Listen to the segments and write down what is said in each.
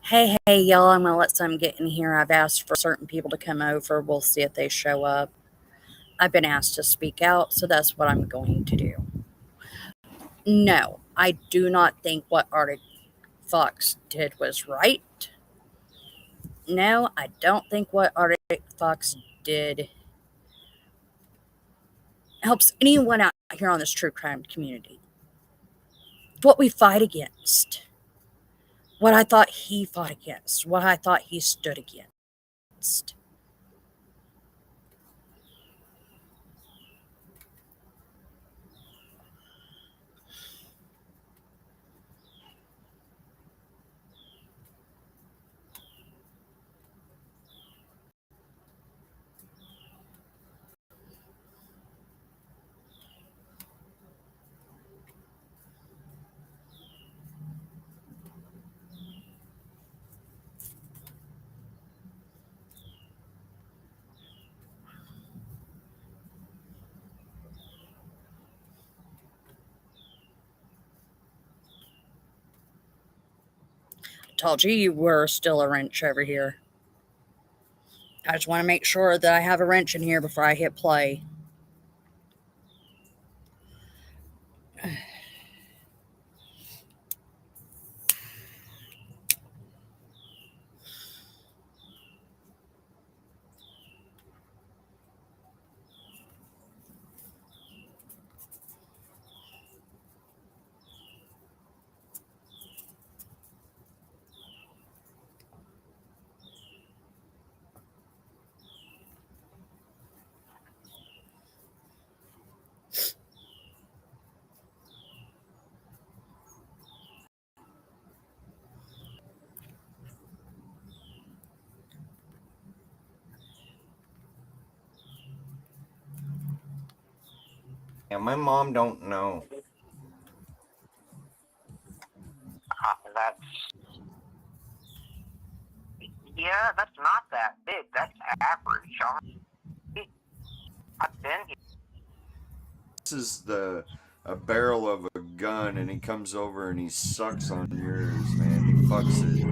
Hey, y'all, I'm gonna let some get in here. I've asked for certain people to come over. We'll see if they show up. I've been asked to speak out, so that's what I'm going to do. No, I do not think what Arctic Fox did was right. No, I don't think what Arctic Fox did helps anyone out here on this true crime community. What we fight against, what I thought he fought against, what I thought he stood against. I told you you were still a wrench over here. I just want to make sure that I have a wrench in here before I hit play. Yeah, my mom don't know. That's not that big. That's average. I've been here. This is a barrel of a gun, and he comes over and he sucks on yours, man. He fucks it.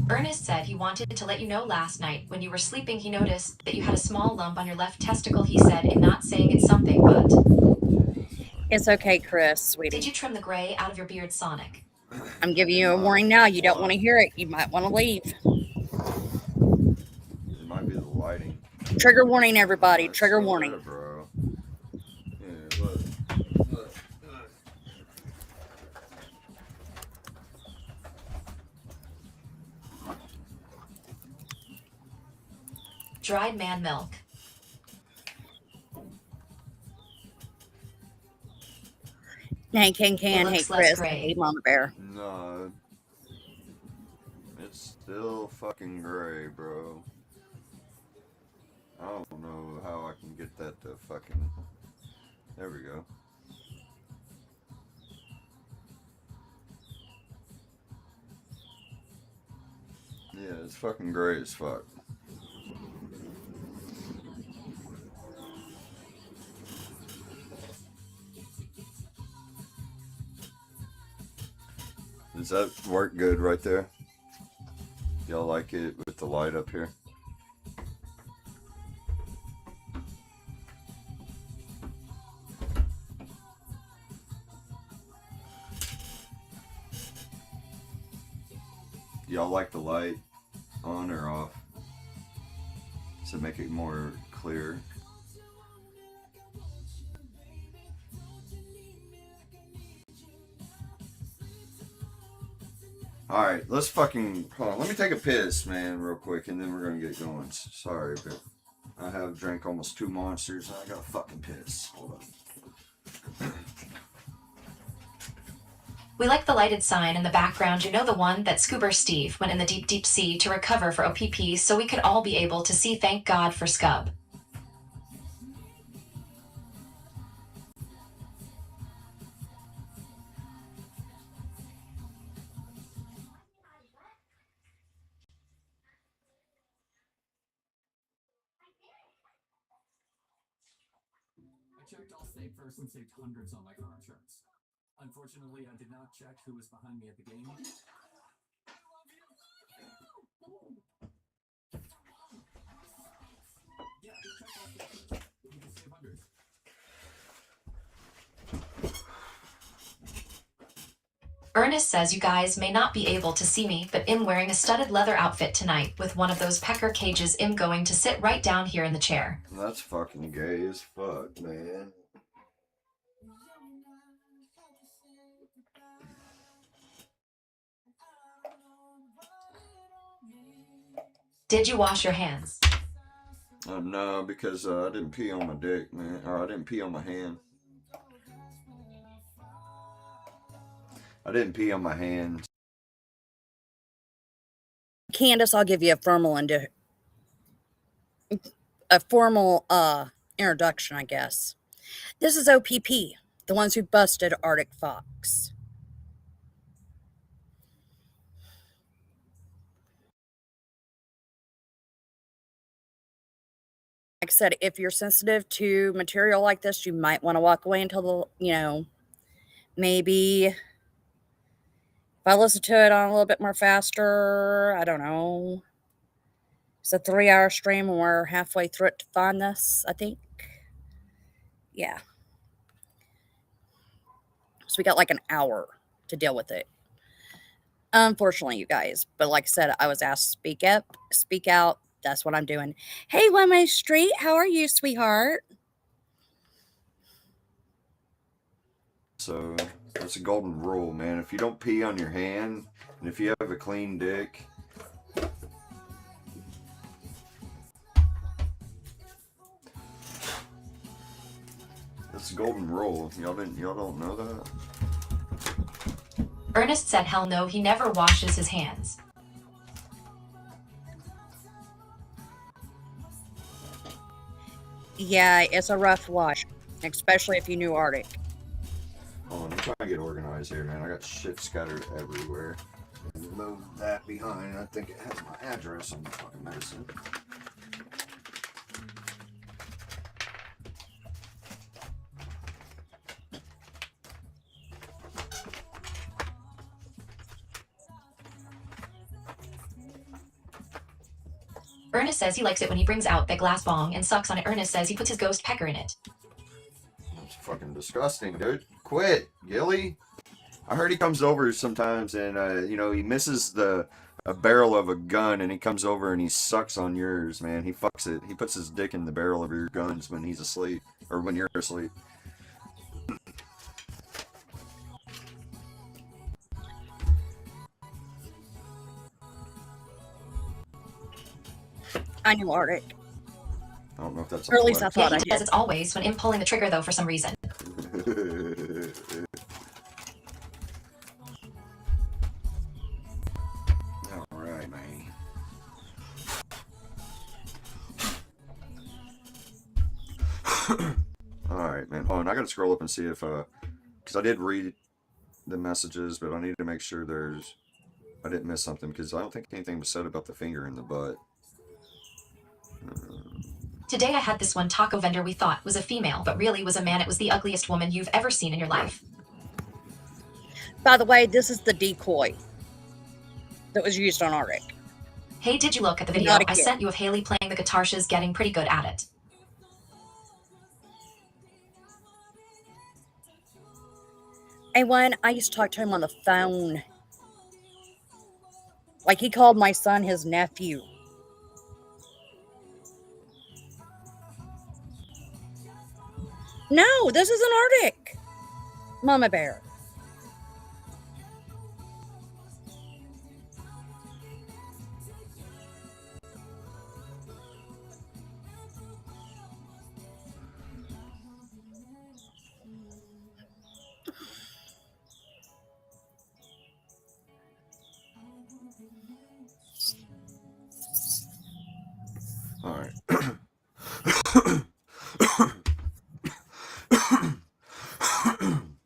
Ernest said he wanted to let you know last night when you were sleeping he noticed that you had a small lump on your left testicle. He said, in not saying it's something, but... It's okay, Chris, Did you sweetie. trim the gray out of your beard, Sonic? I'm giving you a warning now. You don't want to hear it. You might want to leave. It might be the lighting. Trigger warning, everybody. It's Trigger still warning. there, bro. Yeah, look. Look. Dried man milk. Hey, can. It Hey, looks less Chris. gray. Hey, Mama Bear. No. It's still fucking gray, bro. I don't know how I can get that to fucking... There we go. Yeah, it's fucking gray as fuck. Does that work good right there? Y'all like it with the light up here? Y'all like the light on or off to make it more clear? Alright, let's fucking... Hold on, let me take a piss, man, real quick, and then we're gonna get going. Sorry, but I have drank almost 2 monsters, and I gotta fucking piss. Hold on. We like the lighted sign in the background. You know, the one that Scuba Steve went in the deep, deep sea to recover for OPP so we could all be able to see thank God for Scub. I checked Allstate first and saved hundreds on my car insurance. Unfortunately, I did not check who was behind me at the game. Yeah, check off the you can save hundreds. Ernest says you guys may not be able to see me, but I'm wearing a studded leather outfit tonight with one of those pecker cages. I'm going to sit right down here in the chair. That's fucking gay as fuck, man. Did you wash your hands? No, because I didn't pee on my dick, man. Or I didn't pee on my hand. I didn't pee on my hands. Candace, I'll give you a formal introduction, I guess. This is OPP, the ones who busted Arctic Fox. Like I said, if you're sensitive to material like this, you might want to walk away until maybe if I listen to it on a little bit more faster, I don't know. It's a 3-hour stream and we're halfway through it to find this, I think. Yeah. So we got like an hour to deal with it. Unfortunately, you guys. But like I said, I was asked to speak up, speak out. That's what I'm doing. Hey, Lemon Street, how are you, sweetheart? So that's a golden rule, man. If you don't pee on your hand, and if you have a clean dick, that's a golden rule. Y'all don't know that? Ernest said hell no, he never washes his hands. Yeah, it's a rough wash, especially if you knew Arctic. Hold on, I'm trying to get organized here, man. I got shit scattered everywhere. Move that behind. I think it has my address on the fucking medicine. Ernest says he likes it when he brings out that glass bong and sucks on it. Ernest says he puts his ghost pecker in it. That's fucking disgusting, dude. Quit, Gilly. I heard he comes over sometimes and, he misses a barrel of a gun and he comes over and he sucks on yours, man. He fucks it. He puts his dick in the barrel of your guns when he's asleep. Or when you're asleep. I knew Arctic. I don't know if that's Or at least I flex. thought Yeah, I he says did. it's always when I'm pulling the trigger though for some reason. Alright, man. Alright, man. Hold on, I gotta scroll up and see if, because I did read the messages, but I need to make sure I didn't miss something, because I don't think anything was said about the finger in the butt. Today I had this one taco vendor we thought was a female, but really was a man. It was the ugliest woman you've ever seen in your life. By the way, this is the decoy that was used on Arctic. Hey, did you look at the video Not I again. sent you of Haley playing the guitar? She's getting pretty good at it. And when I used to talk to him on the phone, like he called my son his nephew. No, this isn't Arctic. Mama Bear. Alright.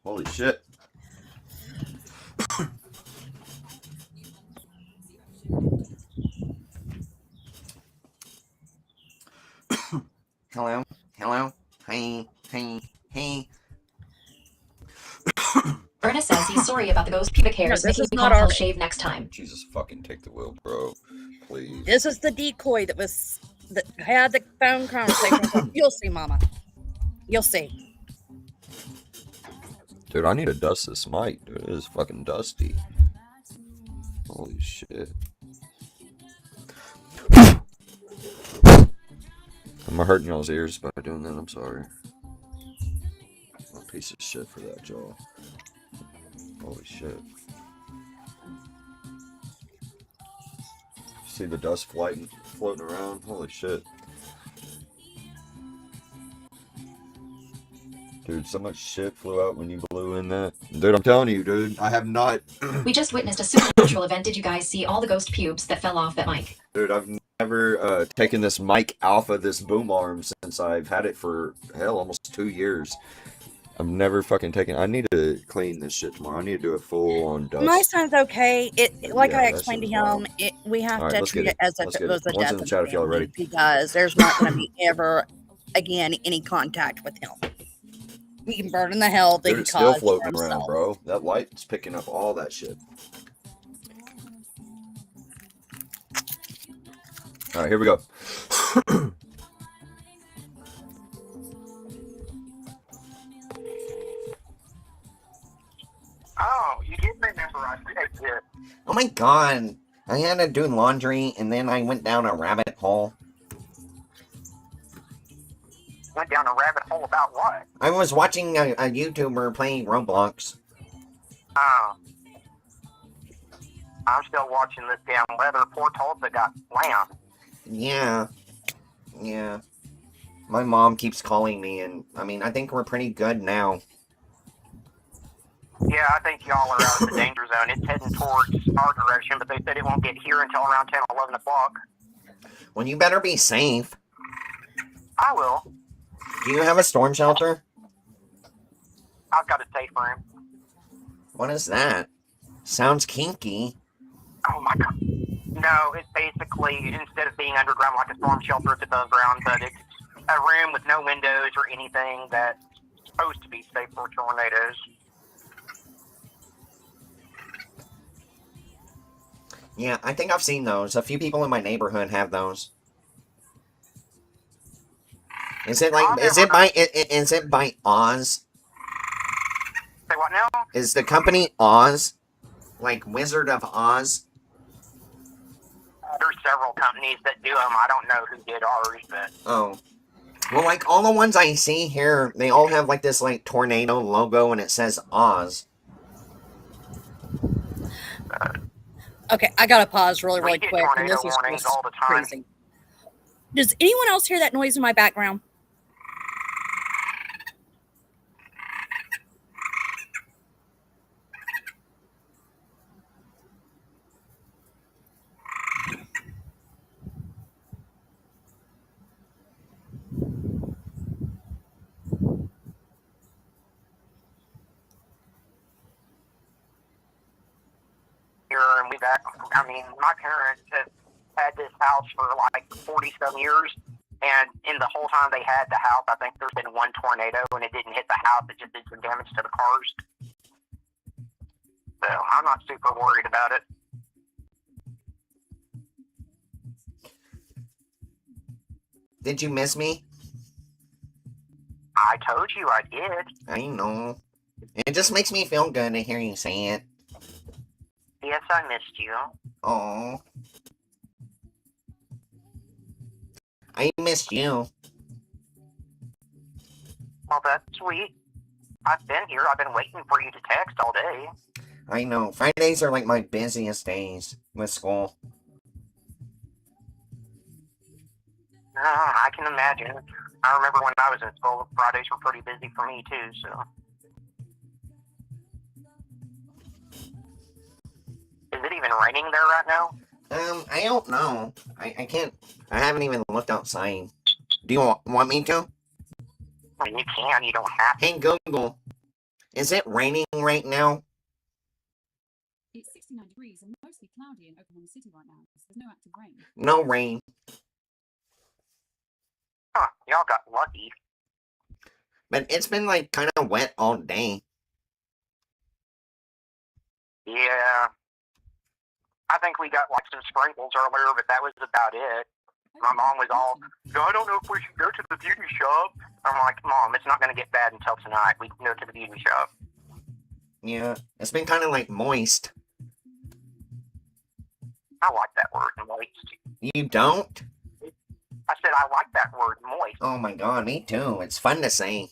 Holy shit. Hello? Hey. Ernest says he's sorry about the ghost pubic hairs, this making is you not call he'll our- shave next time. Jesus, fucking take the wheel, bro. Please. This is the decoy that had the phone conversation with her. You'll see, Mama. You'll see. Dude, I need to dust this mic, dude. It is fucking dusty. Holy shit. Am I hurting y'all's ears by doing that? I'm sorry. I'm a piece of shit for that, y'all. Holy shit. See the dust floating around? Holy shit. Dude, so much shit flew out when you blew in that. Dude, I'm telling you, dude. I have not... We just witnessed a supernatural event. Did you guys see all the ghost pubes that fell off that mic? Dude, I've never taken this mic off of this boom arm since I've had it for, hell, almost 2 years. I've never fucking taken... I need to clean this shit tomorrow. I need to do a full-on dust. My son's okay. Like Yeah, I that explained to shit was him, we have Alright, to let's treat get it as if Let's it get was a One's death in the of chat if y'all are family, ready. because there's not going to be ever again any contact with him. We can burn in the hell that Dude, he it's still caused floating himself. around, bro. That light's picking up all that shit. Alright, here we go. Oh, you did remember I said this. Oh my god. I had to do laundry and then I went down a rabbit hole. Went down a rabbit hole about what? I was watching a YouTuber play Roblox. Oh. I'm still watching this damn leather poor Tulsa got slammed. Yeah. Yeah. My mom keeps calling me and, I mean, I think we're pretty good now. Yeah, I think y'all are out of the danger zone. It's heading towards our direction, but they said it won't get here until around 10, 11 o'clock. Well, you better be safe. I will. Do you have a storm shelter? I've got a safe room. What is that? Sounds kinky. Oh my god. No, it's basically, instead of being underground like a storm shelter, it's above ground, but it's a room with no windows or anything that's supposed to be safe for tornadoes. Yeah, I think I've seen those. A few people in my neighborhood have those. Is it like, is it by Oz? Say what now? Is the company Oz? Like Wizard of Oz? There's several companies that do them. I don't know who did ours, but Oh. Well, like, all the ones I see here, they all have, like, this, like, tornado logo, and it says Oz. Okay, I gotta pause really We get quick. And tornado this is warnings just all the time. crazy. Does anyone else hear that noise in my background? here, and we've had, I mean, my parents have had this house for like 40-some years, and in the whole time they had the house, I think there's been one tornado, and it didn't hit the house, it just did some damage to the cars. So I'm not super worried about it. Did you miss me? I told you I did. I know. It just makes me feel good to hear you say it. Yes, I missed you. Oh. I missed you. Well, that's sweet. I've been here. I've been waiting for you to text all day. I know. Fridays are like my busiest days with school. I can imagine. I remember when I was in school, Fridays were pretty busy for me too, so. Is it even raining there right now? I don't know. I can't. I haven't even looked outside. Do you want me to? I mean, you can, you don't have to. Hey Google, is it raining right now? It's 69 degrees and mostly cloudy in Oklahoma City right now, so there's no active rain. No rain. Huh, y'all got lucky. But it's been like kind of wet all day. Yeah. I think we got like some sprinkles earlier, but that was about it. My mom was all, I don't know if we should go to the beauty shop. I'm like, Mom, it's not going to get bad until tonight. We can go to the beauty shop. Yeah, it's been kind of like moist. I like that word, moist. You don't? I said I like that word, moist. Oh my god, me too. It's fun to say.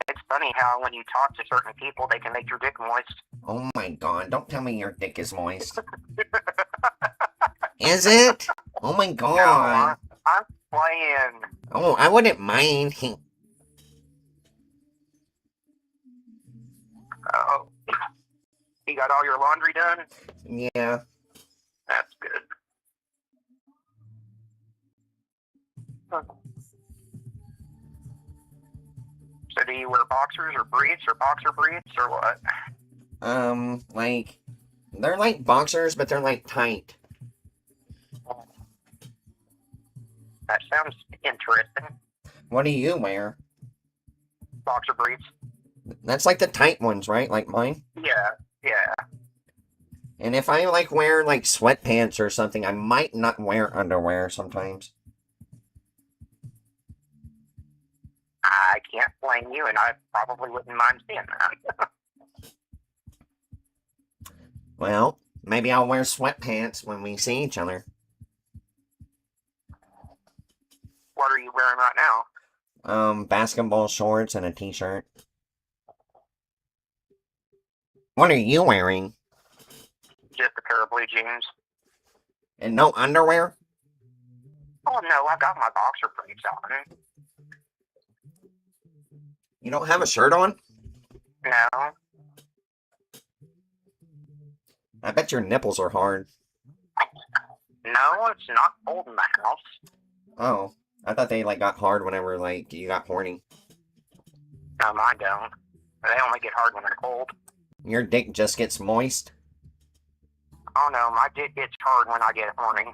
It's funny how when you talk to certain people, they can make your dick moist. Oh my god, don't tell me your dick is moist. Is it? Oh my god. No, I'm playing. Oh, I wouldn't mind. Oh, you got all your laundry done? Yeah. That's good. So do you wear boxers or briefs or boxer briefs or what? Like, they're like boxers, but they're like tight. That sounds interesting. What do you wear? Boxer briefs. That's like the tight ones, right? Like mine? Yeah, yeah. And if I like wear like sweatpants or something, I might not wear underwear sometimes. I can't blame you, and I probably wouldn't mind seeing that. Well, maybe I'll wear sweatpants when we see each other. What are you wearing right now? Basketball shorts and a t-shirt. What are you wearing? Just a pair of blue jeans. And no underwear? Oh no, I've got my boxer briefs on. You don't have a shirt on? No. I bet your nipples are hard. No, it's not cold in the house. Oh, I thought they like got hard whenever like you got horny. No, mine don't. They only get hard when they're cold. Your dick just gets moist? Oh no, my dick gets hard when I get horny.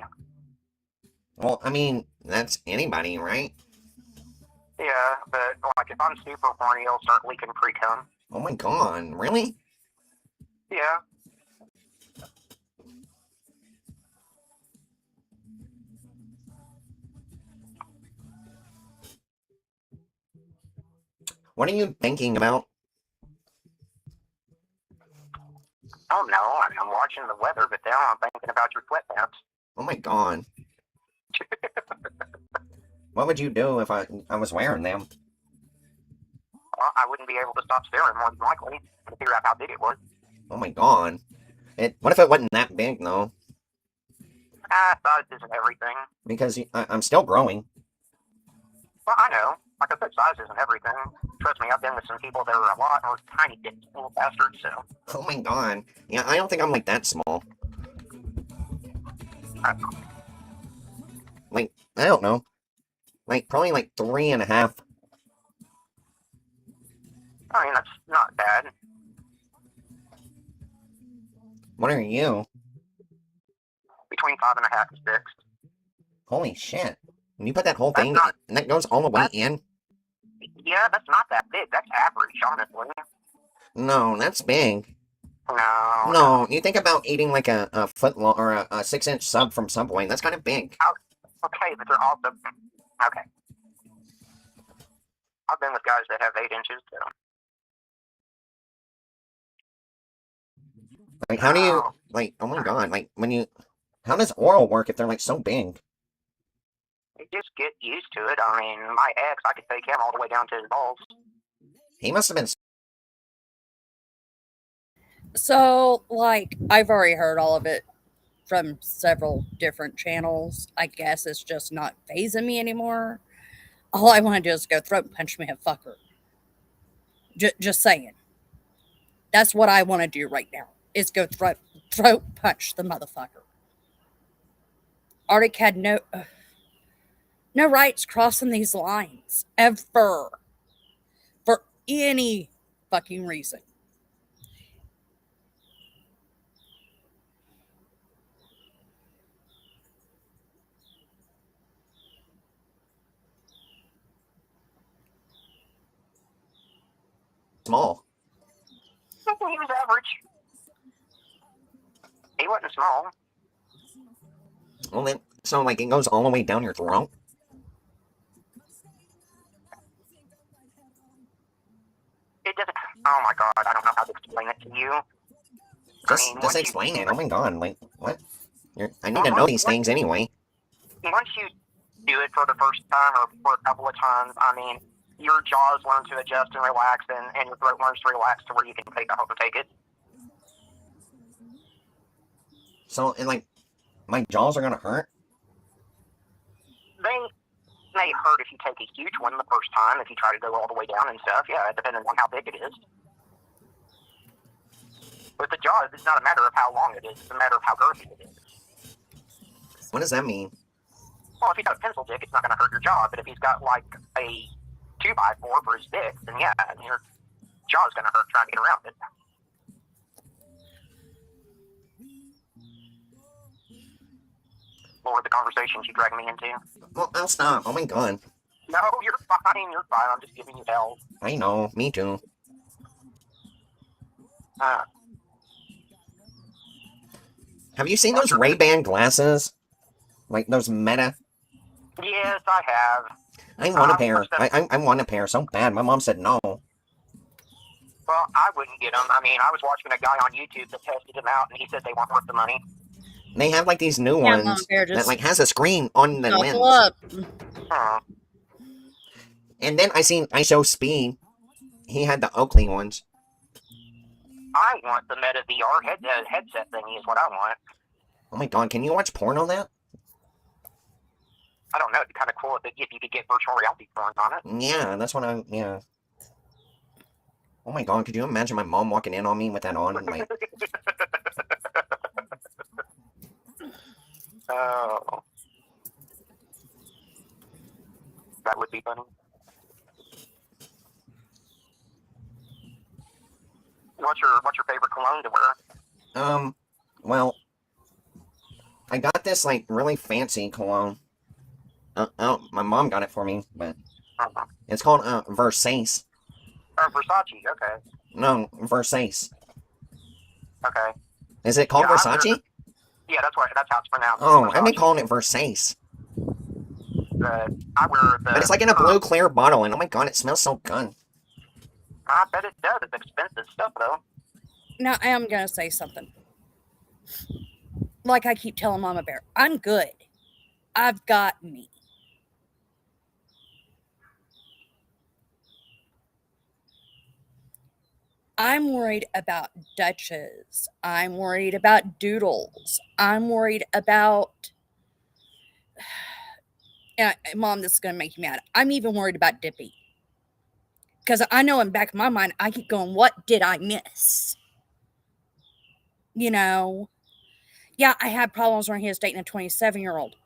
Well, I mean, that's anybody, right? Yeah, but like if I'm super horny, it'll start leaking pre-cum. Oh my god, really? Yeah. What are you thinking about? Oh no, I mean, I'm watching the weather, but now I'm thinking about your sweatpants. Oh my god. What would you do if I was wearing them? Well, I wouldn't be able to stop staring more than likely to figure out how big it was. Oh my god. What if it wasn't that big, though? Size isn't everything. Because I'm still growing. Well, I know. Like I said, size isn't everything. Trust me, I've been with some people that are a lot more tiny dicks, little bastards, so. Oh my god. Yeah, I don't think I'm like that small. Like, I don't know. Like, probably like 3.5. I mean, that's not bad. What are you? Between 5.5 and 6. Holy shit. When you put that whole That's thing, not- and that goes all the way that's- in? Yeah, that's not that big. That's average, honestly. No, that's big. No. No, you think about eating like a foot long or a 6-inch sub from Subway. That's kind of big. Okay, but they're also. Okay. I've been with guys that have 8 inches, so. Like, how do you, Oh. like, oh my god, like, how does oral work if they're like so big? You just get used to it. I mean, my ex, I could take him all the way down to his balls. He must have been. So, like, I've already heard all of it from several different channels. I guess it's just not phasing me anymore. All I want to do is go throat punch me a fucker. Just saying. That's what I want to do right now. Is go throat punch the motherfucker. Arctic had no rights crossing these lines ever for any fucking reason. Small. He was average. He wasn't small. Well, then, so, like, it goes all the way down your throat? It doesn't. Oh my god, I don't know how to explain it to you. Just once you- explain it. Oh my god, like, what? I need to know these things anyway. Once you do it for the first time or for a couple of times, I mean, your jaws learn to adjust and relax, and your throat learns to relax to where you can take it. So, and like, my jaws are gonna hurt? They may hurt if you take a huge one the first time, if you try to go all the way down and stuff, yeah, depending on how big it is. With the jaws, it's not a matter of how long it is, it's a matter of how girthy it is. What does that mean? Well, if he's got a pencil dick, it's not going to hurt your jaw, but if he's got, like, a 2x4 for his dick, then yeah, your jaw's going to hurt trying to get around it. What were the conversations you dragged me into? Well, I'll stop. Oh my god. No, you're fine, I'm just giving you hell. I know, me too. Have you seen those Ray-Ban glasses? Like those Meta? Yes, I have. I want a pair. I want a pair so bad. My mom said no. Well, I wouldn't get them. I mean, I was watching a guy on YouTube that tested them out, and he said they weren't worth the money. They have like these new Yeah, Mom, ones Bear, that just like has a screen on the lens. knuckle up. And then I seen ISO Speed. He had the Oakley ones. I want the Meta VR headset thingy is what I want. Oh my god, can you watch porn on that? I don't know. It'd be kind of cool if you could get virtual reality porn on it. Yeah, that's what yeah. Oh my god, could you imagine my mom walking in on me with that on? Like, oh. That would be funny. What's your favorite cologne to wear? well, I got this like really fancy cologne. My mom got it for me, but it's called Versace. Versace, okay. No, Versace. Okay. Is it called Yeah, Versace? Yeah, that's how it's pronounced. Oh, I've been Versace. calling it Versace. I wear the. But it's like in a blue clear bottle, and oh my god, it smells so good. I bet it does. It's expensive stuff, though. Now, I am going to say something. Like I keep telling Mama Bear, I'm good. I've got me. I'm worried about Dutches. I'm worried about Doodles. I'm worried about... Mom, this is going to make you mad. I'm even worried about Dippy. Because I know in the back of my mind, I keep going, what did I miss? You know? Yeah, I had problems when he was dating a 27-year-old.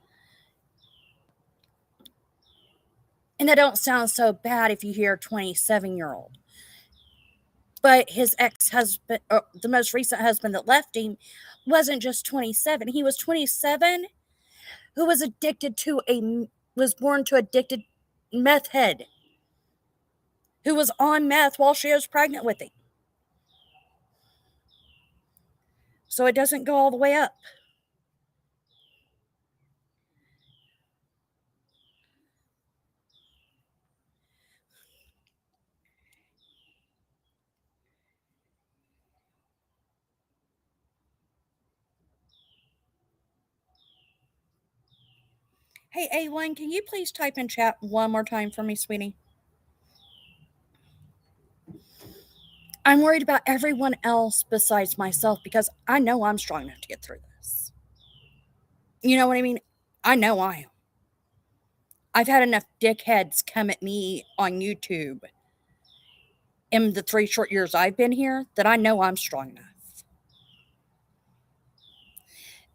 And that don't sound so bad if you hear a 27-year-old. But his ex-husband, the most recent husband that left him, wasn't just 27. He was 27 who was born to addicted meth head. Who was on meth while she was pregnant with him. So it doesn't go all the way up. Hey, A1, can you please type in chat one more time for me, sweetie? I'm worried about everyone else besides myself because I know I'm strong enough to get through this. You know what I mean? I know I am. I've had enough dickheads come at me on YouTube in the 3 short years I've been here that I know I'm strong enough.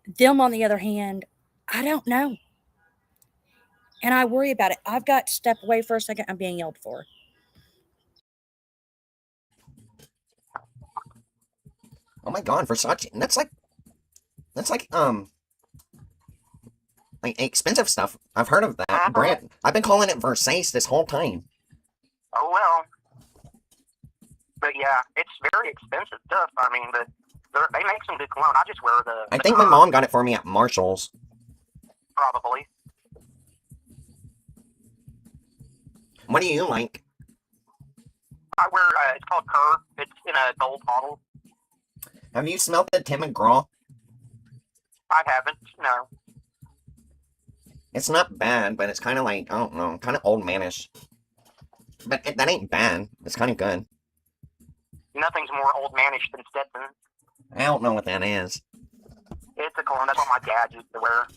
Them, on the other hand, I don't know. And I worry about it. I've got to step away for a second. I'm being yelled for. Oh my god, Versace. That's like expensive stuff. I've heard of that brand. I've been calling it Versace this whole time. Oh, well. But yeah, it's very expensive stuff. I mean, but they make some good cologne. I just wear the. I think my mom got it for me at Marshall's. Probably. What do you like? I wear. It's called Curve. It's in a gold bottle. Have you smelled the Tim McGraw? I haven't. No. It's not bad, but it's kind of like, I don't know, kind of old manish. But that ain't bad. It's kind of good. Nothing's more old manish than Stetson. I don't know what that is. It's a cologne. That's what my dad used to wear.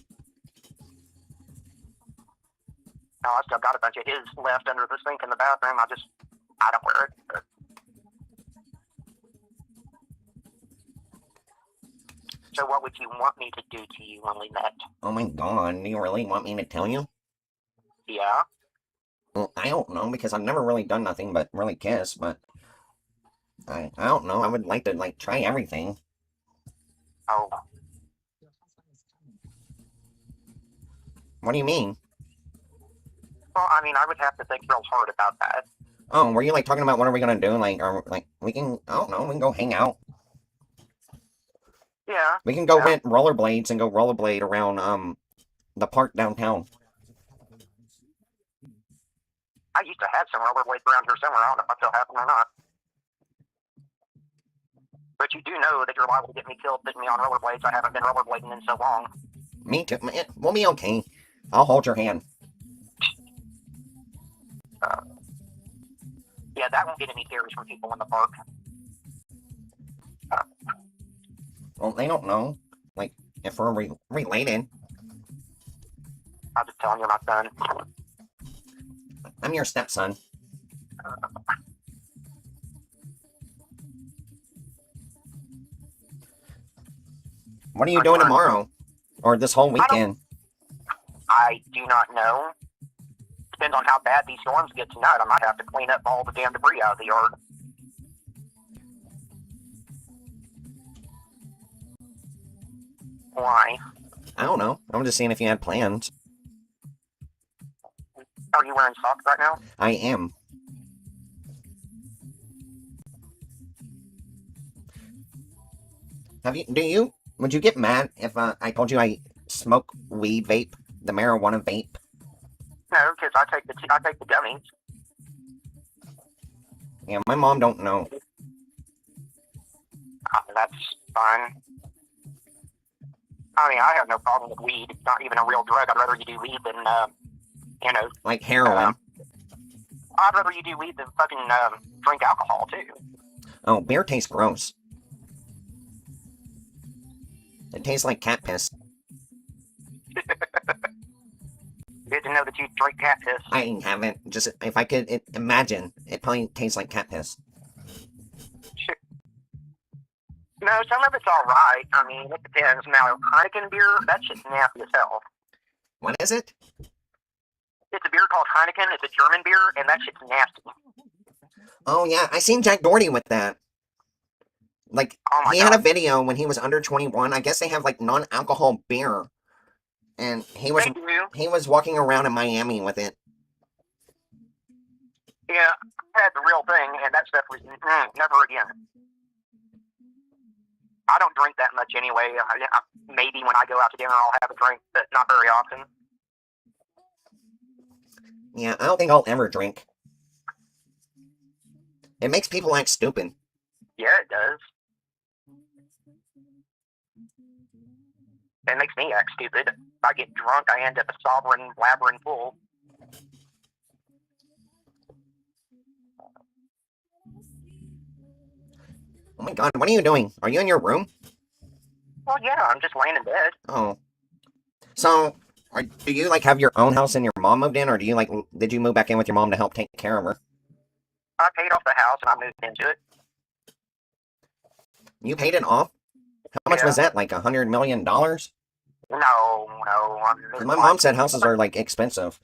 No, I still got a bunch of his left under the sink in the bathroom. I don't wear it. But. So what would you want me to do to you when we met? Oh my god, do you really want me to tell you? Yeah? Well, I don't know, because I've never really done nothing but really kiss, but... I don't know, I would like to, like, try everything. Oh. What do you mean? Well, I mean, I would have to think real hard about that. Oh, were you, like, talking about what are we gonna do? Like, we can, I don't know, we can go hang out. Yeah. We can go Yeah. rent rollerblades and go rollerblade around, the park downtown. I used to have some rollerblades around here somewhere. I don't know if I still have them or not. But you do know that you're liable to get me killed putting me on rollerblades. I haven't been rollerblading in so long. Me too. We'll be okay. I'll hold your hand. Yeah, that won't get any tears from people in the park. Well, they don't know. Like, if we're related. I'll just tell them you're my son. I'm your stepson. What are you doing tomorrow? Or this whole weekend? I do not know. Depends on how bad these storms get tonight. I might have to clean up all the damn debris out of the yard. Why? I don't know. I'm just seeing if you had plans. Are you wearing socks right now? I am. Would you get mad if I told you I smoke weed vape? The marijuana vape? No, because I take the gummies. Yeah, my mom don't know. That's fine. I mean, I have no problem with weed. It's not even a real drug. I'd rather you do weed than, Like heroin. I'd rather you do weed than fucking drink alcohol, too. Oh, beer tastes gross. It tastes like cat piss. Good to know that you drink cat piss. I haven't. Just, if I could imagine, it probably tastes like cat piss. No, some of it's alright. I mean, it depends. Now, Heineken beer, that shit's nasty as hell. What is it? It's a beer called Heineken. It's a German beer, and that shit's nasty. Oh, yeah. I seen Jack Doherty with that. Like, Oh my he God. had a video when he was under 21. I guess they have, like, non-alcohol beer. And he was They do. walking around in Miami with it. Yeah, I had the real thing, and that stuff was never again. I don't drink that much anyway. Maybe when I go out to dinner, I'll have a drink, but not very often. Yeah, I don't think I'll ever drink. It makes people act stupid. Yeah, it does. It makes me act stupid. If I get drunk, I end up a sovereign, blabbering fool. Oh my god, what are you doing? Are you in your room? Well, yeah, I'm just laying in bed. Oh. So, do you, like, have your own house and your mom moved in, or do you, like, did you move back in with your mom to help take care of her? I paid off the house and I moved into it. You paid it off? How much Yeah. was that, like $100 million? Because No. my mom said houses are, like, expensive.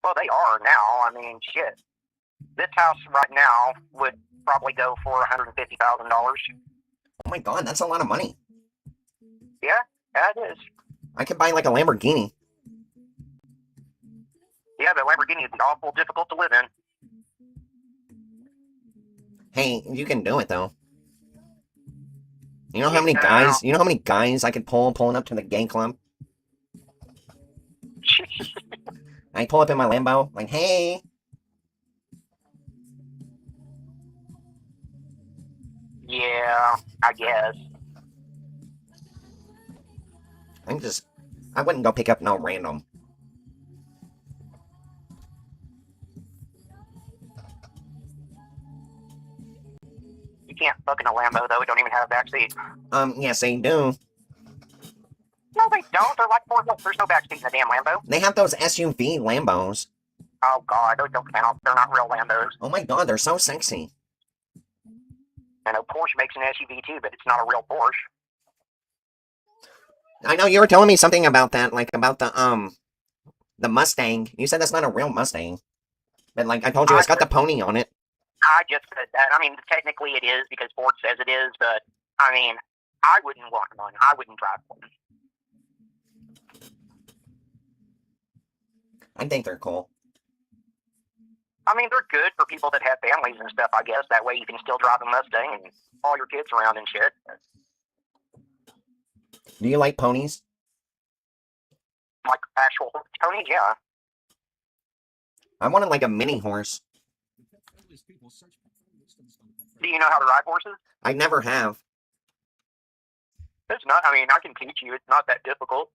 Well, they are now. I mean, shit. This house right now would probably go for $150,000. Oh my god, that's a lot of money. Yeah, it is. I could buy, like, a Lamborghini. Yeah, the Lamborghini is awful difficult to live in. Hey, you can do it though. You know how many guys I could pulling up to the gay club? I pull up in my Lambo, like, hey. Yeah, I guess. I wouldn't go pick up no random. You can't fuck in a Lambo, though. We don't even have a backseat. Yes, they do. No, they don't. They're like 4 wheels. There's no backseat in a damn Lambo. They have those SUV Lambos. Oh, God. Those don't count. They're not real Lambos. Oh my god, they're so sexy. I know Porsche makes an SUV, too, but it's not a real Porsche. I know you were telling me something about that, like about the Mustang. You said that's not a real Mustang. But like I told you, it's got the pony on it. I just said that. I mean, technically it is because Ford says it is, but I mean, I wouldn't want one. I wouldn't drive one. I think they're cool. I mean, they're good for people that have families and stuff, I guess. That way you can still drive a Mustang and haul your kids around and shit. Do you like ponies? Like actual ponies, yeah. I wanted like a mini horse. Do you know how to ride horses? I never have. It's not, I mean, I can teach you. It's not that difficult.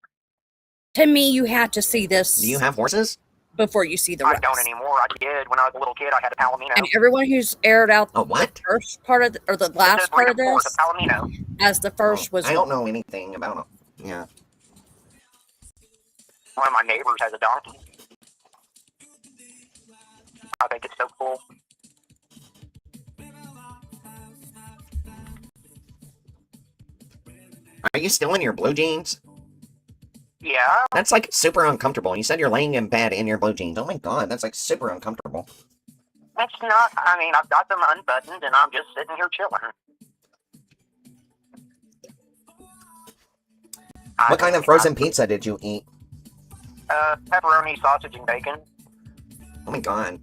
To me, you have to see this Do you have horses? before you see the I rest. don't anymore. I did. When I was a little kid, I had a Palomino. And everyone who's aired out A what? the first part of or the last part of It's this, a Palomino. as the first was I don't know anything about them. Yeah. One of my neighbors has a donkey. I think it's so cool. Are you still in your blue jeans? Yeah, That's like super uncomfortable. You said you're laying in bed in your blue jeans. Oh my god, that's like super uncomfortable. it's not. I mean, I've got them unbuttoned and I'm just sitting here chilling. What kind of frozen pizza did you eat? Pepperoni, sausage, and bacon. Oh my god.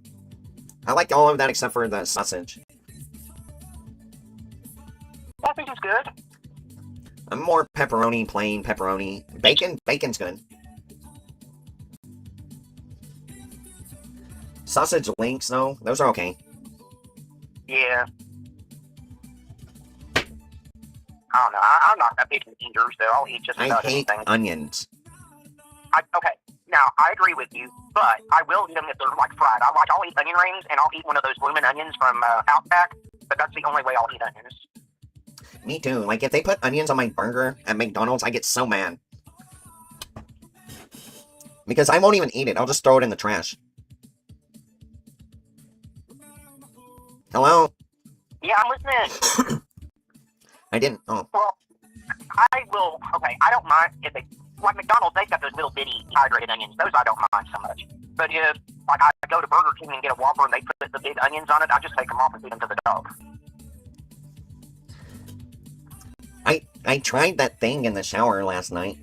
I liked all of that except for the sausage. Sausage is good. I'm more pepperoni, plain pepperoni. Bacon's good. Sausage links, though, those are okay. Yeah. I don't know. I'm not that big in eaters, though. I'll eat just I about hate anything. onions. Okay, now, I agree with you, but I will eat them if they're, like, fried. I'll eat onion rings, and I'll eat one of those bloomin' onions from Outback, but that's the only way I'll eat onions. Me too. Like, if they put onions on my burger at McDonald's, I get so mad. Because I won't even eat it. I'll just throw it in the trash. Hello? Yeah, I'm listening. I didn't... Oh. Well, I will... Okay, I don't mind if they... Like McDonald's, they've got those little bitty hydrated onions. Those I don't mind so much. But if, like, I go to Burger King and get a Whopper and they put the big onions on it, I just take them off and feed them to the dog. I tried that thing in the shower last night.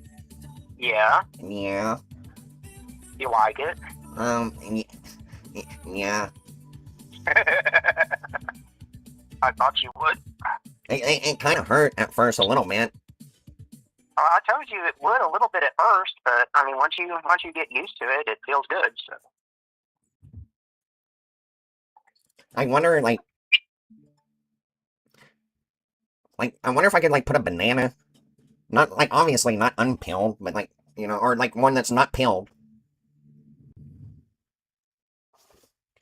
Yeah? Yeah. You like it? Yeah. I thought you would. It kind of hurt at first a little bit. I told you it would a little bit at first, but I mean, once you get used to it, it feels good. So. I wonder, I wonder if I could, like, put a banana, not, like, obviously not unpeeled, but, like, you know, or, like, one that's not peeled.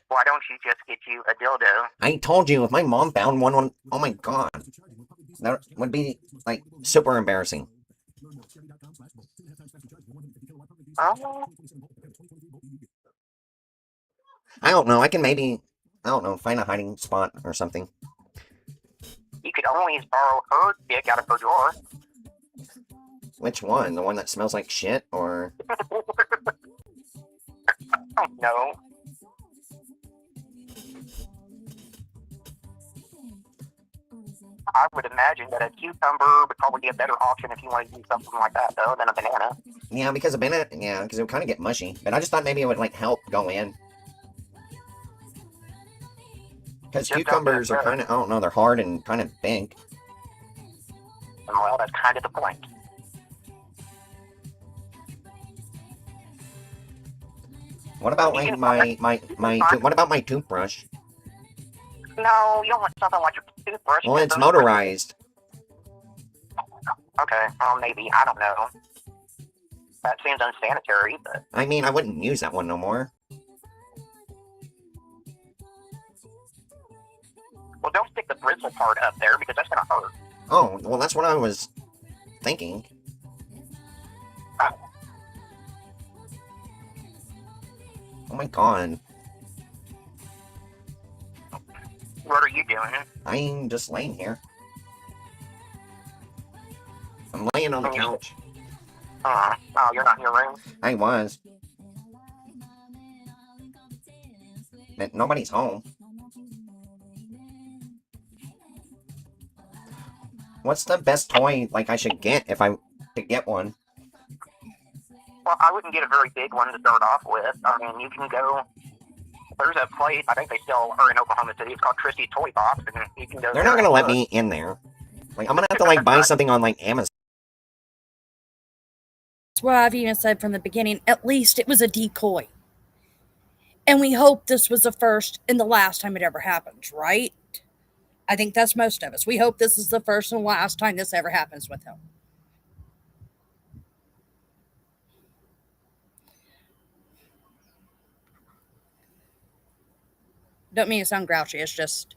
Why don't you just get you a dildo? I told you, if my mom found one, oh my god, that would be, like, super embarrassing. Oh, I don't know, I can maybe, I don't know, find a hiding spot or something. you could always borrow her dick out of her drawer. Which one? The one that smells like shit, or... Oh, no. I would imagine that a cucumber would probably be a better option if you want to do something like that, though, than a banana. Yeah, because a banana, yeah, because it would kind of get mushy. But I just thought maybe it would, like, help go in. Because Just cucumbers don't are get kind of, I don't know, they're hard and kind of big. Well, that's kind of the point. What about You like can what about my toothbrush? No, you don't want something like your toothbrush. Well, it's motorized. Okay, well, maybe. I don't know. That seems unsanitary, but... I mean, I wouldn't use that one no more. Well, don't stick the bristle part up there, because that's gonna hurt. Oh, well, that's what I was thinking. Oh my god. What are you doing? I'm just laying here. I'm laying on the couch. Oh, you're not in your room? I was. But nobody's home. What's the best toy, like, I should get if I could get one? Well, I wouldn't get a very big one to start off with. I mean, you can go... There's a place, I think they still are in Oklahoma City. It's called Christie's Toy Box, and you can go... They're not gonna let me in there. Like, I'm gonna have to, like, buy something on, like, Amazon. That's what I've even said from the beginning. At least it was a decoy. And we hope this was the first and the last time it ever happens, right? I think that's most of us. We hope this is the first and last time this ever happens with him. Don't mean to sound grouchy. It's just,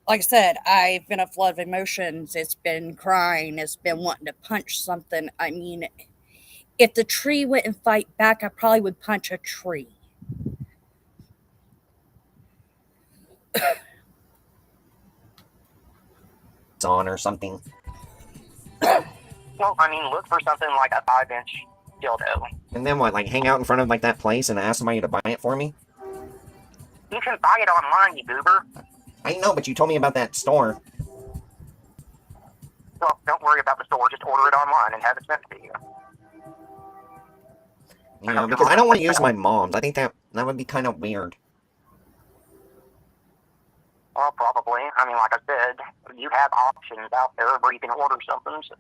like I said, I've been a flood of emotions. It's been crying. It's been wanting to punch something. I mean, if the tree wouldn't fight back, I probably would punch a tree. On or something. Well, I mean, look for something like a 5-inch dildo. And then what, like, hang out in front of, like, that place and ask somebody to buy it for me? You can buy it online, you goober. I know, but you told me about that store. Well, don't worry about the store. Just order it online and have it sent to you. You know, because I don't want to use my mom's. I think that would be kind of weird. Well, probably. I mean, like I said, you have options out there where you can order something, so...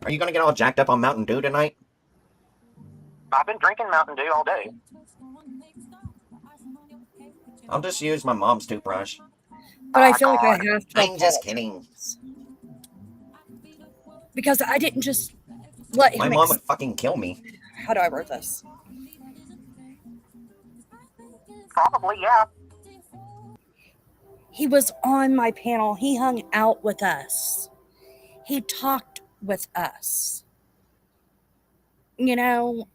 Are you gonna get all jacked up on Mountain Dew tonight? I've been drinking Mountain Dew all day. I'll just use my mom's toothbrush. But I feel like I have to. I'm just kidding. Because I didn't just let him. My mom would fucking kill me. How do I word this? Probably, yeah. He was on my panel. He hung out with us. He talked with us. You know,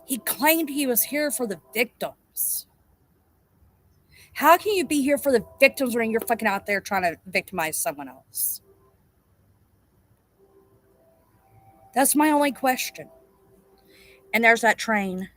he claimed he was here for the victims. How can you be here for the victims when you're fucking out there trying to victimize someone else? That's my only question. And there's that train.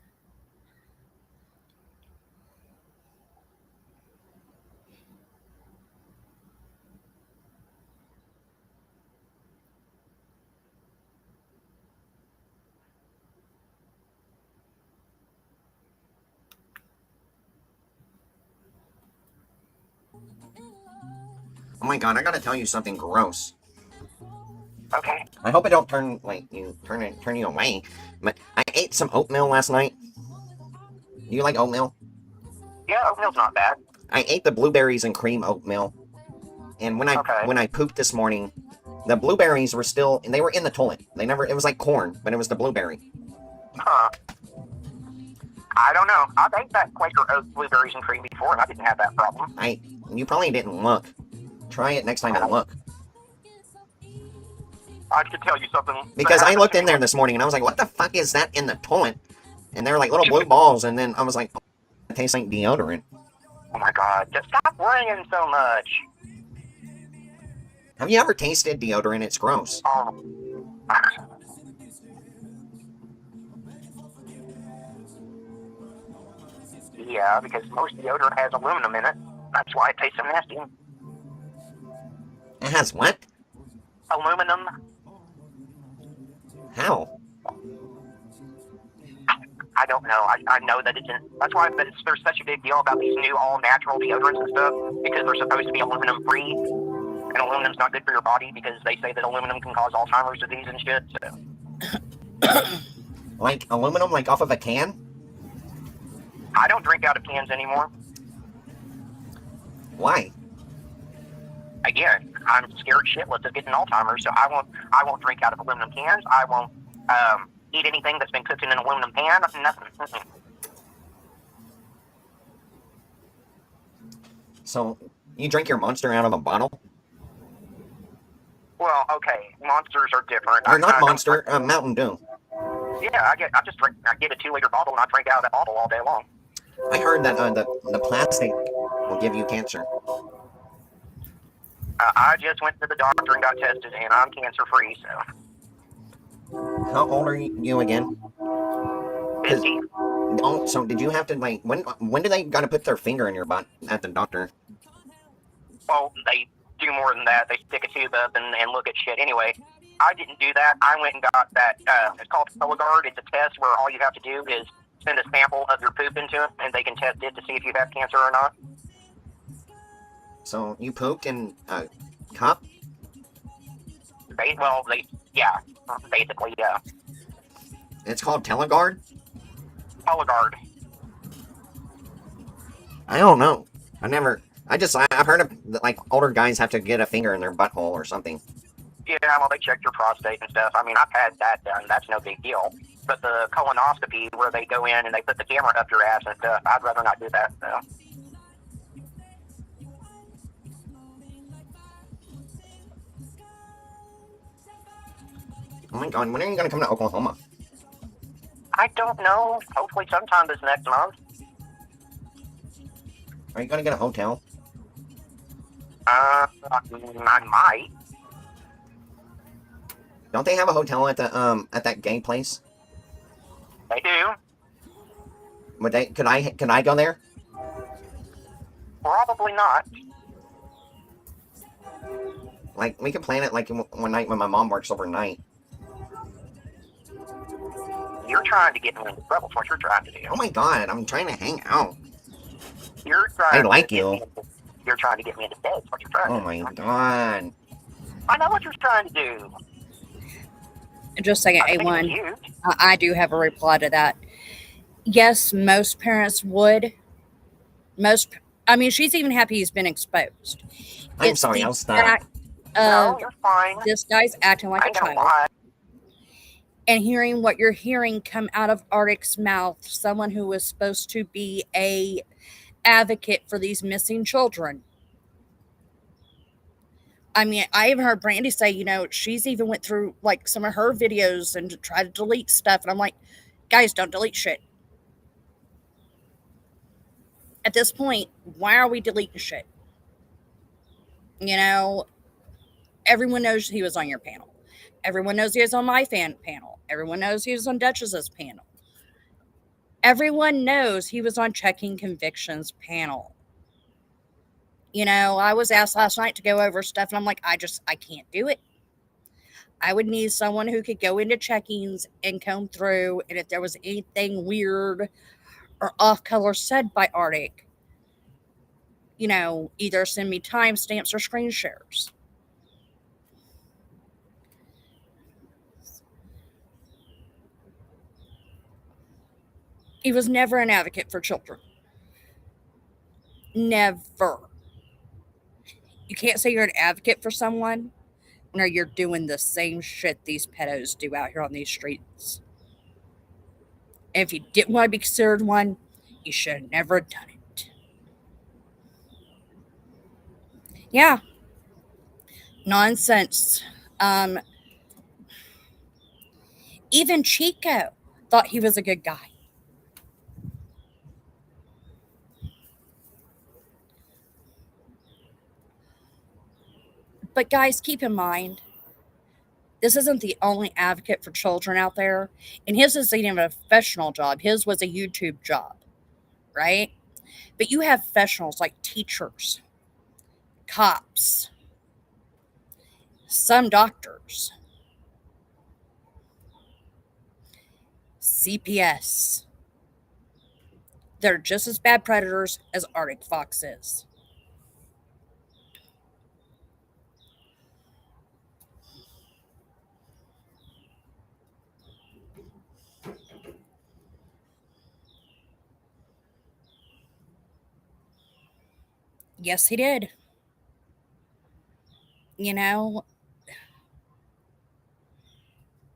Oh my god, I gotta tell you something gross. Okay. I hope it don't turn you away. But I ate some oatmeal last night. You like oatmeal? Yeah, oatmeal's not bad. I ate the blueberries and cream oatmeal. And when I pooped this morning, the blueberries were still, and they were in the toilet. It was like corn, but it was the blueberry. Huh. I don't know. I've ate that Quaker Oat blueberries and cream before, and I didn't have that problem. You probably didn't look. Try it next time and look. I could tell you something. Because I looked in there this morning and I was like, what the fuck is that in the toilet? And they were like little blue balls, and then I was like, oh, it tastes like deodorant. Oh my god, just stop worrying so much. Have you ever tasted deodorant? It's gross. Oh. Yeah, because most deodorant has aluminum in it. That's why it tastes so nasty. It has what? Aluminum. How? I don't know. I know that it's that's why there's such a big deal about these new all natural deodorants and stuff, because they're supposed to be aluminum free, and aluminum's not good for your body because they say that aluminum can cause Alzheimer's disease and shit. So Like aluminum, like off of a can? I don't drink out of cans anymore. Why? Again, I'm scared shitless of getting Alzheimer's, so I won't drink out of aluminum cans. I won't eat anything that's been cooked in an aluminum pan. Nothing. Mm-mm. So you drink your Monster out of a bottle? Well, okay, Monsters are different. Or not I Monster, Mountain Dew. Yeah, I get a 2-liter bottle and I drink out of that bottle all day long. I heard that the plastic will give you cancer. I just went to the doctor and got tested, and I'm cancer free. So How old are you again? 50. Oh, so did you have to like when do they gotta put their finger in your butt at the doctor? Well, they do more than that. They stick a tube up and look at shit. Anyway, I didn't do that. I went and got that. It's called Telegard. It's a test where all you have to do is send a sample of your poop into it, and they can test it to see if you have cancer or not. So you pooped in a cup? Yeah, basically, yeah. It's called Telegard? Telegard. I don't know. I've heard of like older guys have to get a finger in their butthole or something. Yeah, well, they check your prostate and stuff. I mean, I've had that done. That's no big deal. But the colonoscopy, where they go in and they put the camera up your ass and stuff, I'd rather not do that. So. Oh my god, when are you gonna come to Oklahoma? I don't know. Hopefully sometime this next month. Are you gonna get a hotel? I might. Don't they have a hotel at the at that gay place? They do. Would they? Could I go there? Probably not. Like we could plan it like one night when my mom works overnight. You're trying to get me into trouble. That's what you're trying to do. Oh my god, I'm trying to hang out. You're trying. I like you. You're trying to get me into bed. That's what you're trying Oh to do. my god. I know what you're trying to do. Just a second, I'm A1. thinking you. I do have a reply to that. Yes, most parents would. I mean, she's even happy he's been exposed. I'm sorry, the I'll stop. fact No, of you're fine. this guy's acting like I a ain't gonna child. lie. And hearing what you're hearing come out of Arctic's mouth, someone who was supposed to be a advocate for these missing children. I mean, I even heard Brandy say, she's even went through like some of her videos and tried to delete stuff. And I'm like, guys, don't delete shit. At this point, why are we deleting shit? Everyone knows he was on your panel. Everyone knows he was on my panel. Everyone knows he was on Duchess's panel. Everyone knows he was on Checking Convictions panel. I was asked last night to go over stuff, and I'm like, I can't do it. I would need someone who could go into checkings and comb through, and if there was anything weird or off color said by Arctic, either send me timestamps or screen shares. He was never an advocate for children. Never. You can't say you're an advocate for someone when you're doing the same shit these pedos do out here on these streets. And if you didn't want to be considered one, you should have never done it. Yeah. Nonsense. Even Chico thought he was a good guy. But guys, keep in mind, this isn't the only advocate for children out there. And his isn't even a professional job. His was a YouTube job, right? But you have professionals like teachers, cops, some doctors, CPS, They're just as bad predators as Arctic fox is. Yes, he did. You know,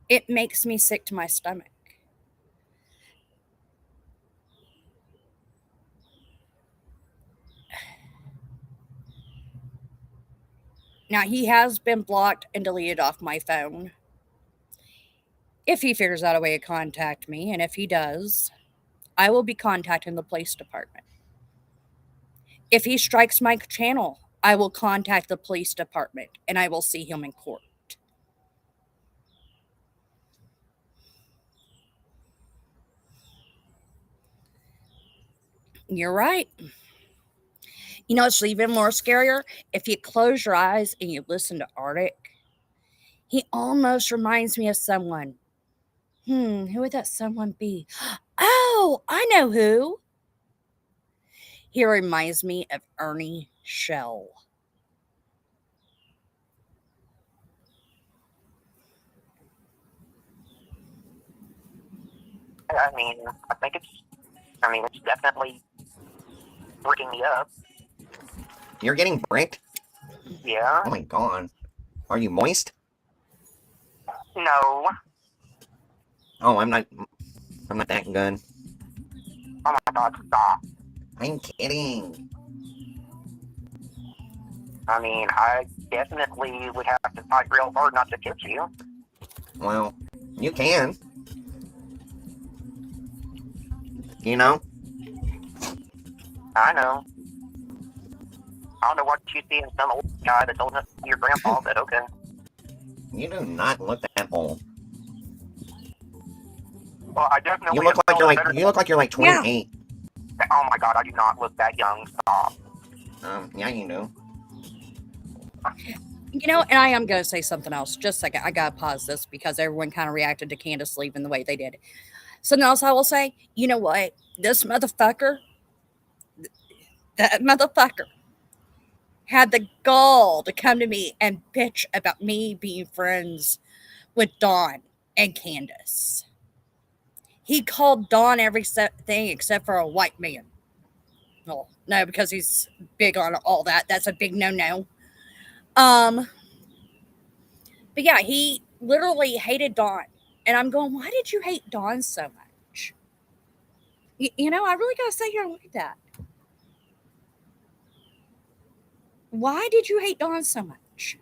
it makes me sick to my stomach. Now, he has been blocked and deleted off my phone. If he figures out a way to contact me, and if he does, I will be contacting the police department. If he strikes my channel, I will contact the police department and I will see him in court. You're right. You know, it's even more scarier. If you close your eyes and you listen to Arctic, he almost reminds me of someone. Who would that someone be? Oh, I know who. He reminds me of Ernie Shell. I mean, it's definitely freaking me up. You're getting bricked? Yeah. Oh my god. Are you moist? No. Oh, I'm not that good. Oh my god, stop. I'm kidding. I mean, I definitely would have to fight real hard not to kiss you. Well, you can. You know? I know. I don't know what you see in some old guy that's old enough to be your grandpa, but okay. You do not look that old. Well, I definitely You look like you're better. you look like you're like 28. Oh my god, I do not look that young. Stop. Yeah, you do. You know, and I am going to say something else. Just a second. I got to pause this because everyone kind of reacted to Candace leaving the way they did. Something else I will say, you know what? This motherfucker, that motherfucker had the gall to come to me and bitch about me being friends with Dawn and Candace. He called Dawn everything except for a white man. Well, no, because he's big on all that. That's a big no-no. But yeah, he literally hated Dawn. And I'm going, why did you hate Dawn so much? You know, I really got to sit here and look at that. Why did you hate Dawn so much?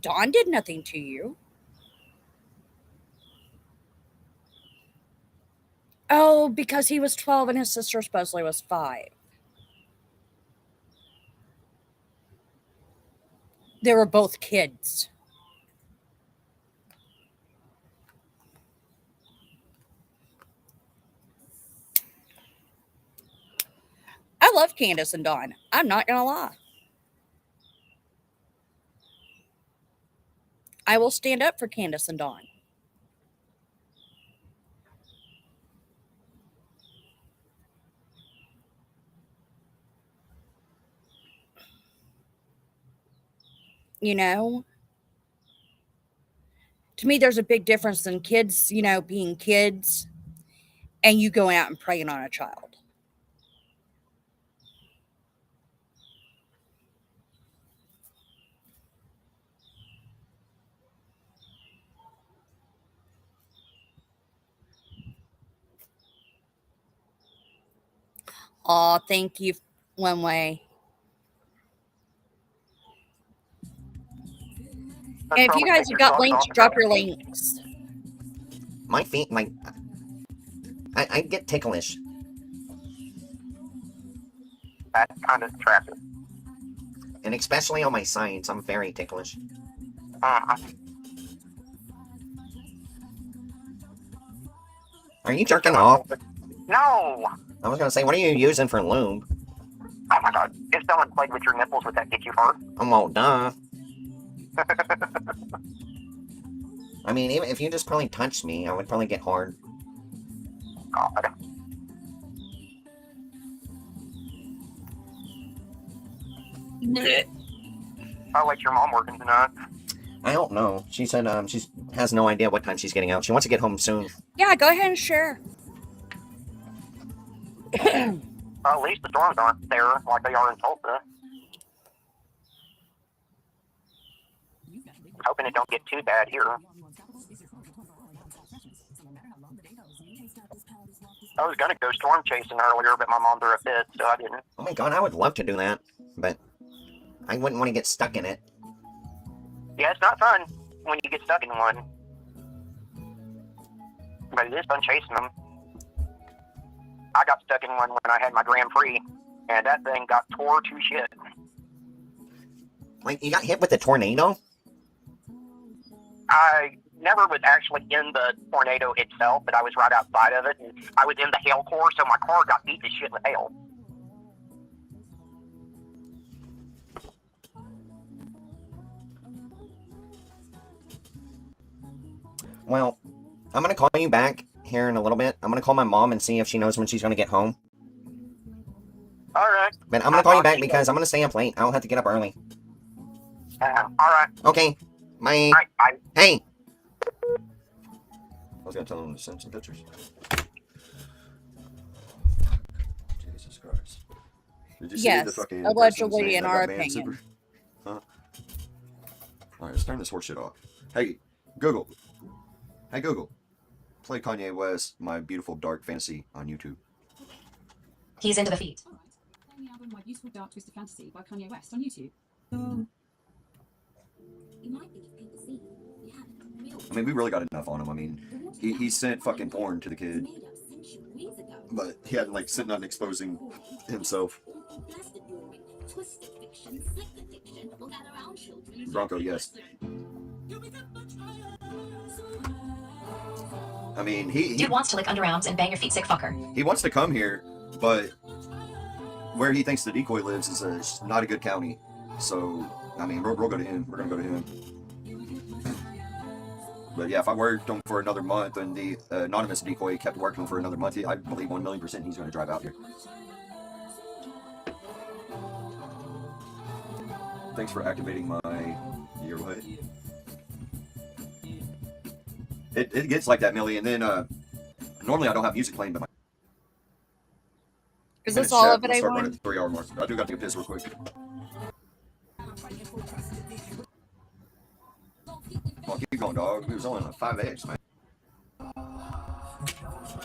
Dawn did nothing to you. Oh, because he was 12 and his sister supposedly was 5. They were both kids. I love Candace and Dawn. I'm not going to lie. I will stand up for Candace and Dawn. You know, to me, there's a big difference in kids, you know, being kids and you going out and preying on a child. Aw, thank you, One Way. And if you guys have got links, drop your links. My feet, I get ticklish. That's kind of attractive. And especially on my sides, I'm very ticklish. Uh-huh. Are you jerking off? No! I was gonna say, what are you using for lube? Oh my god, if someone played with your nipples, would that get you hurt? Oh, well, duh. I mean, even if you just probably touched me, I would probably get hard. God. How late your mom working tonight? I don't know. She said she has no idea what time she's getting out. She wants to get home soon. Yeah, go ahead and share. At least the storms aren't there like they are in Tulsa. Hoping it don't get too bad here. I was gonna go storm chasing earlier, but my mom threw a fit, so I didn't. Oh my god, I would love to do that, but I wouldn't want to get stuck in it. Yeah, it's not fun when you get stuck in one. But it is fun chasing them. I got stuck in one when I had my Grand Prix, and that thing got tore to shit. Like, you got hit with a tornado? I never was actually in the tornado itself, but I was right outside of it, and I was in the hail core, so my car got beat to shit with hail. Well, I'm going to call you back here in a little bit. I'm going to call my mom and see if she knows when she's going to get home. Alright. But I'm going to call you back because I'm going to stay up late. I'll have to get up early. Alright. Okay. Bye. Alright, bye. Hey. I was gonna tell him to send some pictures. Jesus Christ. Did you see Yes, the fucking allegedly, person saying in I our got banned opinion. super? Huh? Alright, let's turn this horse shit off. Hey, Google. Hey, Google. Play Kanye West, My Beautiful Dark Fantasy on YouTube. He's into the feet. Alright. Playing the album My Beautiful Dark Twisted Fantasy by Kanye West on YouTube. You might think if people see you, you have real. I mean, we really got enough on him. I mean, he sent fucking porn to the kid, Made up centuries ago. but he hadn't, like, sitting on exposing himself. Blasted boring, twisted fiction, sick addiction, will gather around children. Bronco, yes. I mean, Dude wants to lick underarms and bang your feet, sick fucker. he wants to come here, but where he thinks the decoy lives is not a good county. So, I mean, we'll go to him. We're gonna go to him. But yeah, if I worked him for another month and the anonymous decoy kept working for another month, I believe 1,000,000% he's gonna drive out here. Thanks for activating my your what? It gets like that, Millie, and then normally I don't have music playing, but my Is minutes this all chat of it, will start running A1? at the 3-hour mark. I do got to take a piss real quick. Come on, keep going, dog. It was only on 5X, man.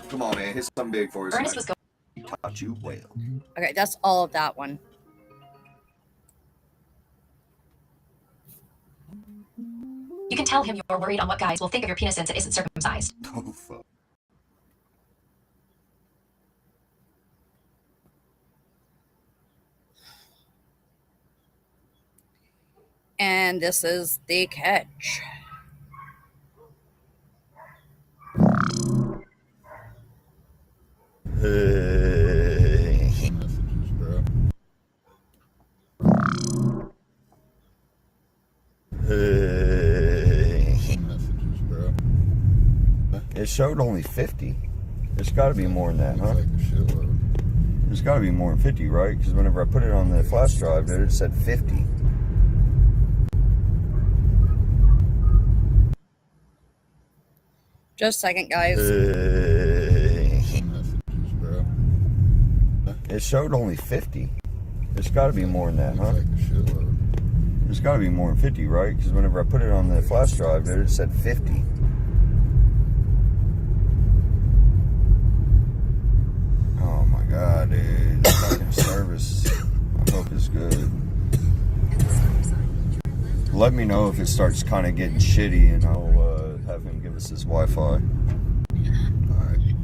Come on, man. Hit something big for us. Ernest was He taught you well. Okay, that's all of that one. You can tell him you're worried on what guys will think of your penis since it isn't circumcised. Oh, fuck. And this is the catch. It showed only 50. There's got to be more than that, huh? There's got to be more than 50, right? Because whenever I put it on the flash drive, there it said 50. Just a second, guys. It showed only 50. There's got to be more than that, huh? There's got to be more than 50, right? Because whenever I put it on the flash drive, there it said 50. Oh my god, dude. The fucking service, I hope it's good. Let me know if it starts kind of getting shitty, and I'll have him give us his Wi-Fi. Alright.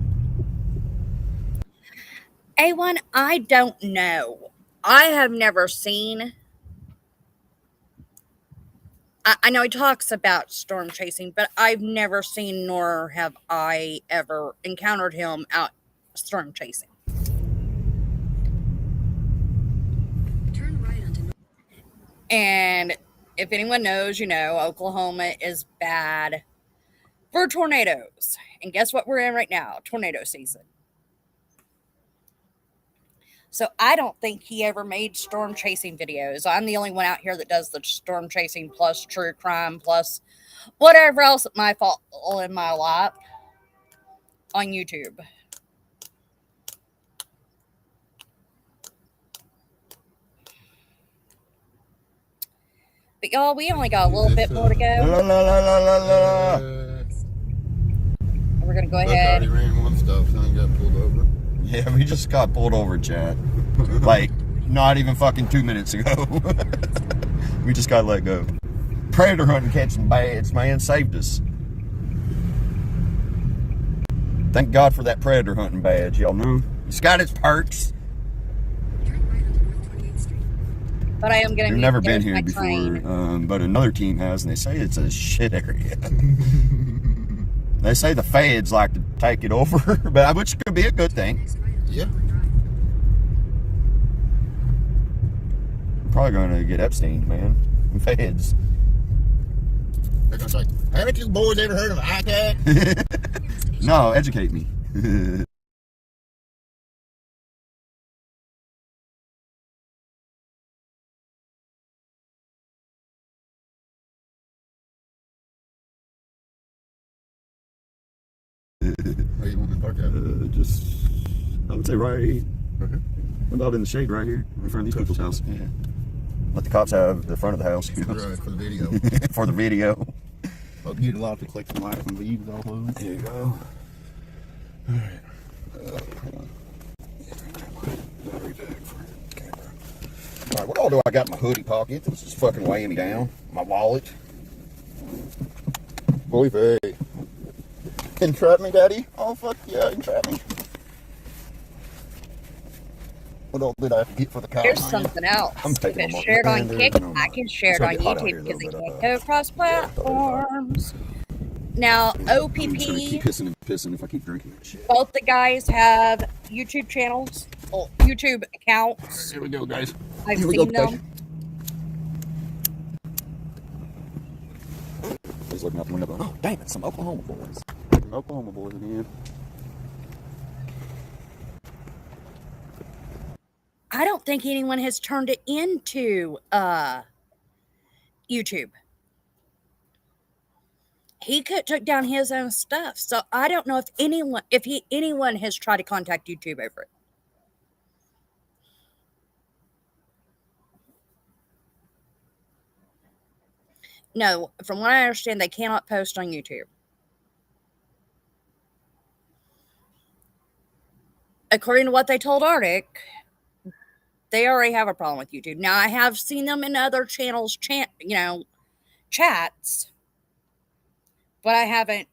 A1, I don't know. I have never seen. I know he talks about storm chasing, but I've never seen nor have I ever encountered him out storm chasing. Turn right onto And if anyone knows, you know, Oklahoma is bad for tornadoes. And guess what we're in right now? Tornado season. So I don't think he ever made storm chasing videos. I'm the only one out here that does the storm chasing plus true crime plus whatever else that might fall in my lap on YouTube. But y'all, we only got a little bit more to go. La, la, la, la, la, la. We're gonna go ahead. Already ran one stop sign, got pulled over. Yeah, we just got pulled over, Chad. Like, not even fucking 2 minutes ago. We just got let go. Predator hunting, catching bads, man, saved us. Thank God for that predator hunting badge, y'all know. It's got its perks. But I am gonna. We've never been here before, but another team has, and they say it's a shit area. They say the feds like to take it over, but which could be a good thing. Yeah. I'm probably going to get Epstein, man. Feds. They're gonna say, haven't you boys ever heard of ICAC? No, educate me. Where you want me to park at? Just, I would say right about in the shade right here, in front of these people's house. Yeah. Let the cops have the front of the house. You know? Right, for the video. For the video. Hope you get a lot to click some likes and leaves all over. There you go. Alright. Alright, what all do I got in my hoodie pocket? This is fucking weighing me down. My wallet. Boy, hey. Entrap me, Daddy? Oh, fuck yeah, entrap me. What all did I have to get for the car? Here's something else. I'm If taking it's them shared up. on Kick, I can share it It's on gonna get hot out here YouTube a because it little can't bit, go across platforms. Now, I'm just gonna keep OPP, pissing and pissing if I keep drinking that shit. both the guys have YouTube channels, well, YouTube accounts. Here we go, guys. I've Here we go, seen guys. them. He's looking out the window going, oh, damn it, some Oklahoma boys. Some Oklahoma boys in here. I don't think anyone has turned it into YouTube. He took down his own stuff, so I don't know if anyone has tried to contact YouTube over it. No, from what I understand, they cannot post on YouTube. According to what they told Arctic, they already have a problem with YouTube. Now, I have seen them in other channels, chats, but I haven't.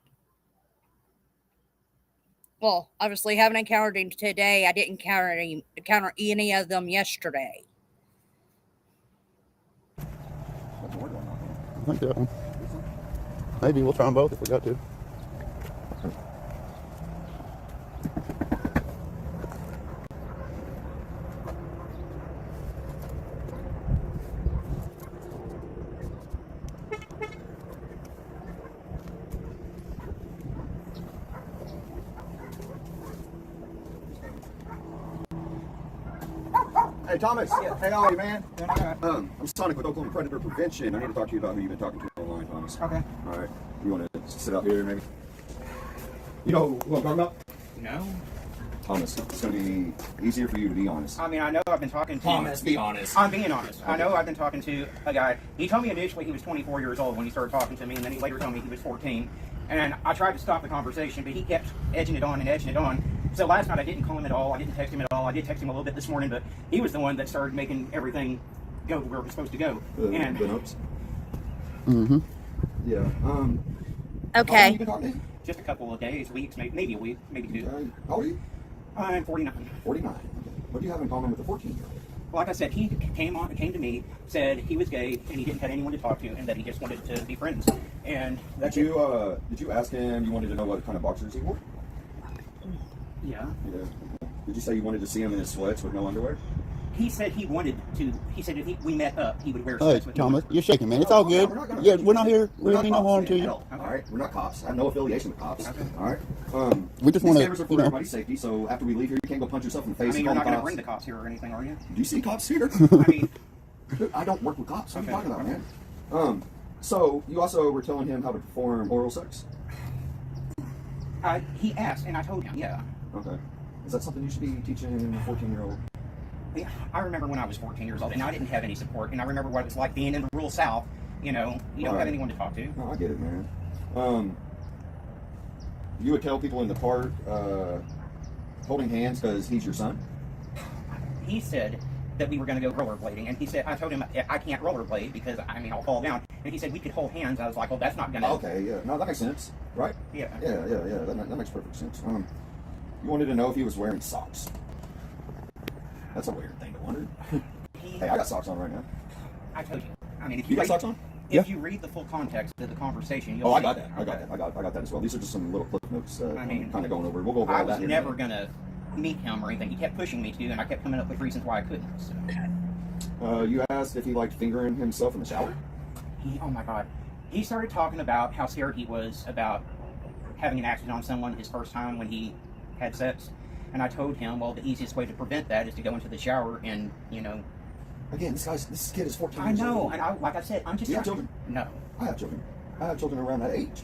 Well, obviously, haven't encountered him today. I didn't encounter any of them yesterday. I think that one. Maybe we'll try them both if we got to. Hey, Thomas. Yeah. Hey, how are you, man? I'm Sonic with Oklahoma Predator Prevention. I need to talk to you about who you've been talking to online, Thomas. Okay. All right. You want to sit up here, maybe? You know who I'm talking about? No. Thomas. It's going to be easier for you to be honest. I mean, I know I've been talking to... Thomas, be honest. I'm being honest. I know I've been talking to a guy. He told me initially he was 24 years old when he started talking to me, and then he later told me he was 14. And I tried to stop the conversation, but he kept edging it on and edging it on. So last night I didn't call him at all. I didn't text him at all. I did text him a little bit this morning, but he was the one that started making everything go where it was supposed to go. And Mm-hmm. Yeah. Okay. You been talking to? just a couple of days, weeks, maybe a week, maybe two. How old are you? I'm 49. 49. What do you have in common with the 14-year-old? Like I said, he came to me, said he was gay and he didn't have anyone to talk to, and that he just wanted to be friends. And that's Did you ask him? You wanted to know what kind of boxers he wore? Yeah. Yeah. Did you say you wanted to see him in his sweats with no underwear? He said he wanted to. He said if we met up, he would wear Hey, sweats with Thomas, me. you're shaking, man. It's all good. Yeah, we're not here. We're no harm to you. All right, we're not cops. I have no affiliation with cops. All right. We just these want cameras are to, for you know. everybody's safety, so after we leave here, you can't go punch yourself in the I face. mean, and you're call not the going to cops. bring the cops here or anything, are you? Do you see cops here? I mean, I don't work with cops. What are you Okay. talking about, man? So you also were telling him how to perform oral sex? he asked, and I told him, yeah. Okay. Is that something you should be teaching a 14-year-old? Yeah, I remember when I was 14 years old, and I didn't have any support, and I remember what it was like being in the rural South. You know, you don't Right. have anyone to talk to. No, I get it, man. You would tell people in the park holding hands because he's your son? He said that we were going to go rollerblading, and he said, I told him I can't rollerblade because, I mean, I'll fall down. And he said we could hold hands. I was like, well, that's not going to... Okay, yeah. No, that makes sense, right? Yeah. Yeah. That makes perfect sense. You wanted to know if he was wearing socks. That's a weird thing to wonder. Hey, I got socks on right now. I told you. I mean, if You you got read, socks on? if you read the full context of the conversation, you'll Oh, I see- got that. I Okay. got that as well. These are just some little clip notes. I mean, kind of going over. We'll go over I all was that. here never in a minute. going to meet him or anything. He kept pushing me to, and I kept coming up with reasons why I couldn't. So. You asked if he liked fingering himself in the shower. Oh my God. He started talking about how scared he was about having an accident on someone his first time when he had sex. And I told him, well, the easiest way to prevent that is to go into the shower and, you know... Again, this kid is 14 I years know, old. and like I said, I'm just... Do you have trying- children? No. I have children. I have children around that age.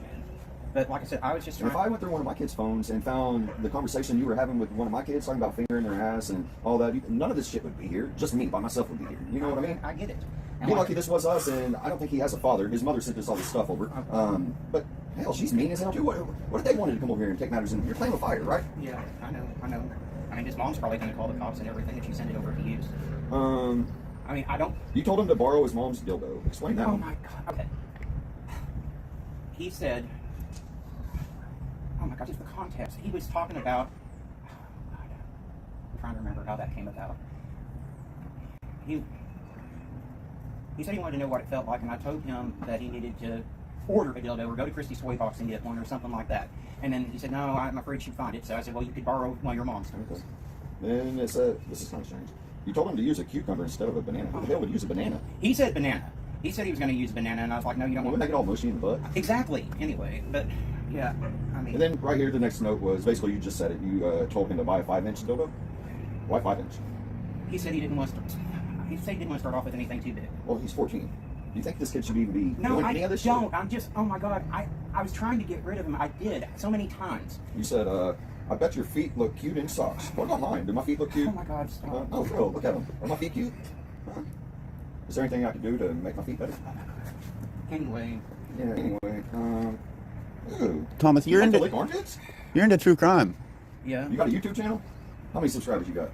But like I said, I was just If trying... I went through one of my kids' phones and found the conversation you were having with one of my kids talking about fingering their ass and all that, none of this shit would be here. Just me by myself would be here. You know what I mean? I get it. Be lucky this was us, and I don't think he has a father. His mother sent us all this stuff over. But hell, she's mean as hell too. What if they wanted to come over here and take matters in? You're playing with fire, right? Yeah, I know. I mean, his mom's probably going to call the cops and everything if she sent it over to use. I mean, I don't... You told him to borrow his mom's dildo. Explain that. Oh my God. Okay. He said... Oh my God, just the context. He was talking about... Oh God. I'm trying to remember how that came about. He said he wanted to know what it felt like, and I told him that he needed to order a dildo or go to Christie's Toy Box and get one or something like that. And then he said, no, I'm afraid she'd find it. So I said, well, you could borrow one of your mom's. Okay. Then this is kind of strange. You told him to use a cucumber instead of a banana. Who the hell would use a banana? He said banana. He said he was going to use banana, and I was like, no, you don't Wouldn't want they get all mushy in the butt? Exactly. Anyway, but yeah, I mean... And then right here, the next note was basically you just said it. You told him to buy a 5-inch dildo. Why 5-inch? He said he didn't want to... He said he didn't want to start off with anything too big. Well, he's 14. Do you think this kid should even be No, doing I any of this don't. shit? I'm just... Oh my God. I was trying to get rid of him. I did so many times. You said, I bet your feet look cute in socks. What about mine? Do my feet look cute? Oh my God, stop. Oh, bro, look at them. Are my feet cute? Huh? Is there anything I can do to make my feet better? Anyway. Yeah, anyway. Ooh. Thomas, You like to lick armpits? you're into true crime. Yeah. You got a YouTube channel? How many subscribers you got?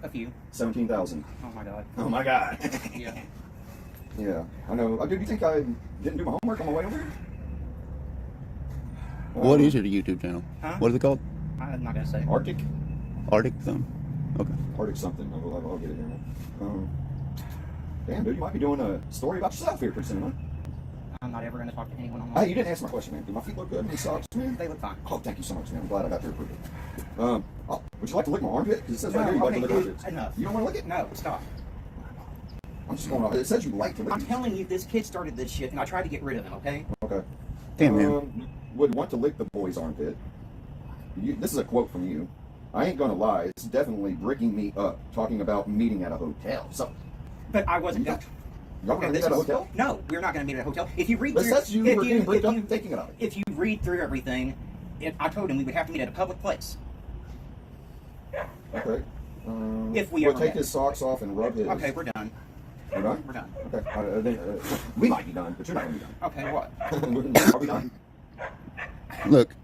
A few. 17,000. Oh my God. Oh my God. Yeah. Yeah, I know. Dude, you think I didn't do my homework on my way over here? What is your YouTube channel? Huh? What is it called? I'm not going to say. Arctic? Arctic something? Okay. Arctic something. I'll get it here. Damn, dude, you might be doing a story about yourself here pretty soon, huh? I'm not ever going to talk to anyone Hey, online. you didn't answer my question, man. Do my feet look good in these socks, man? They look fine. Oh, thank you so much, man. I'm glad I got to approve it. Would you like to lick my armpit? Because it says right here you like to lick dude, armpits. enough. You don't want to lick it? No, stop. I'm just going off. It says you like to lick I'm these. telling you, this kid started this shit, and I tried to get rid of him, okay? Okay. Damn, man. Would want to lick the boy's armpit. This is a quote from you. I ain't gonna lie, it's definitely breaking me up talking about meeting at a hotel. So, But I wasn't... y'all gonna meet at a hotel? No, we're not going to meet at a hotel. If you read But through... that's you if were getting bricked if up you- and thinking about it. If you read through everything, I told him we would have to meet at a public place. Okay. If we we'll ever take met. his socks off and rub his. Okay, we're done. We're done? We're done. Okay. We might be done, but you're not gonna be done. Okay, what? Are we done? Look,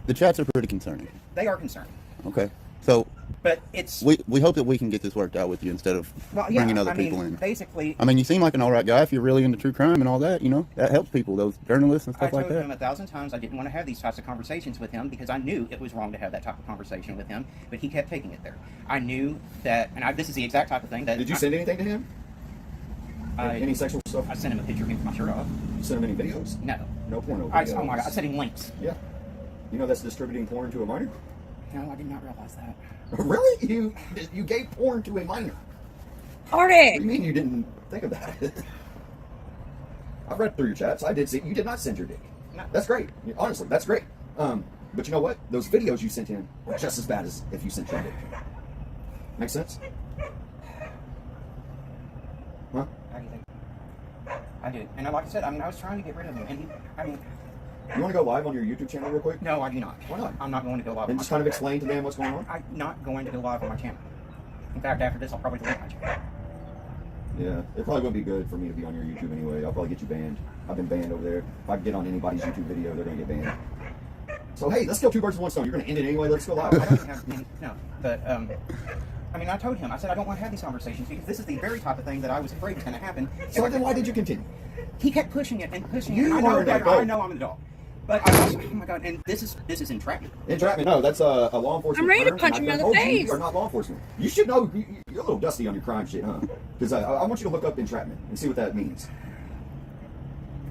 the chats are pretty concerning. They are concerned. Okay. So But it's... we hope that we can get this worked out with you instead of Well, yeah, bringing other I mean, people in. basically... I mean, you seem like an all right guy if you're really into true crime and all that. You know, that helps people, those journalists and I stuff told like that. him 1,000 times I didn't want to have these types of conversations with him because I knew it was wrong to have that type of conversation with him, but he kept taking it there. I knew that, and this is the exact type of thing that... Did you send anything to him? Any sexual stuff? I sent him a picture of me with my shirt off. You sent him any videos? No. No porno Oh videos? my God, I sent him links. Yeah. You know that's distributing porn to a minor? No, I did not realize that. Really? You gave porn to a minor? Arctic! What do you mean you didn't think of that? I've read through your chats. I did see you did not send your dick. No. That's great. Honestly, that's great. But you know what? Those videos you sent him were just as bad as if you sent him. Make sense? Huh? How do you think? I did. And like I said, I mean, I was trying to get rid of him. And he, I mean, You want to go live on your YouTube channel real quick? no, I do not. Why not? I'm not going to go live on And my just kind of channel. explain to them what's going on? I'm not going to go live on my channel. In fact, after this, I'll probably delete my channel. Yeah, it probably wouldn't be good for me to be on your YouTube anyway. I'll probably get you banned. I've been banned over there. If I get on anybody's YouTube video, they're going to get banned. So, hey, let's kill two birds with one stone. You're going to end it anyway. Let's go I live. don't have, no, but, I mean, I told him, I said, I don't want to have these conversations because this is the very type of thing that I was afraid was going to happen. So then why did you continue? He kept pushing it and pushing You it. I are know, an that, adult. I know I'm an adult. But I also, oh my God, and this is entrapment. Entrapment? No, that's a law enforcement I'm ready to term, punch and him I've in been the told you face. You are not law enforcement. You should know. You're a little dusty on your crime shit, huh? Because I want you to look up entrapment and see what that means.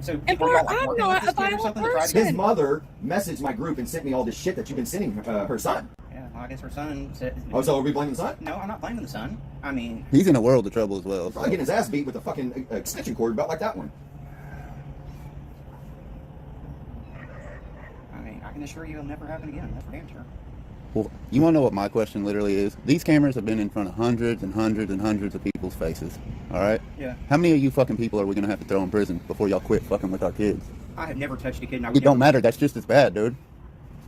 So And people are Bart, like I'm working with not this a kid or violent something to try to person. His mother messaged my group and sent me all this shit that you've been sending her son. Yeah, well, I guess her son said. Oh, so are we blaming the son? No, I'm not blaming the son. I mean, He's in a world of trouble as well. Probably getting his ass beat with a fucking extension cord about like that one. I can assure you it'll never happen again. That's for damn sure. Well, you want to know what my question literally is? These cameras have been in front of hundreds and hundreds and hundreds of people's faces. All right? Yeah. How many of you fucking people are we going to have to throw in prison before y'all quit fucking with our kids? I have never touched a kid. And I would It don't never- matter. That's just as bad, dude.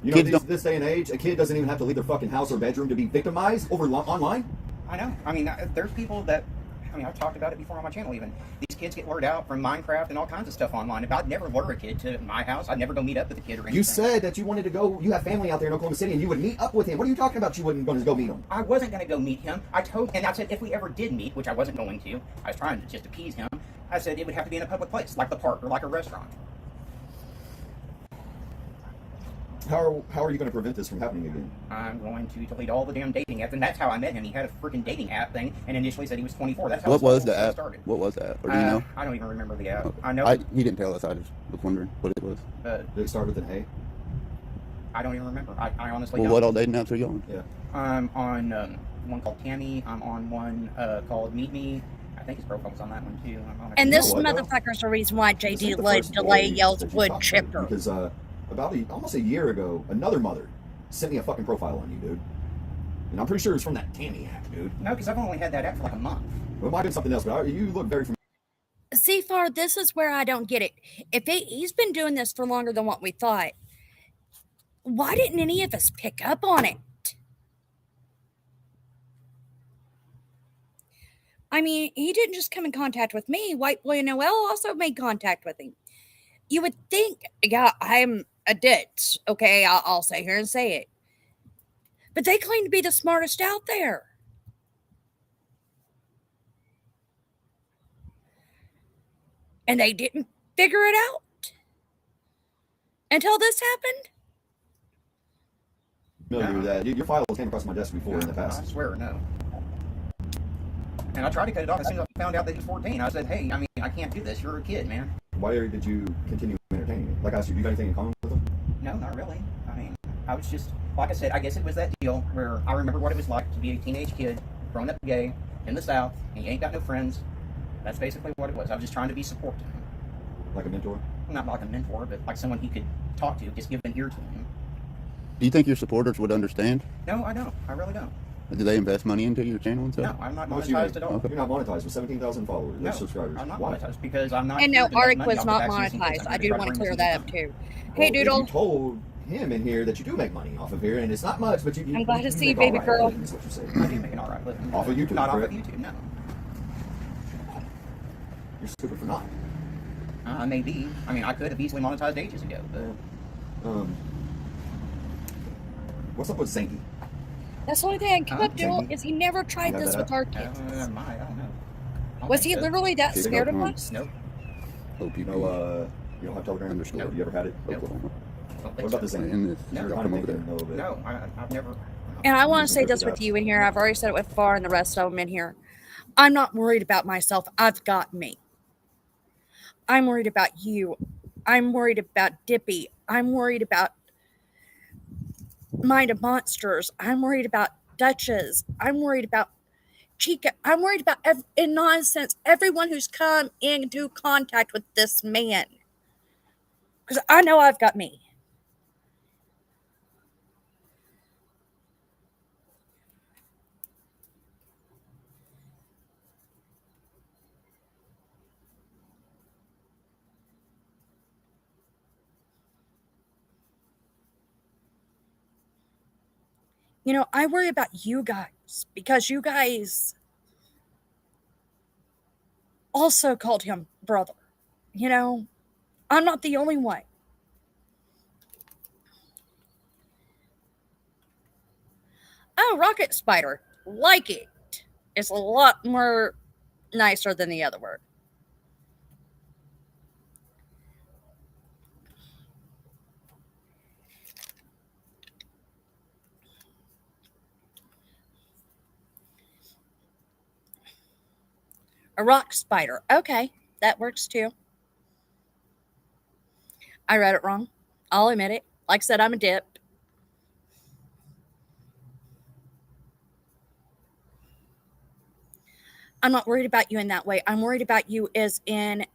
You know, this day and age, a kid doesn't even have to leave their fucking house or bedroom to be victimized over online. I know. I mean, there's people that. I mean, I've talked about it before on my channel even. These kids get lured out from Minecraft and all kinds of stuff online. If I'd never lure a kid to my house, I'd never go meet up with a kid or anything. You said that you wanted to go, you have family out there in Oklahoma City, and you would meet up with him. What are you talking about you wasn't going to go meet him? I wasn't going to go meet him. I said if we ever did meet, which I wasn't going to, I was trying to just appease him, I said it would have to be in a public place, like the park or like a restaurant. How are you going to prevent this from happening again? I'm going to delete all the damn dating apps, and that's how I met him. He had a freaking dating app thing, and initially said he was 24. That's how What this whole was the thing app? started. What was that? Or do you know? I don't even remember the app. I know. He didn't tell us. I just was wondering what it was. Did it start with an A? I don't even remember. I honestly Well, don't. what all dating apps are you on? Yeah. I'm on one called Tammy. I'm on one called Meet Me. I think his profile was on that one too. I'm on a- And this You know what, though? motherfucker's the reason why This JD ain't the Delay first boy yells that you wood talked to, chipper. Because about almost a year ago, another mother sent me a fucking profile on you, dude. And I'm pretty sure it's from that Tammy app, dude. No, because I've only had that app for like a month. Well, it might have been something else, but you look very familiar. See, Far, this is where I don't get it. If he's been doing this for longer than what we thought, why didn't any of us pick up on it? I mean, he didn't just come in contact with me. White Boy Noel also made contact with him. You would think, yeah, I'm a ditz. Okay, I'll sit here and say it. But they claim to be the smartest out there. And they didn't figure it out until this happened. With that. Your file came across my desk before in the past. I swear, no. And I tried to cut it off as soon as I found out that he was 14. I said, hey, I mean, I can't do this. You're a kid, man. Why did you continue entertaining me? Like I asked you, do you got anything in common with him? No, not really. I mean, I was just, like I said, I guess it was that deal where I remember what it was like to be a teenage kid, grown up gay, in the South, and you ain't got no friends. That's basically what it was. I was just trying to be support to him. Like a mentor? Not like a mentor, but like someone he could talk to, just give an ear to him. Do you think your supporters would understand? No, I don't. I really don't. Do they invest money into your channel and stuff? No, I'm not How much you monetized make? at all. You're not monetized with 17,000 followers, No, subscribers. I'm not Why? monetized because I'm not. And here no, to make Arik money was off not of vaccines and monetized. kids. I I'm do here to want to bring clear this that income. up too. Well, Hey, if Doodle. You told him in here that you do make money off of here, and it's not much, but you. I'm glad to you see you, make all baby right girl. living, is what you say. I do make an alright living. Off of YouTube, Not off of correct? YouTube, no. You're stupid for not. Maybe. I mean, I could have easily monetized ages ago, but. What's up with Zanky? That's the only thing I keep up, Doodle, Zanky? is he never tried You have this that with our kids. I don't know. I don't Was think he so. literally that Here they scared go. of us? Nope. You know, you don't have Telegram? Underscore. Have you ever had it? Oklahoma. Don't What think about so. the Zanky? In this. No, You're Y'all kind come of over thinking there. a little bit. No, I've never. And I want to say Listen to this with that. you in here. I've already said it with Far and the rest of them in here. I'm not worried about myself. I've got me. I'm worried about you. I'm worried about Dippy. I'm worried about Mind of Monsters. I'm worried about Duchess. I'm worried about Chica. I'm worried about, in nonsense, everyone who's come into contact with this man. Because I know I've got me. You know, I worry about you guys because you guys also called him brother. You know, I'm not the only one. Oh, rocket spider. Like it. It's a lot more nicer than the other word. A rock spider. Okay, that works too. I read it wrong. I'll admit it. Like I said, I'm a dip. I'm not worried about you in that way. I'm worried about you as in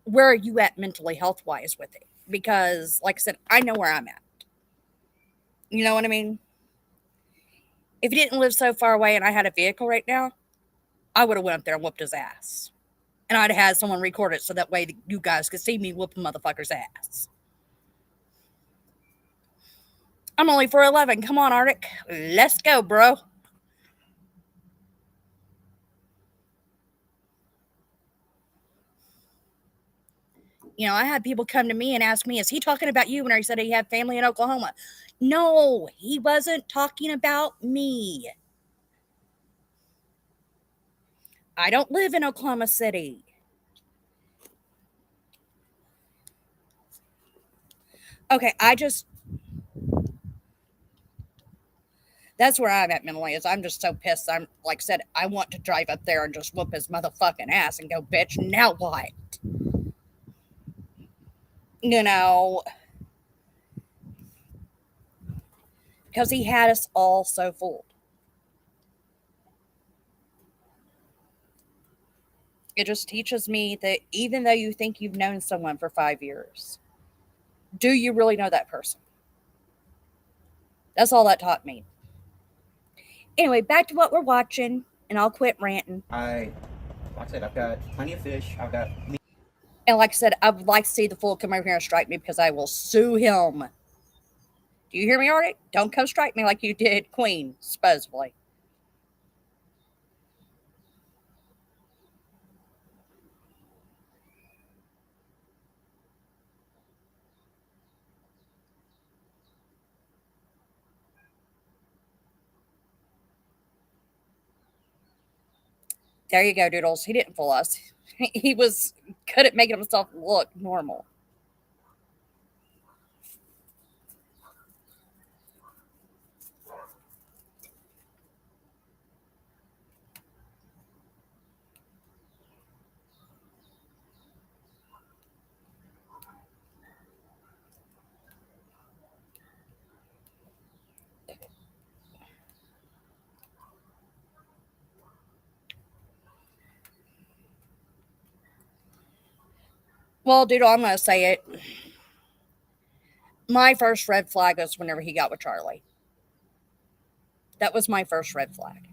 where are you at mentally health wise with it? Because, like I said, I know where I'm at. You know what I mean? If he didn't live so far away and I had a vehicle right now, I would have went up there and whooped his ass. And I'd have had someone record it so that way you guys could see me whoop a motherfucker's ass. I'm only 4'11". Come on, Arctic. Let's go, bro. You know, I had people come to me and ask me, is he talking about you when he said he had family in Oklahoma? No, he wasn't talking about me. I don't live in Oklahoma City. Okay, that's where I'm at mentally, is I'm just so pissed. I'm, like I said, I want to drive up there and just whoop his motherfucking ass and go, bitch, now what? You know, because he had us all so fooled. It just teaches me that even though you think you've known someone for 5 years, do you really know that person? That's all that taught me. Anyway, back to what we're watching, and I'll quit ranting. Like I said, I've got plenty of fish. I've got meat. And like I said, I would like to see the fool come over here and strike me because I will sue him. Do you hear me, Arctic? Don't come strike me like you did Queen, supposedly. There you go, Doodles. He didn't fool us. He was good at making himself look normal. Well, Doodle, I'm going to say it. My first red flag was whenever he got with Charlie. That was my first red flag.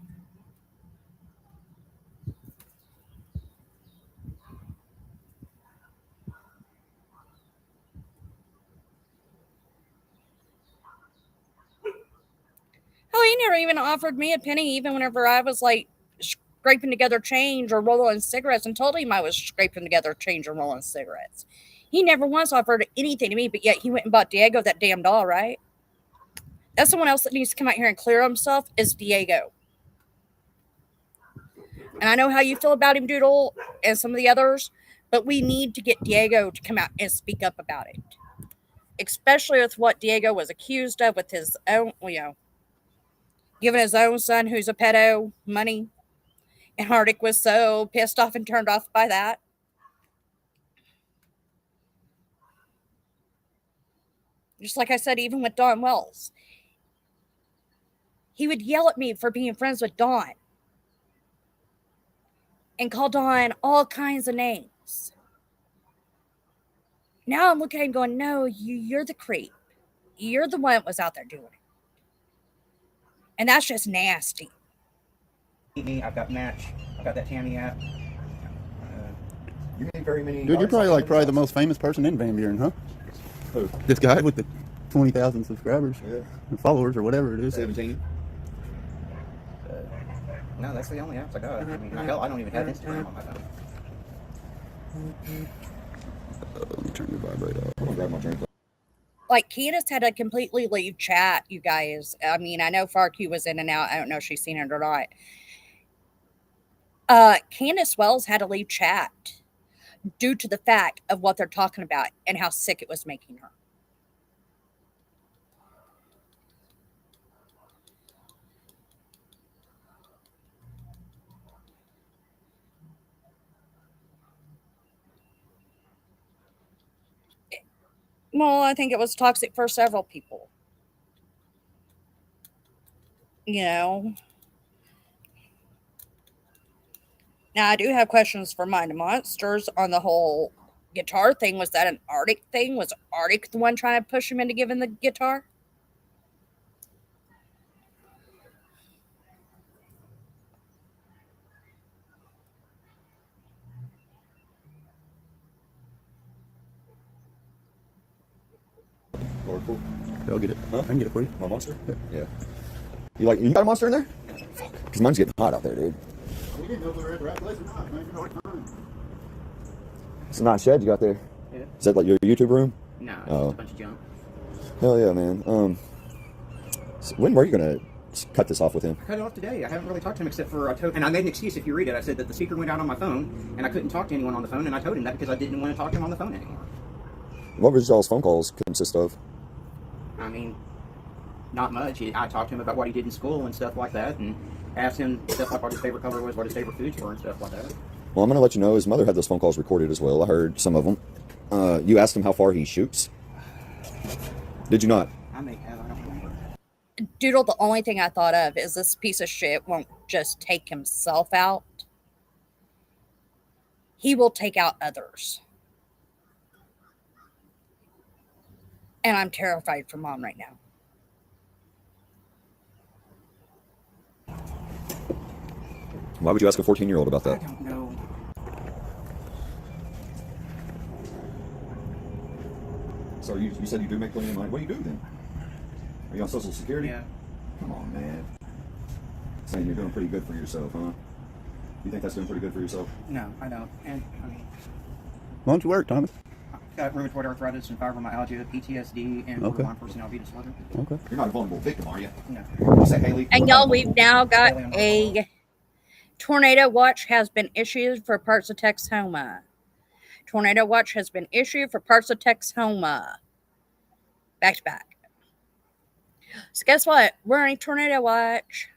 Oh, he never even offered me a penny, even whenever I was like scraping together change or rolling cigarettes, and told him I was scraping together change or rolling cigarettes. He never once offered anything to me, but yet he went and bought Diego that damn doll, right? That's someone else that needs to come out here and clear himself is Diego. And I know how you feel about him, Doodle, and some of the others, but we need to get Diego to come out and speak up about it. Especially with what Diego was accused of with his own, giving his own son, who's a pedo, money. And Arctic was so pissed off and turned off by that. Just like I said, even with Dawn Wells. He would yell at me for being friends with Dawn. And call Dawn all kinds of names. Now I'm looking at him going, no, you're the creep. You're the one that was out there doing it. And that's just nasty. I've got Match. I've got that Tammy app. You made very many. Dude, you're probably the most famous person in Van Buren, huh? Who? This guy with the 20,000 subscribers, Yeah. or followers, or whatever it is. 17. No, that's the only apps I got. I mean, hell, I don't even have Instagram on my phone. Let me turn your vibrate off. I'm gonna grab my drink. Like, Candace had to completely leave chat, you guys. I mean, I know FarQ was in and out. I don't know if she's seen it or not. Candace Wells had to leave chat due to the fact of what they're talking about and how sick it was making her. Well, I think it was toxic for several people. You know. Now, I do have questions for Mind of Monsters on the whole guitar thing. Was that an Arctic thing? Was Arctic the one trying to push him into giving the guitar? Or cool. I'll get it. Huh? I can get it for you. My monster? Yeah. You got a monster in there? Fuck. Because mine's getting hot out there, dude. We didn't know if we were at the right place or not, man. You know what time. It's a nice shed you got there. Yeah. Is that like your YouTube room? No, it's Oh. just a bunch of junk. Hell yeah, man. So when were you gonna cut this off with him? I cut it off today. I haven't really talked to him except for and I made an excuse. If you read it, I said that the speaker went out on my phone and I couldn't talk to anyone on the phone, and I told him that because I didn't want to talk to him on the phone anymore. What was y'all's phone calls consist of? I mean, not much. I talked to him about what he did in school and stuff like that, and asked him stuff like what his favorite color was, what his favorite foods were, and stuff like that. Well, I'm gonna let you know his mother had those phone calls recorded as well. I heard some of them. You asked him how far he shoots. Did you not? I don't remember. Doodle, the only thing I thought of is this piece of shit won't just take himself out. He will take out others. And I'm terrified for Mom right now. Why would you ask a 14-year-old about I that? don't know. So you said you do make plenty of money. What do you do then? Are you on Social Security? Yeah. Come on, man. Saying you're doing pretty good for yourself, huh? You think that's doing pretty good for yourself? No, I don't. And I mean, Why don't you work, Thomas? I've got rheumatoid arthritis and fibromyalgia, PTSD, and Okay. borderline personality disorder. Okay. You're not a vulnerable victim, are you? No. What's that, Haley? And y'all, we've now got a tornado watch has been issued for parts of Texoma. Tornado watch has been issued for parts of Texoma. Back to back. So guess what? We're in a tornado watch.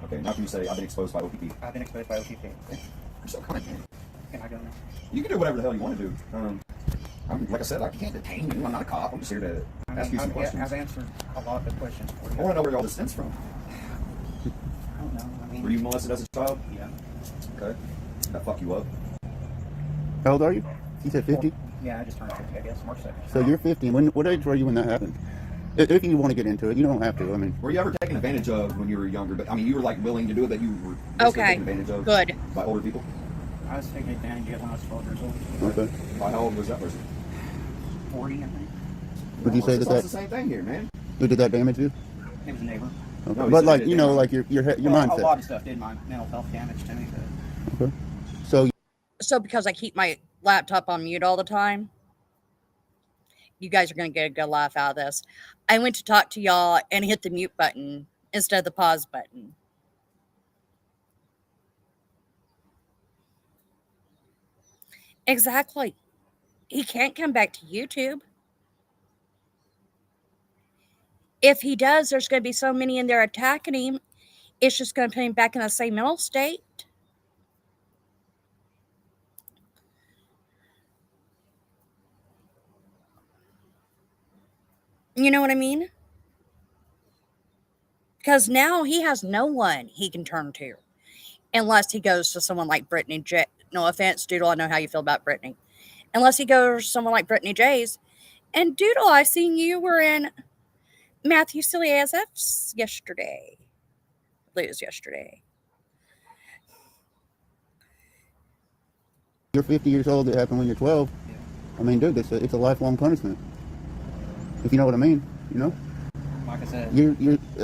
Okay, now can you say I've been exposed by OPP? I've been exposed by OTP. You're so kind, man. Can I go now? You can do whatever the hell you want to do. Like I said, I can't detain you. I'm not a cop. I'm just here to ask you some questions. I've answered a lot of questions for I you. want to know where all this stems from. I don't know. I mean, Were you molested as a child? yeah. Okay. That fuck you up? How old are you? You said 50? Yeah, I just turned 50, I guess, March 2nd. So you're 50. What age were you when that happened? If you want to get into it, you don't have to. I mean, Were you ever taken advantage of when you were younger? But I mean, you were like willing to do it, but you were basically Okay. taken advantage of Good. by older people. I was taken advantage of when I was 12 years old. okay. By how old was that person? 40, I think. Would you say It's that all that the same thing here, man. did that damage you? It was a neighbor. Okay. No, he But said like it you know, didn't. like your Well, mindset. a lot of stuff did my mental health damage to me, but Okay. So So because I keep my laptop on mute all the time, you guys are going to get a good laugh out of this. I went to talk to y'all and hit the mute button instead of the pause button. Exactly. He can't come back to YouTube. If he does, there's going to be so many in there attacking him. It's just going to put him back in the same mental state. You know what I mean? Because now he has no one he can turn to. Unless he goes to someone like Brittany J. No offense, Doodle, I know how you feel about Brittany. Unless he goes to someone like Brittany J's. And Doodle, I seen you were in Matthew Silly ASF's yesterday. I believe it was yesterday. you're 50 years old. It happened when you're 12. I mean, dude, it's a lifelong punishment. If you know what I mean, you know. Like I said, You're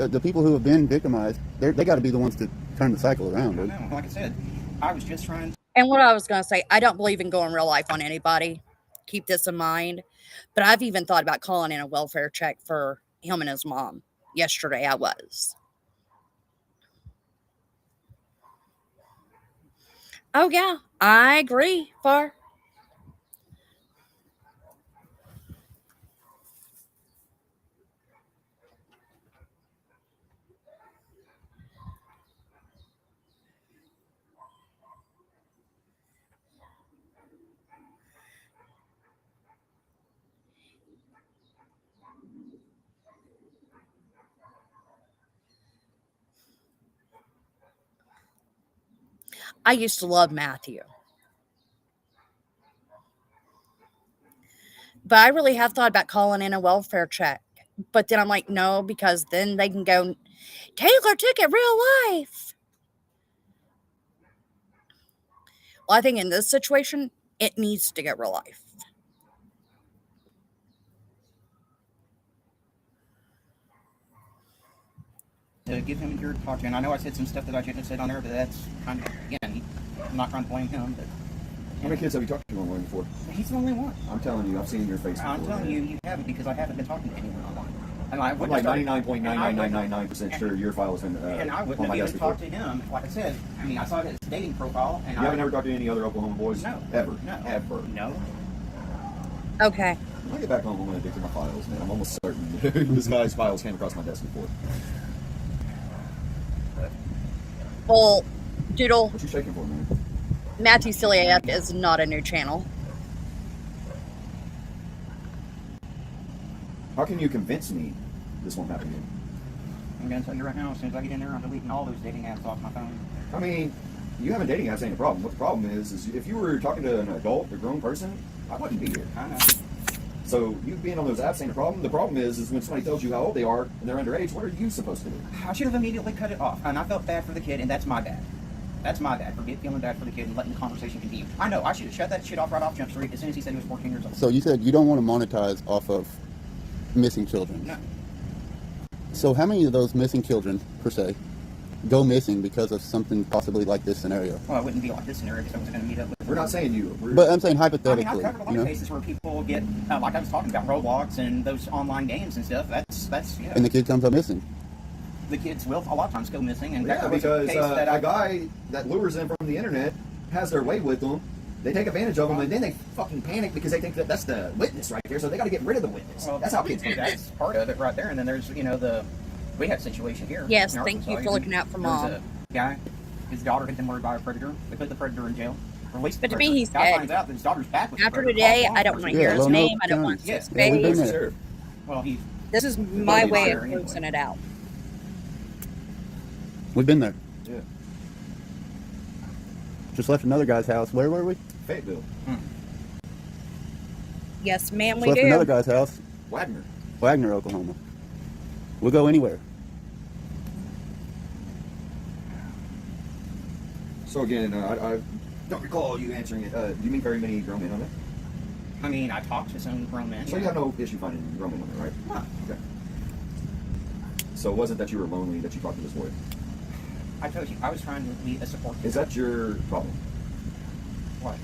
the people who have been victimized. They got to be the ones to turn the cycle around, I dude. know. Like I said, I was just trying. And what I was going to say, I don't believe in going real life on anybody. Keep this in mind. But I've even thought about calling in a welfare check for him and his mom. Yesterday I was. Oh, yeah, I agree, Far. I used to love Matthew. But I really have thought about calling in a welfare check. But then I'm like, no, because then they can go, Taylor took it real life. Well, I think in this situation, it needs to get real life. To give him a ear to talk to. And I know I said some stuff that I shouldn't have said on there, but that's kind of, again, I'm not trying to blame him, but How many kids have you talked to online before? he's the only one. I'm telling you, I've seen your face before. I'm telling you, you haven't, because I haven't been talking to anyone online. And I I'm wouldn't like have started- 99.99999% sure your file has been and I on wouldn't my have desk even before. talked to him. Like I said, I mean, I saw his dating profile, and You haven't ever talked to any other Oklahoma boys? No. Ever? No. Ever? No. Okay. When I get back home, I'm going to dig through my files, man. I'm almost certain this guy's files came across my desk before. Well, Doodle, What you shaking for, man? Matthew Celiac is not a new channel. How can you convince me this won't happen again? I'm going to tell you right now, as soon as I get in there, I'm deleting all those dating apps off my phone. I mean, you having dating apps ain't a problem. What the problem is if you were talking to an adult, a grown person, I wouldn't be here. I know. So you being on those apps ain't a problem. The problem is when somebody tells you how old they are and they're underage, what are you supposed to do? I should have immediately cut it off, and I felt bad for the kid, and that's my bad. That's my bad for feeling bad for the kid and letting the conversation continue. I know, I should have shut that shit off right off Jump Street as soon as he said he was 14 years old. So you said you don't want to monetize off of missing children. No. So how many of those missing children, per se, go missing because of something possibly like this scenario? Well, it wouldn't be like this scenario because I was going to meet up with. We're not saying you. But I'm saying I mean, hypothetically, I've covered a lot you of know? cases where people get, like I was talking about, Roblox and those online games and stuff. That's yeah. And the kid comes up missing. The kids will a lot of times go missing, and Yeah, that was because a case that a guy that lures them from the internet has their way with them. They take advantage of them, and then they fucking panic because they think that that's the witness right there. So they got to get rid of the witness. Well, That's how kids get. That's part of it right there. And then there's, we had a situation here. Yes, in thank you Arkansas. for looking out for There was Mom. a guy, his daughter had been murdered by a predator. They put the predator in jail. Released the But to me, predator. he's Guy dead. finds out that his daughter's back with the After predator. today, Calls I law don't want to enforcement. hear Yeah, his Lone name. Oak I don't County. want to see his Yeah, we've been face. there. Well, he This is my Well, way he's of there closing it out. We've been there. Yeah. Just left another guy's house. Where were we? Fayetteville. Yes, ma'am, Just we left another do. guy's house. Wagner. Wagner, Oklahoma. We'll go anywhere. So again, I don't recall you answering it. Do you meet very many grown men on it? I mean, I talked to some grown men. So you have no issue finding grown men on it, right? No. Okay. So it wasn't that you were lonely that you talked to this boy. I told you, I was trying to be a support. Is that your problem? What?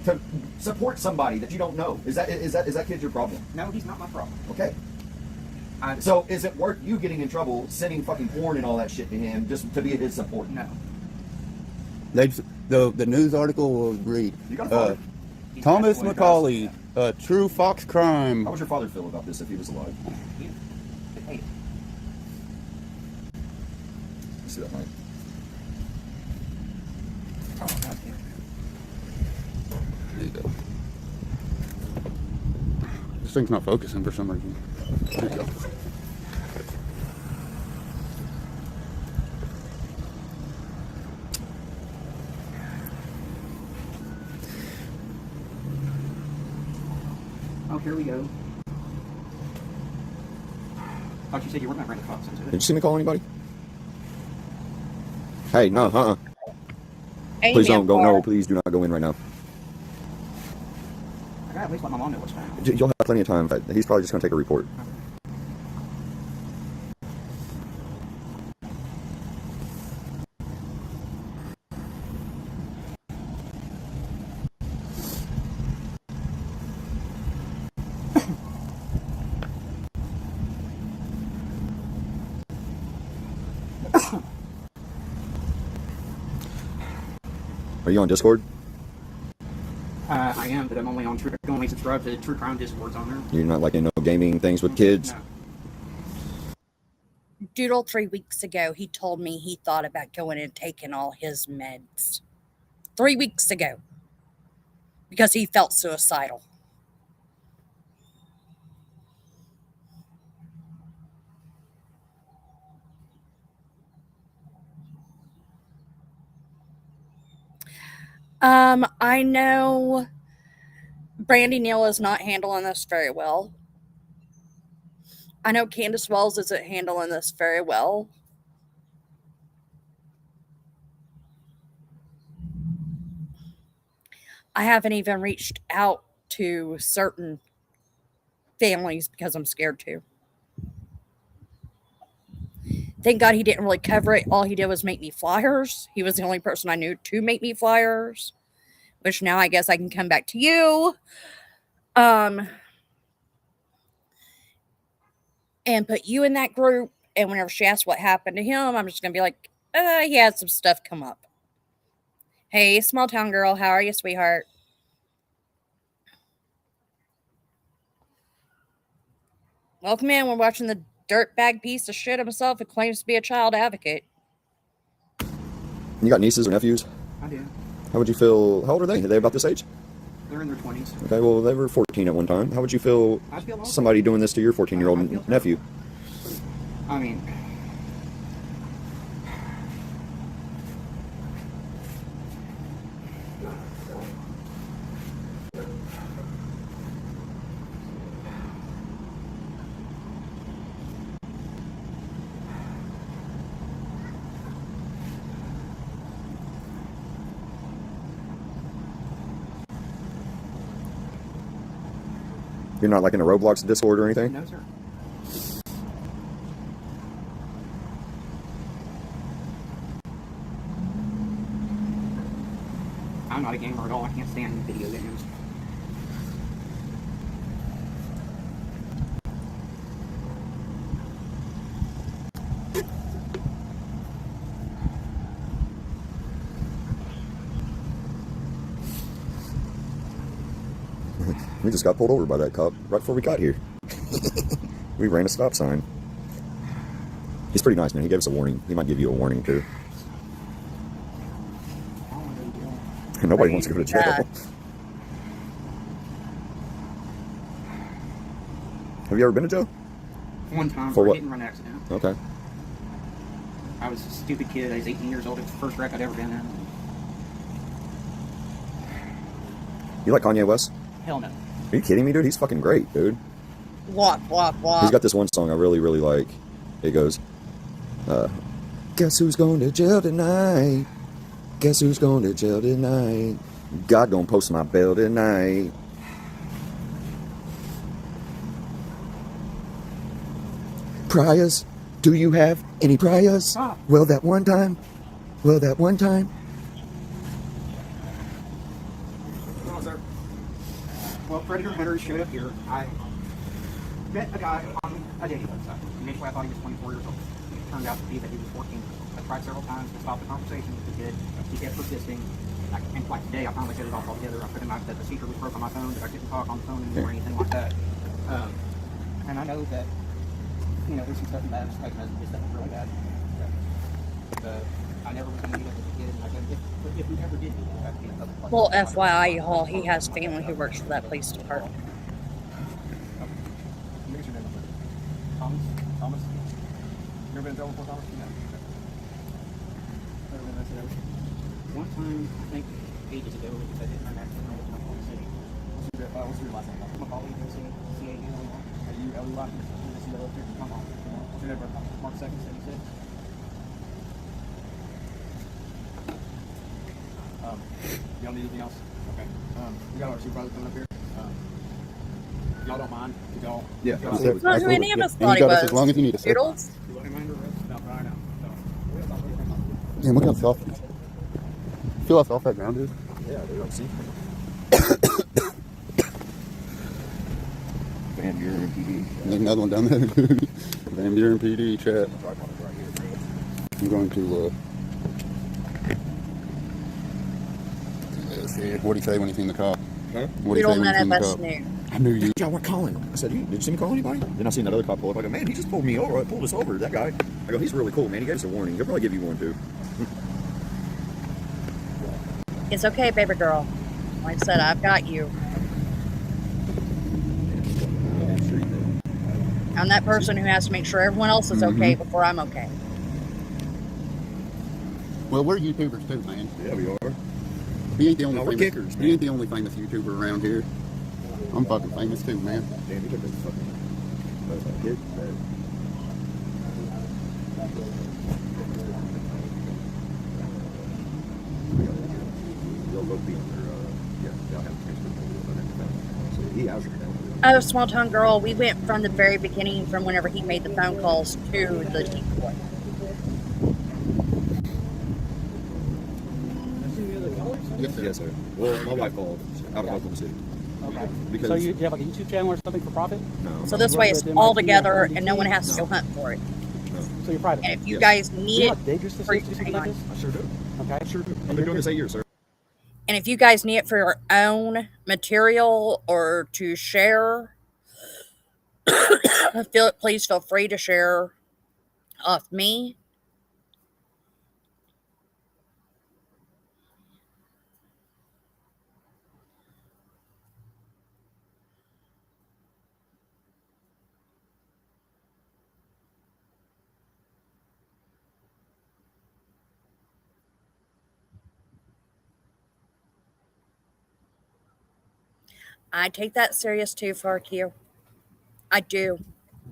To support somebody that you don't know. Is that kid your problem? No, he's not my problem. Okay. So is it worth you getting in trouble, sending fucking porn and all that shit to him just to be his support? No. The news article will read. You got a father? Thomas He's got McCauley, true Fox crime. How would your father feel about this if he was alive? Hey, You see that, Mike? oh, God, yeah. There you go. This thing's not focusing for some reason. There you go. Oh, here we go. Thought you said you weren't going to rent a Fox into Did it. you see me call anybody? Hey, no, Please Amen, don't go. Barb. No, please do not go in right now. I gotta at least let my mom know what's going on. You'll have plenty of time. He's probably just going to take a report. Are you on Discord? I am, but I'm only on only subscribed to True Crime Discords on there. You're not like in no gaming things with kids? No. Doodle 3 weeks ago, he told me he thought about going and taking all his meds. 3 weeks ago. Because he felt suicidal. I know Brandy Neal is not handling this very well. I know Candace Wells isn't handling this very well. I haven't even reached out to certain families because I'm scared to. Thank God he didn't really cover it. All he did was make me flyers. He was the only person I knew to make me flyers. Which now I guess I can come back to you. And put you in that group. And whenever she asks what happened to him, I'm just going to be like, he had some stuff come up. Hey, small town girl. How are you, sweetheart? Welcome in. We're watching the dirtbag piece of shit himself who claims to be a child advocate. You got nieces or nephews? I do. How would you feel? How old are they? Are they about this age? They're in their 20s. Okay, well, they were 14 at one time. How would you feel I feel awful. somebody doing this to your 14-year-old nephew? I mean, You're not like in a Roblox Discord or anything? no, sir. I'm not a gamer at all. I can't stand video games. We just got pulled over by that cop right before we got here. We ran a stop sign. He's pretty nice, man. He gave us a warning. He might give you a warning, too. Nobody wants to go to jail. Have you ever been to jail? One time For for a what? hit and run accident. Okay. I was a stupid kid. I was 18 years old. It's the first wreck I'd ever been in. You like Kanye West? Hell no. Are you kidding me, dude? He's fucking great, dude. Wop, wop, wop. He's got this one song I really, really like. It goes, guess who's going to jail tonight? Guess who's going to jail tonight? God gonna post my bail tonight. Priors? Do you have any priors? Stop. Well, that one time. Well, sir. Well, Predator Hunters showed up here. I met a guy on a dating website. Initially, I thought he was 24 years old. It turned out to be that he was 14. I tried several times to stop the conversation with the kid. He kept persisting. And like today, I finally set it off altogether. I put him out that the speaker was broke on my phone, that I couldn't talk on the phone anymore or anything like that. And I know that, there's some stuff in bad text messages that was really bad. I never was going to meet up with the kid, and I couldn't, if we ever did meet up, I'd be in a public place. Well, FYI, y'all, he has family who works for that police department. Here's your name. Thomas? Thomas? You ever been in trouble before, Thomas? No. Never been arrested ever? One time, I think ages ago, I did an accident with my phone city. What's your last name? Macaulay, C-A-U-L-E-Y. Are you L-E-Y? You see that up there? Come on. What's your name? Mark 2nd, 76. You don't need anything else? Okay. We got our supervisor coming up here. y'all don't mind, if y'all. Yeah, That's absolutely. Not who any of us And thought you he got us was. as long as you need us, sir. Doodles. You let him under arrest? No, I know. Damn, look how soft it is. Feel how soft that ground is? Yeah, they don't see. Van Buren PD. There's another one down there. Van Buren PD chat. I'm going to, let's see, what did he say when he seen the cop? Huh? What did he say Doodle, when he none seen of the us cop? knew. I knew you. Y'all weren't calling. I said, did you see me call anybody? Then I seen that other cop pull up. I go, man, he just pulled me over. Pulled us over. That guy. I go, he's really cool, man. He gave us a warning. He'll probably give you one too. It's okay, baby girl. Like I said, I've got you. I'm that person who has to make sure everyone else is okay before I'm okay. Well, we're YouTubers too, man. Yeah, we are. He ain't the only No, we're famous, kickers, he man. ain't the only famous YouTuber around here. I'm fucking famous too, man. Damn, you took this fucking kid. They'll go be under, yeah, they'll have transfer. So he out here now. Oh, small town girl, we went from the very beginning, from whenever he made the phone calls to the decoy. Yes, sir. Well, my wife called out of Oklahoma City. Okay. Because So you have like a YouTube channel or something for profit? no, So this way it's all together and no one has to go hunt for it. So you're private? And if you Yes. guys Do you need know it, how dangerous this free- is to do something hang like on. this? I sure do. Okay. I sure do. I've been doing this 8 years, sir. and if you guys need it for your own material or to share, please feel free to share off me. I take that serious too, FarQ. I do.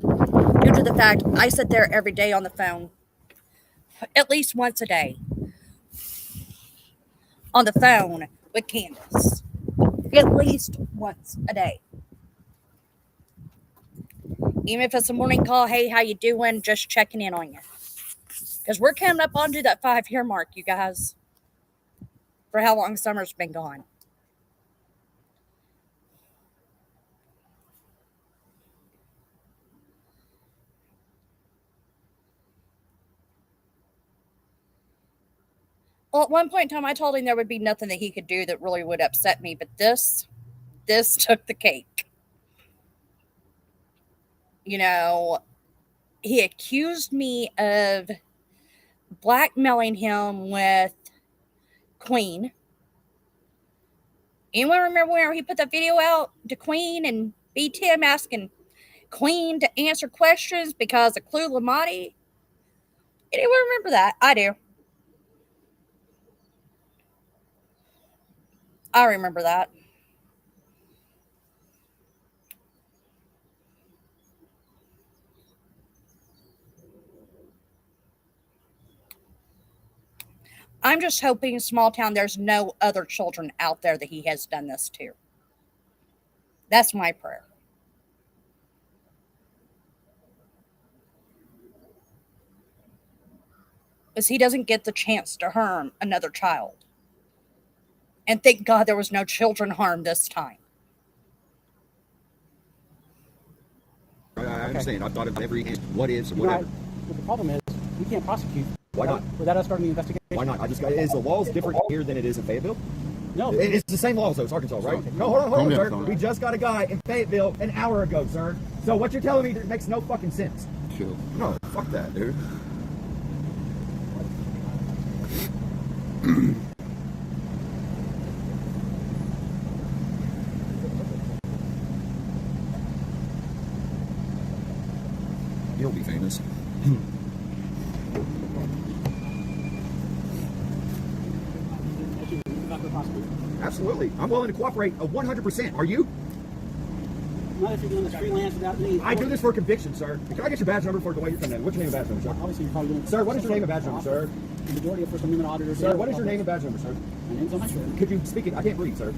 Due to the fact I sit there every day on the phone, at least once a day, on the phone with Candace. At least once a day. Even if it's a morning call, hey, how you doing? Just checking in on you. Because we're coming up onto that 5-year mark, you guys, for how long summer's been gone. Well, at one point in time, I told him there would be nothing that he could do that really would upset me, but this took the cake. You know, he accused me of blackmailing him with Queen. Anyone remember where he put that video out to Queen and beat him asking Queen to answer questions because of Clue Lamati? Anyone remember that? I do. I remember that. I'm just hoping, small town, there's no other children out there that he has done this to. That's my prayer. Because he doesn't get the chance to harm another child. And thank God there was no children harmed this time. I understand. I've thought of every what ifs and You know, whatever. but the problem is, we can't prosecute. Why not? Without us starting the investigation. Why not? I just got. Is the laws different here than it is in Fayetteville? No. It's the same laws though. It's Arkansas, right? No, hold on, Calm down, sir. calm down. We just got a guy in Fayetteville an hour ago, sir. So what you're telling me makes no fucking sense. Chill. No, fuck that, dude. You'll be famous. Absolutely. I'm willing to cooperate 100%. Are you? Not if you're doing this freelance without me. I do this for conviction, sir. Can I get your badge number for the way you're coming in? What's your name and badge number, sir? Obviously, you're probably doing. Sir, what is your name and badge number, sir? The majority of First Amendment auditors. Sir, what is your name and badge number, sir? My name's on my shirt. Could you speak it? I can't breathe, sir.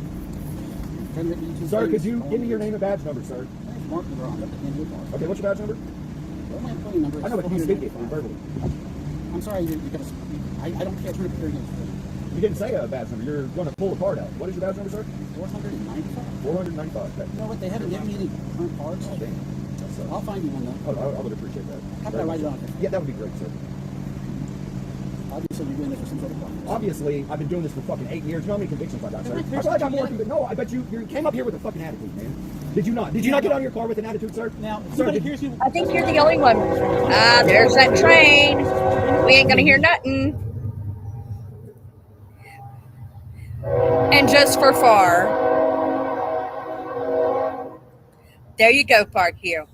Sir, could you give me your name and badge number, sir? Mark LeBron. That's the your car. Okay, what's your badge number? Well, my employee number is I know, but can you speak it verbally? I'm sorry, you're gonna. I don't care. Turn up your against You didn't say a badge number. You're going to pull a card out. What is your badge number, sir? 495. 495. Okay. You know what? They haven't given me any current cards. Oh, damn. I'll find you one though. Oh, I would appreciate that. How can I write it on? Yeah, that would be great, sir. Obviously, you're doing this for some sort of problem. Obviously, I've been doing this for fucking 8 years. You know how many convictions I got, sir? I feel like I'm more convicted. No, I bet you came up here with a fucking attitude, man. Did you not? Did you not get out of your car with an attitude, sir? Now, sir, here's you. I think you're the only one. Ah, there's that train. We ain't gonna hear nothing. And just for far. There you go, Park Hugh.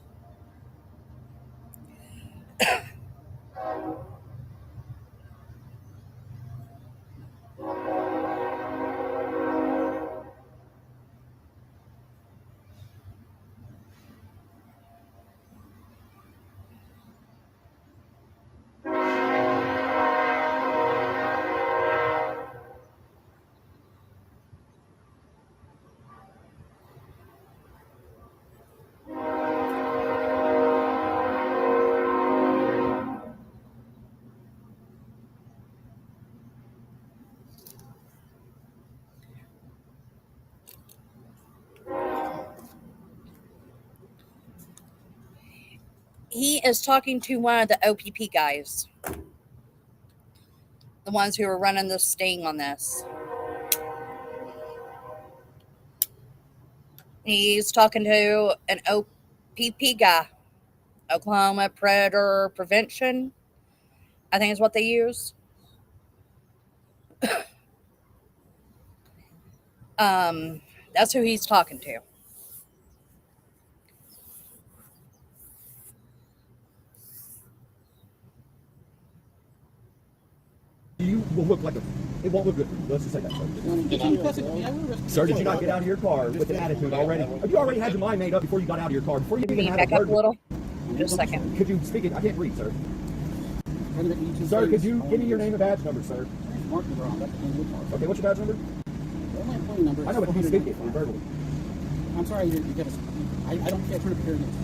He is talking to one of the OPP guys. The ones who are running the sting on this. He's talking to an OPP guy. Oklahoma Predator Prevention, I think is what they use. That's who he's talking to. You will look like it won't look good for you. Let's just say that, sir. Sir, did you not get out of your car with an attitude already? You already had your mind made up before you got out of your car. Before you even had back a word. up a little? Just a second. Could you speak it? I can't read, sir. Sir, could you give me your name and badge number, sir? Mark LeBron. That's the your car. Okay, what's your badge number? Well, my employee number is I know, but can you speak it verbally? I'm sorry, you're gonna. I don't care. Turn up your against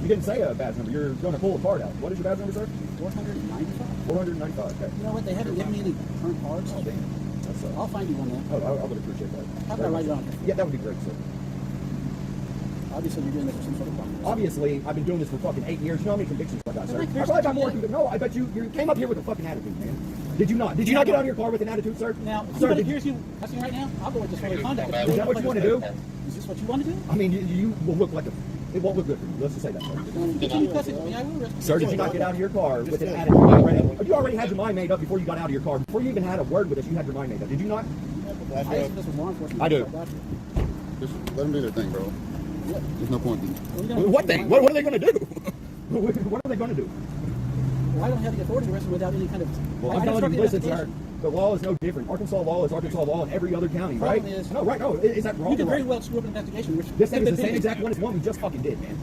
You didn't say a badge number. You're going to pull a card out. What is your badge number, sir? 495. 495. Okay. You know what? They haven't given me any current cards. Oh, damn. That's, I'll find you one though. Oh, I would appreciate that. How can I write it on? Yeah, that would be great, sir. Obviously, you're doing this for some sort of problem. Obviously, I've been doing this for fucking 8 years. You know how many convictions I got, sir? I feel like I'm more convicted. No, I bet you came up here with a fucking attitude, man. Did you not? Did you not get out of your car with an attitude, sir? Now, sir, here's you cussing right now. I'll go with disorderly conduct. Is that what you want to do? Is this what you want to do? I mean, you will look like it won't look good for you. Let's just say that, sir. If you cuss at me, I will risk. Sir, did you not get out of your car with an attitude already? You already had your mind made up before you got out of your car. Before you even had a word with us, you had your mind made up. Did you not? I asked this with law enforcement. I do. Just let them do their thing, bro. There's no point in What thing? What are they going to do? What are they going to do? Well, I don't have the authority to arrest them without any kind of. Well, I'm telling you, listen, sir. The law is no different. Arkansas law is Arkansas law in every other county, right? No, right? No, is that wrong? You could very well screw up an investigation. This thing is the same exact one as one we just fucking did, man.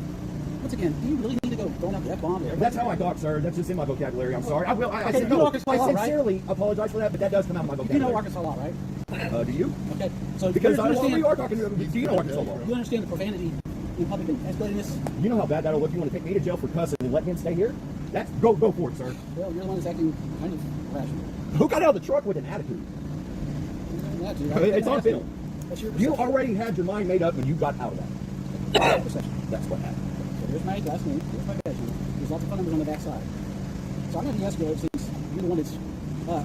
Once again, do you really need to go throwing out the F-bomb? That's how I talk, sir. That's just in my vocabulary. I'm sorry. I will. I said you know no. Arkansas I law, right? sincerely apologize for that, but that does come out of my vocabulary. You know Arkansas law, right? Do you? Okay. So Because you I understand, we are talking. Do you know Arkansas law? you understand the profanity in public and escalating this? You know how bad that'll look. You want to take me to jail for cussing and let him stay here? That's go for it, sir. Well, you're the one that's acting kind of irrational. Who got out of the truck with an attitude? It's on film. You already had your mind made up when you got out of that. That's what happened. So here's my last name. Here's my badge number. There's lots of phone numbers on the back side. So I'm going to escalate since you're the one that's.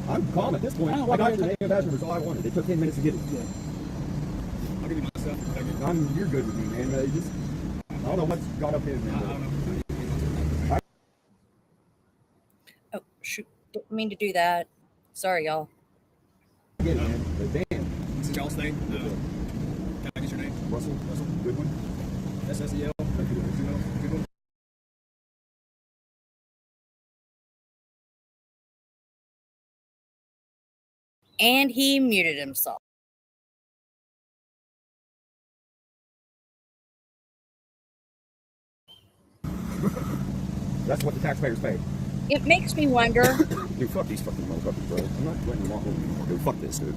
I'm calm at this point. I got your name and badge number, is all I wanted. It took 10 minutes to get it. Yeah. I'll give you myself. You're good with me, man. I don't know what's got up here, man. Oh, shoot. Didn't mean to do that. Sorry, y'all. Get it, man. But damn. This is y'all's name? Can I get your name? Russell. Goodwin. SSEL. Goodwin. And he muted himself. That's what the taxpayers pay. It makes me wonder. Dude, fuck these fucking motherfuckers, bro. I'm not letting you walk over anymore, dude. Fuck this, dude.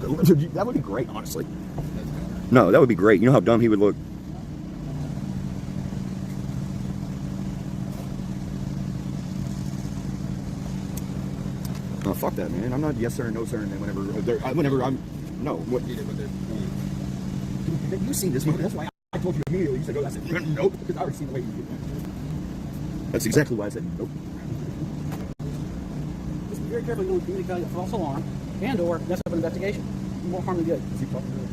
That would be great, honestly. No, that would be great. You know how dumb he would look. Oh, fuck that, man. I'm not yes sir, no sir, and then whenever I'm no. What? You seen this movie? That's why I told you immediately. You said, "Oh, I said nope," because I already seen the way you did that. That's exactly why I said nope. Just be very careful you don't communicate a false alarm and or mess up an investigation. More harm than good. Is he talking to me?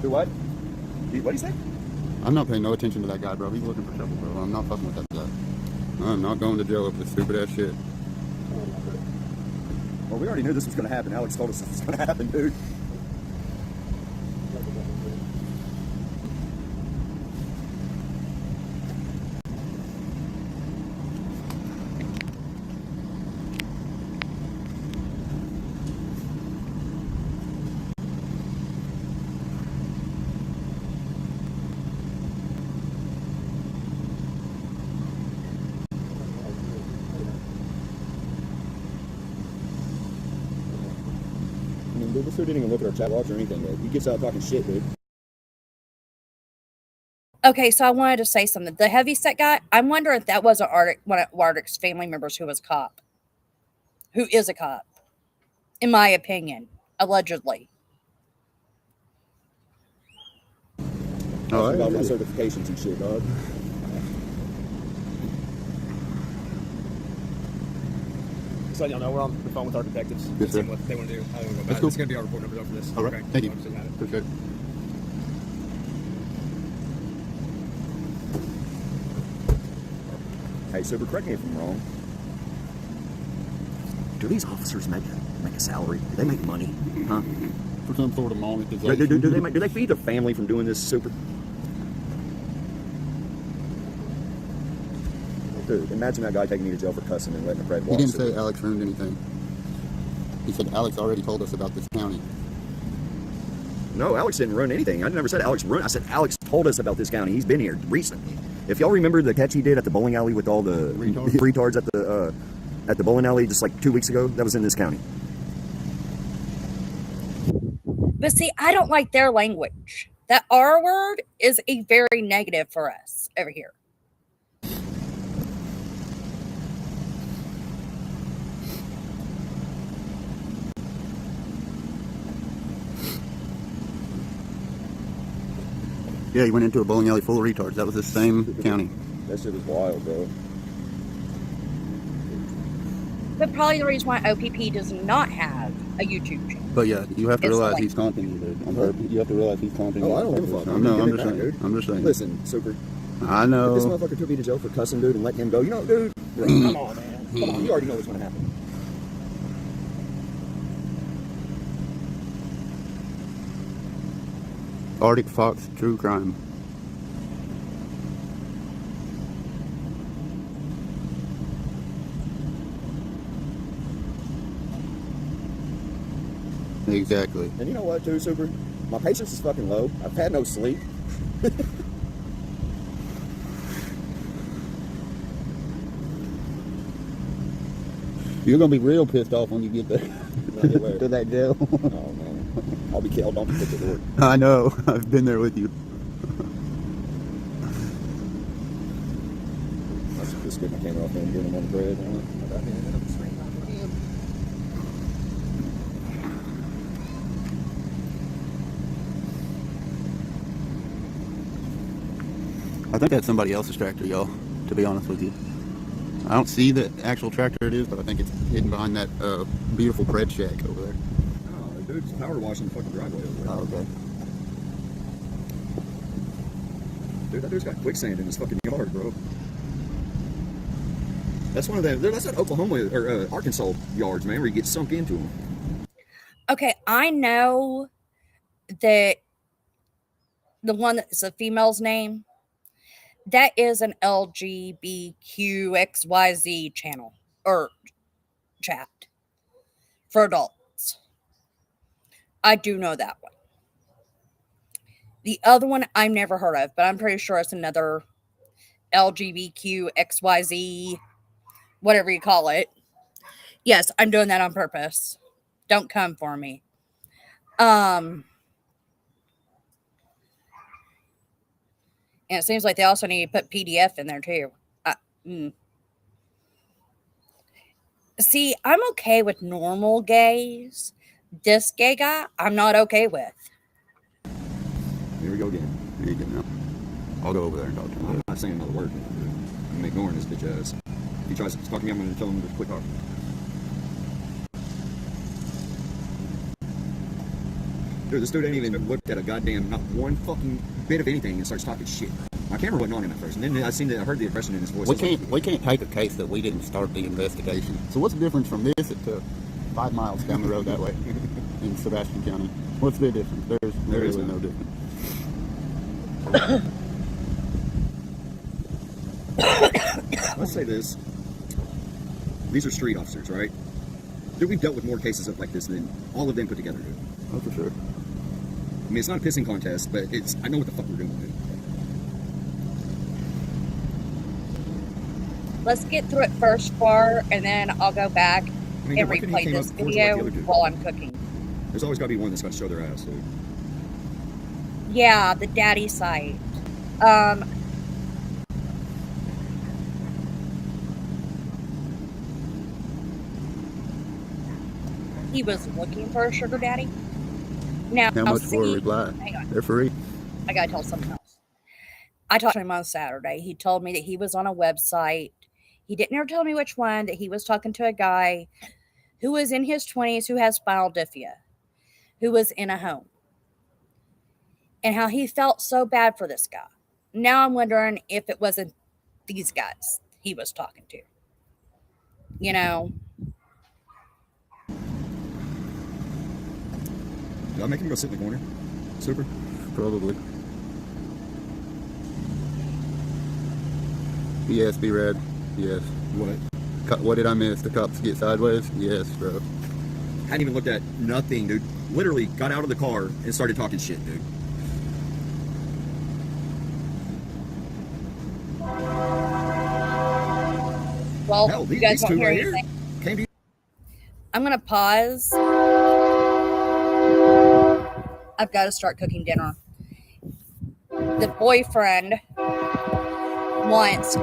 Do what? What do you say? I'm not paying no attention to that guy, bro. He's looking for trouble, bro. I'm not fucking with that guy. I'm not going to jail for this stupid ass shit. Well, we already knew this was going to happen. Alex told us this was going to happen, dude. Dude, this dude didn't even look at our chat logs or anything, dude. He gets out talking shit, dude. Okay, so I wanted to say something. The heavyset guy, I'm wondering if that wasn't one of Ardic's family members who was a cop. Who is a cop, in my opinion, allegedly. Oh, about my certifications and shit, dog. So y'all know we're on the phone with our detectives. Yes, sir. Seeing what they want to do. How they want to go about That's it. cool. It's going to be our report numbers over this. All right. Okay. Thank you. Obviously got it. Appreciate it. Hey, Super, correct me if I'm wrong. Do these officers make a salary? Do they make money? Huh? For some sort of monetization. Do they feed their family from doing this, Super? Dude, imagine that guy taking me to jail for cussing and letting a bread He walk. didn't say Alex ruined anything. He said Alex already told us about this county. No, Alex didn't ruin anything. I never said Alex ruined. I said Alex told us about this county. He's been here recently. If y'all remember the catch he did at the bowling alley with all the retards at the bowling alley just like 2 weeks ago, that was in this county. But see, I don't like their language. That R word is a very negative for us over here. Yeah, he went into a bowling alley full of retards. That was the same county. That shit was wild, bro. But probably the reason why OPP does not have a YouTube channel. But yeah, you have to It's realize like- he's taunting you, dude. On purpose. You have to realize he's taunting you. Oh, I don't give a fuck. No, I'm Give it just back, saying. dude. I'm just saying. Listen, Super. I If this know. motherfucker took me to jail for cussing, dude, and letting him go, you know, dude, come on, man. Come on, you already know what's going to happen. Arctic Fox True Crime. Exactly. And you know what, too, Super? My patience is fucking low. I've had no sleep. You're gonna be real pissed off when you get there to that jail. Oh, man. I'll be killed. Don't pick the door. I know. I've been there with you. Let's just get my camera off and get him on the bread. I think that's somebody else's tractor, y'all, to be honest with you. I don't see the actual tractor it is, but I think it's hidden behind that beautiful bread shack over there. Oh, dude, it's power washing the fucking driveway over there. Oh, okay. Dude, that dude's got quicksand in his fucking yard, bro. That's one of them. That's that Oklahoma or Arkansas yards, man, where you get sunk into them. Okay, I know that the one that's a female's name, that is an LGBTQXYZ channel or chat for adults. I do know that one. The other one I've never heard of, but I'm pretty sure it's another LGBTQ, XYZ, whatever you call it. Yes, I'm doing that on purpose. Don't come for me. And it seems like they also need to put PDF in there too. See, I'm okay with normal gays. This gay guy, I'm not okay with. Here we go again. Here you go now. I'll go over there and talk to him. I'm not saying another word. I'm ignoring this bitch ass. If he tries to talk to me, I'm going to tell him to quit talking. Dude, this dude ain't even looked at a goddamn, not one fucking bit of anything and starts talking shit. My camera wasn't on him at first, and then I heard the aggression in his voice. We can't take a case that we didn't start the investigation. So what's the difference from this to 5 miles down the road that way in Sebastian County? What's the difference? There's really no difference. Let's say this. These are street officers, right? Dude, we've dealt with more cases of like this than all of them put together, dude. Oh, for sure. I mean, it's not a pissing contest, but I know what the fuck we're doing, dude. Let's get through it first, far, and then I'll go back and replay this video while I'm cooking. There's always got to be one that's got to show their ass, dude. Yeah, the daddy site. He was looking for a sugar daddy. Now, How much for a reply? Hang on. They're free. I gotta tell something else. I talked to him on Saturday. He told me that he was on a website. He didn't ever tell me which one, that he was talking to a guy who was in his 20s who has spinal dysphagia, who was in a home, and how he felt so bad for this guy. Now I'm wondering if it wasn't these guys he was talking to. You know? Did I make him go sit in the corner? Super? Probably. Yes, B-Rad. Yes. What did I miss? The cops get sideways? Yes, bro. Hadn't even looked at nothing, dude. Literally got out of the car and started talking shit, dude. Well, Hell, you guys these won't two hear right anything. here came to you. I'm going to pause. I've got to start cooking dinner. The boyfriend wants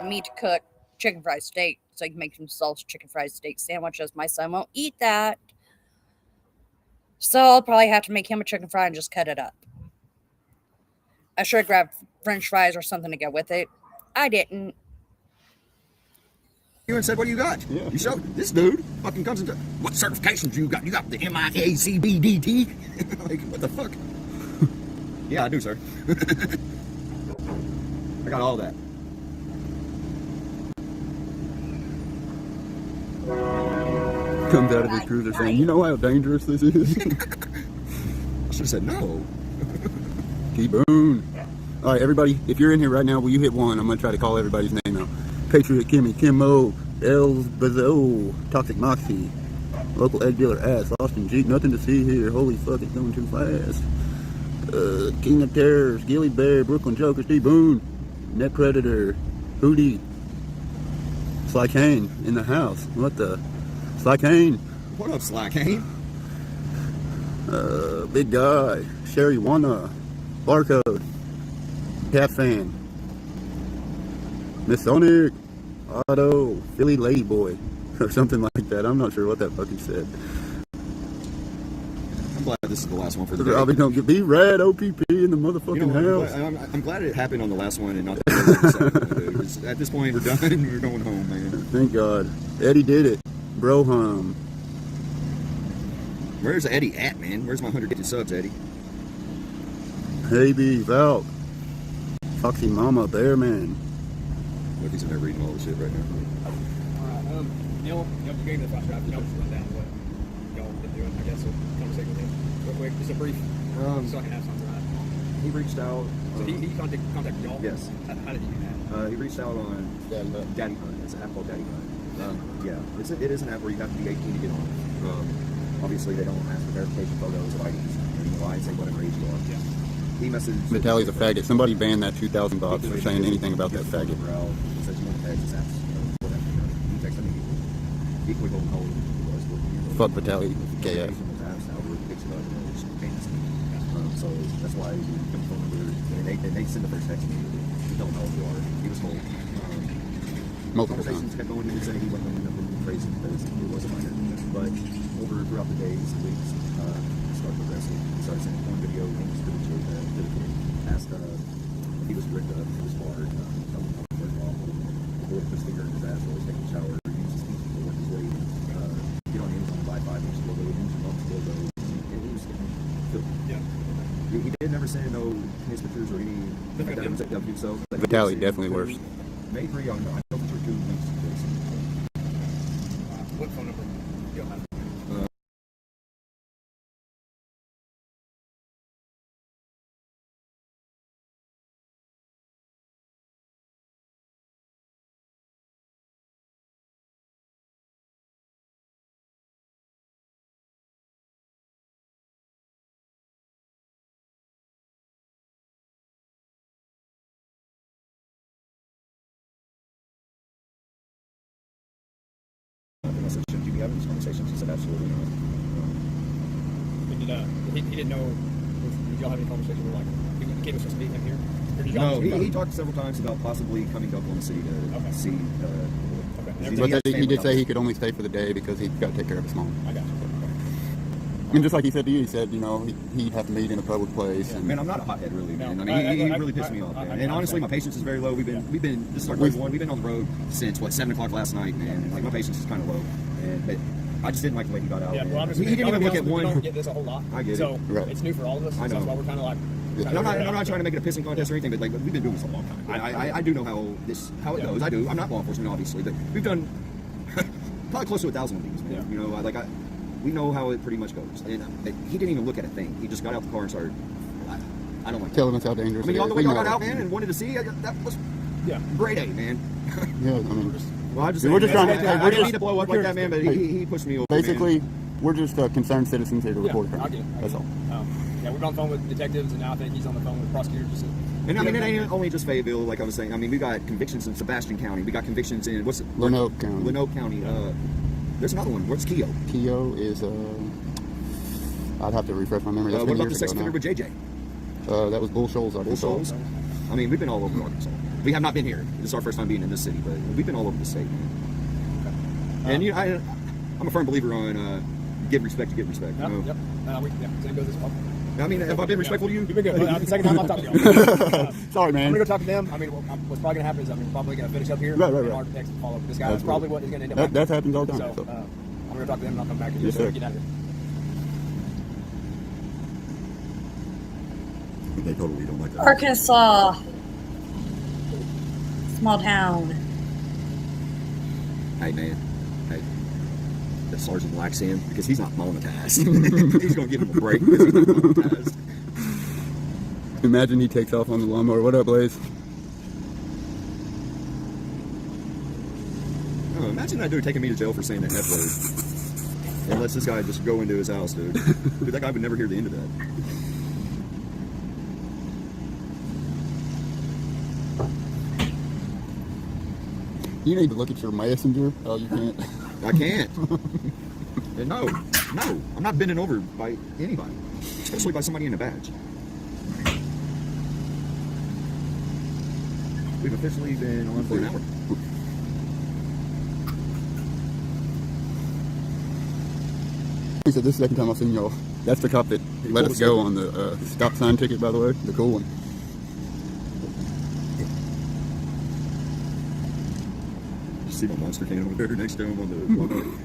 me to cook chicken fried steak so he can make himself chicken fried steak sandwiches. My son won't eat that. So I'll probably have to make him a chicken fry and just cut it up. I should have grabbed French fries or something to go with it. I didn't. You and said, what do you got? Yeah. You showed this dude fucking comes into what certifications you got? You got the MIACBDT? Like, what the fuck? Yeah, I do, sir. I got all that. Comes out of his cruiser saying, you know how dangerous this is? I should have said no. T-Boone. All right, everybody, if you're in here right now, will you hit 1? I'm going to try to call everybody's name out. Patriot Kimmy, Kimmo, Els Bazo, Toxic Moxie, Local Egg Dealer Ass, Austin Jeep, nothing to see here. Holy fuck, it's going too fast. King of Terrors, Gilly Bear, Brooklyn Joker, Steve Boone, Net Predator, Hootie, Sly Kane in the house. What the? Sly Kane. What up, Sly Kane? Big Guy, Sherry Wanna, Barcode, Cat Fan, Miss Sonic, Otto, Philly Ladyboy, or something like that. I'm not sure what that fucking said. I'm glad this is the last one for the day. Robbie don't get B-Rad, OPP in the motherfucking You know, house. I'm glad it happened on the last one and not the second one, dude. At this point, we're done. We're going home, man. Thank God. Eddie did it. Bro hum. Where's Eddie at, man? Where's my 150 subs, Eddie? Hey B, Valk. Foxy Mama, Bearman. Look, he's in there reading all the shit right now. Alright, Neil gave this last draft. Y'all just run down what y'all been doing, I guess, so conversation with him real quick. Just a brief, so I can have something right. He reached out. So he contacted y'all? Yes. How did he do that? He reached out on Daddy Hunt. It's an app called Daddy Hunt. Yeah, it is an app where you have to be 18 to get on. Obviously, they don't ask for verification photos of IDs. Why say whatever age you are. Yeah. he messaged. Vitaly's a faggot. Somebody banned that 2,000 bots for saying anything about that faggot. Says you want to text his ass. Whatever. He texted me. Equally golden hole. Fuck Vitaly, gay ass. So that's why we come phone number. They send the first text to me. We don't know who you are. He was told. Multiple Conversations times. kept going. He was saying he wasn't going to end up crazy because it was a minor. But throughout the days, weeks, started progressing. He started sending porn video links to the kid. Asked if he was ripped up. He was hard. Told him to work off. The boy put his finger in his ass while he was taking a shower. Used his feet to work his way. Get on Amazon and buy 5-inch dildo, use your mom's dildo. And he was getting filthy. Yeah. He did never send no his pictures or any like that of himself. Vitaly definitely worse. May 3 on I know for 2 links to this. What phone number? You'll have. I said, should you be having these conversations? He said, absolutely not. He didn't know. Did y'all have any conversation with the kid was supposed to meet him here? Or did y'all No, he talked several times about possibly coming to Oklahoma City to see. But he did say he could only stay for the day because he's got to take care of his mom. I got you. And just like he said to you, he said, you know, he'd have to meet in a public place. And Man, I'm not a hothead, really, man. I mean, he really pissed me off, man. And honestly, my patience is very low. We've been. This is our third one. We've been on the road since 7 o'clock last night, man. Like my patience is kind of low, but I just didn't like the way he got out. Yeah, well, he didn't even look at one. We don't get this a whole lot. I get so it. Right. It's new for all of us. I know. So that's why we're kind of like. And I'm not trying to make it a pissing contest or anything, but like we've been doing this a long time. I do know how it goes. I do. I'm not law enforcement, obviously, but we've done probably close to 1,000 of these, man. Yeah. You know, we know how it pretty much goes. And he didn't even look at a thing. He just got out the car and started. I don't like that. telling us how dangerous I mean, it all is. the way We y'all know got out, it. man, and wanted to see. That was grade A, man. Yeah, I mean, Well, I just we're just trying to. I didn't mean to blow up like that, man, but he pushed me over. Basically, we're just concerned citizens here to report a I crime. get it. That's all. Yeah, we've been on the phone with detectives, and now I think he's on the phone with prosecutors. And I mean, it ain't only just Fayetteville, like I was saying. I mean, we got convictions in Sebastian County. We got convictions in Lanoke County. Lanoke County. There's another one. What's Keogh? Keogh is I'd have to refresh my memory. That's What been about the years sex ago offender now. with JJ? That was Bull Shoals, Arkansas. Bull Shoals? I mean, we've been all over Arkansas. We have not been here. This is our first time being in this city, but we've been all over the state, man. And you know, I'm a firm believer on give respect to get respect. You know? Yep. Same goes this far. I mean, have I been respectful to you? You've been good. That's the second time I've talked to you. Sorry, man. I'm gonna go talk to them. I mean, what's probably gonna happen is I'm probably gonna finish up here. Right. And architects and follow up with this guy. That's probably what is gonna end up. That happens all the time. So, I'm gonna talk to them and I'll come back to you. Yes, sir. Get out of here. They totally don't like that. Arkansas. Small town. Hey, man. Hey. That Sergeant likes him because he's not monetized. He's going to give him a break because he's not monetized. Imagine he takes off on the lawnmower. What up, Blaze? Oh, imagine that dude taking me to jail for saying that F word. And lets this guy just go into his house, dude. Dude, that guy would never hear the end of that. You need to look at your messenger. Oh, you can't. I can't. And no, I'm not bending over by anybody, especially by somebody in a badge. We've officially been on for an hour. He said this is the second time I've seen y'all. That's the cop that let us go on the stop sign ticket, by the way. The cool one. You see my monster can over there next to him on the logo?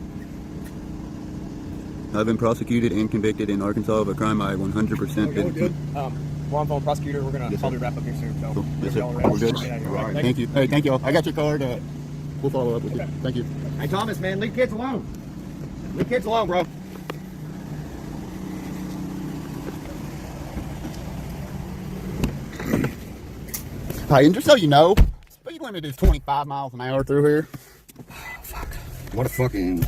I've been prosecuted and convicted in Arkansas of a crime I 100% Okay, didn't. good. We're on phone prosecutor. We're gonna probably wrap up here soon. So Cool. Yes, whenever sir. y'all are ready, We're good. get out of here. All right. Thank you. Hey, thank y'all. I got your card. We'll follow up with you. Thank you. Hey, Thomas, man, leave kids alone. Leave kids alone, bro. Hey, and just so you know, speed limit is 25 miles an hour through here. Fuck. What a fucking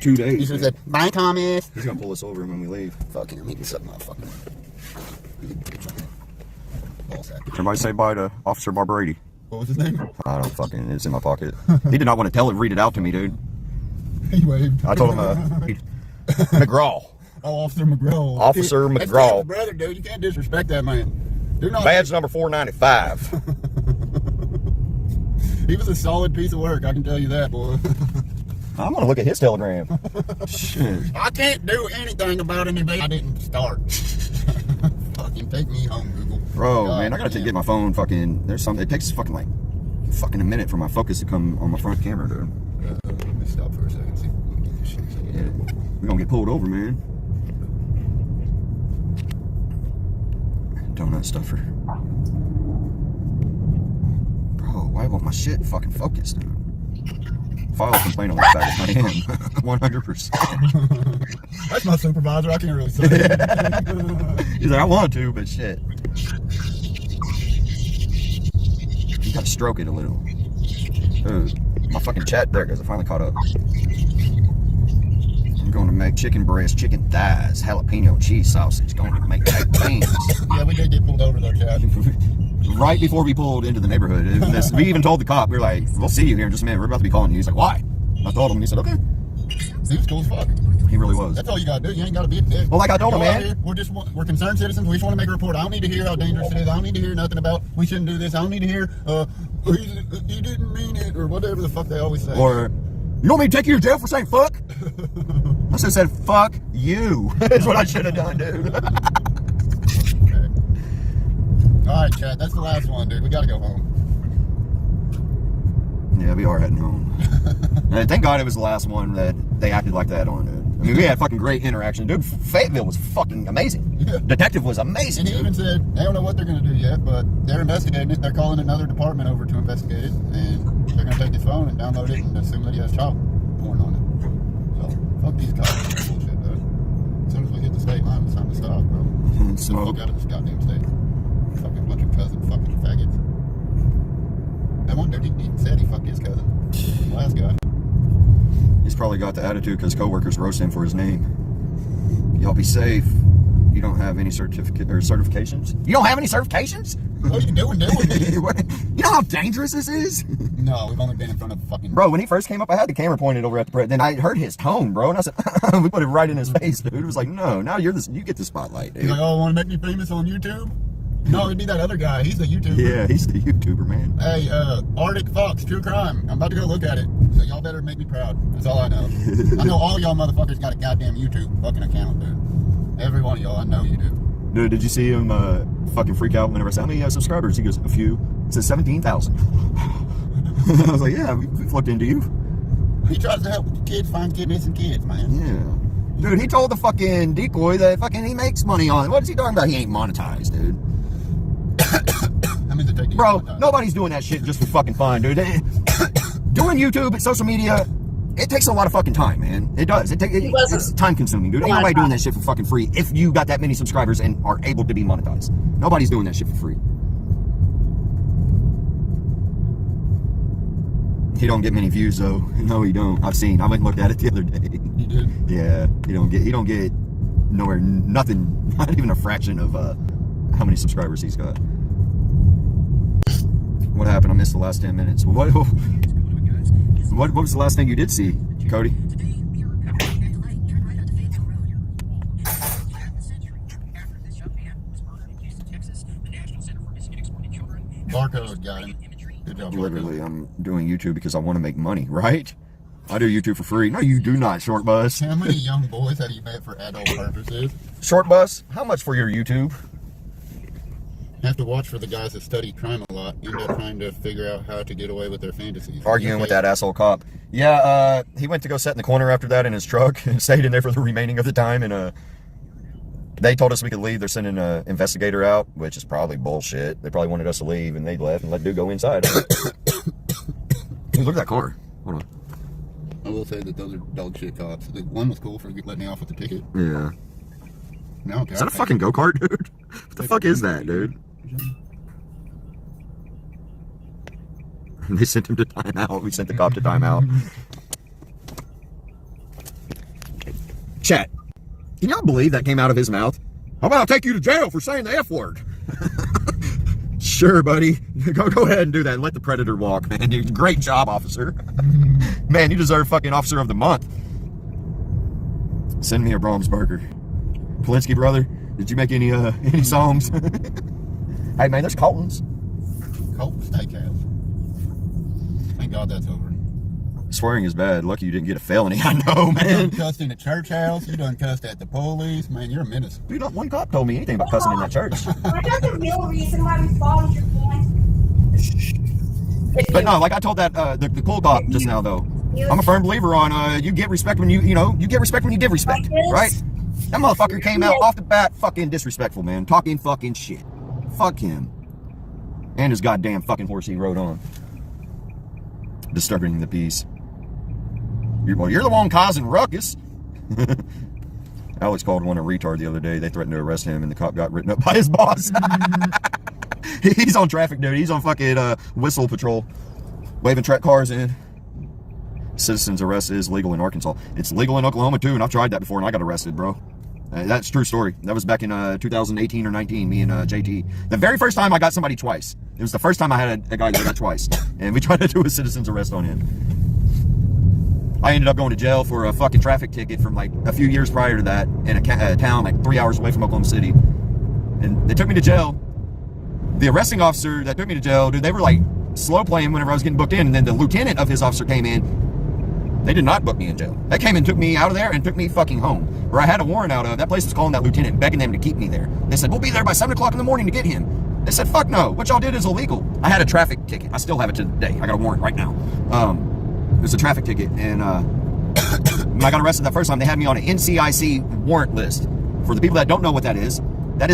2 days. He just said, bye, Thomas. He's gonna pull us over when we leave. Fuck him. He can suck my fucking. false accusations. Everybody say bye to Officer Barbrady. What was his name? I don't fucking, it's in my pocket. He did not want to read it out to me, dude. He waved. I told him, McGraw. Oh, Officer McGraw. Officer That's McGraw. David's brother, dude. You can't disrespect that man. They're not. Badge number 495. He was a solid piece of work, I can tell you that, boy. I'm gonna look at his telegram. Shit. I can't do anything about anybody I didn't start. Fucking take me home, Google. Bro, God, man, I gotta get my phone fucking, there's something, it takes fucking a minute for my focus to come on my front camera, dude. Let me stop for a second. See if we can get this shit. Yeah. We're gonna get pulled over, man. Donut stuffer. Bro, why won't my shit fucking focus, dude? File a complaint on that fact. I am. 100%. That's my supervisor. I can't really say it. He's like, I want to, but shit. You gotta stroke it a little. Dude, my fucking chat, there it goes. I finally caught up. I'm going to make chicken breast, chicken thighs, jalapeno cheese sausage. Going to make baked beans. Yeah, we did get pulled over though, Chad. Right before we pulled into the neighborhood, we even told the cop, we were like, we'll see you here in just a minute. We're about to be calling you. He's like, why? I told him, and he said, okay. He was cool as fuck. He really was. That's all you gotta do. You ain't gotta be a dick. Well, like I told him, Go out man. here, we're concerned citizens. We just want to make a report. I don't need to hear how dangerous it is. I don't need to hear nothing about we shouldn't do this. I don't need to hear he didn't mean it or whatever the fuck they always say. Or, you want me to take you to jail for saying fuck? I should have said, fuck you. That's what I should have done, dude. Okay. Alright, chat. That's the last one, dude. We gotta go home. Yeah, we are heading home. And thank God it was the last one that they acted like that on, dude. I mean, we had fucking great interaction. Dude, Fayetteville was fucking amazing. Yeah. Detective was amazing. And he even said, they don't know what they're going to do yet, but they're investigating it. They're calling another department over to investigate it. And they're going to take his phone and download it and assume that he has child porn on it. So, fuck these cops. That's bullshit, dude. As soon as we hit the state line, it's time to stop, bro. Smoke. Fuck out of this goddamn state. Fucking bunch of cousin fucking faggots. That one dude, he said he fucked his cousin. The last guy. He's probably got the attitude because coworkers roast him for his name. Y'all be safe. You don't have any certifications? You don't have any certifications? What are you doing? You know how dangerous this is? No, we've only been in front of fucking... Bro, when he first came up, I had the camera pointed over at the press. Then I heard his tone, bro, and I said, we put it right in his face, dude. It was like, no, now you get the spotlight, dude. He's like, oh, want to make me famous on YouTube? No, it'd be that other guy. He's the YouTuber. Yeah, he's the YouTuber, man. Hey, Arctic Fox, True Crime. I'm about to go look at it. So y'all better make me proud. That's all I know. I know all y'all motherfuckers got a goddamn YouTube fucking account, dude. Every one of y'all, I know you do. Dude, did you see him fucking freak out whenever I said, how many subscribers? He goes, a few. It says 17,000. I was like, yeah, we've looked into you. He tries to help kids find missing kids, man. Yeah. Dude, he told the fucking decoy that fucking he makes money on it. What is he talking about? He ain't monetized, dude. I mean, bro, nobody's doing that shit just for fucking fun, dude. Doing YouTube and social media, it takes a lot of fucking time, man. It does. It's time consuming, dude. Ain't nobody doing that shit for fucking free if you got that many subscribers and are able to be monetized. Nobody's doing that shit for free. He don't get many views though. No, he don't. I went and looked at it the other day. You did? Yeah. He don't get nowhere, nothing, not even a fraction of how many subscribers he's got. What happened? I missed the last 10 minutes. What was the last thing you did see, Cody? Barcode got him. Good job, Literally, I'm doing YouTube because I want to make money, right? I do YouTube for free. No, you do not, Short Bus. How many young boys have you met for adult purposes? Short Bus, how much for your YouTube? Have to watch for the guys that study crime a lot, end up trying to figure out how to get away with their fantasies. Arguing with that asshole cop. Yeah, he went to go sit in the corner after that in his truck and stayed in there for the remaining of the time. And they told us we could leave. They're sending an investigator out, which is probably bullshit. They probably wanted us to leave, and they left and let dude go inside. Look at that car. Hold on. I will say that those are dog shit cops. The one was cool for letting me off with the ticket. Yeah. No, okay, is that a fucking go-kart, dude? What the fuck is that, dude? They sent him to timeout. We sent the cop to timeout. Chat. Can y'all believe that came out of his mouth? How about I'll take you to jail for saying the F word? Sure, buddy. Go ahead and do that. Let the predator walk, man. Great job, officer. Man, you deserve fucking officer of the month. Send me a Brahms burger. Polinsky brother, did you make any songs? Hey man, there's Colton's. Colton Steakhouse. Thank God that's over. Swearing is bad. Lucky you didn't get a felony. I know, You man. done cussed in the church house. You done cussed at the police. Man, you're a menace. Dude, not one cop told me anything about cussing in that church. That's the real reason why we followed your point. But no, like I told that the cool cop just now though. I'm a firm believer on you get respect when you get respect when you give respect, right? That motherfucker came out off the bat fucking disrespectful, man. Talking fucking shit. Fuck him. And his goddamn fucking horse he rode on. Disturbing the peace. You're the one causing ruckus. Alex called one a retard the other day. They threatened to arrest him and the cop got written up by his boss. He's on traffic, dude. He's on fucking whistle patrol. Waving track cars in. Citizens arrest is legal in Arkansas. It's legal in Oklahoma too, and I've tried that before and I got arrested, bro. That's a true story. That was back in 2018 or 19, me and JT. The very first time I got somebody twice. It was the first time I had a guy that got twice. And we tried to do a citizen's arrest on him. I ended up going to jail for a fucking traffic ticket from like a few years prior to that in a town like 3 hours away from Oklahoma City. And they took me to jail. The arresting officer that took me to jail, dude, they were like slow playing whenever I was getting booked in. And then the lieutenant of his officer came in. They did not book me in jail. They came and took me out of there and took me fucking home. Where I had a warrant out of. That place was calling that lieutenant, begging them to keep me there. They said, we'll be there by 7 o'clock in the morning to get him. They said, fuck no. What y'all did is illegal. I had a traffic ticket. I still have it to today. I got a warrant right now. It was a traffic ticket. And when I got arrested that first time, they had me on an NCIC warrant list. For the people that don't know what that is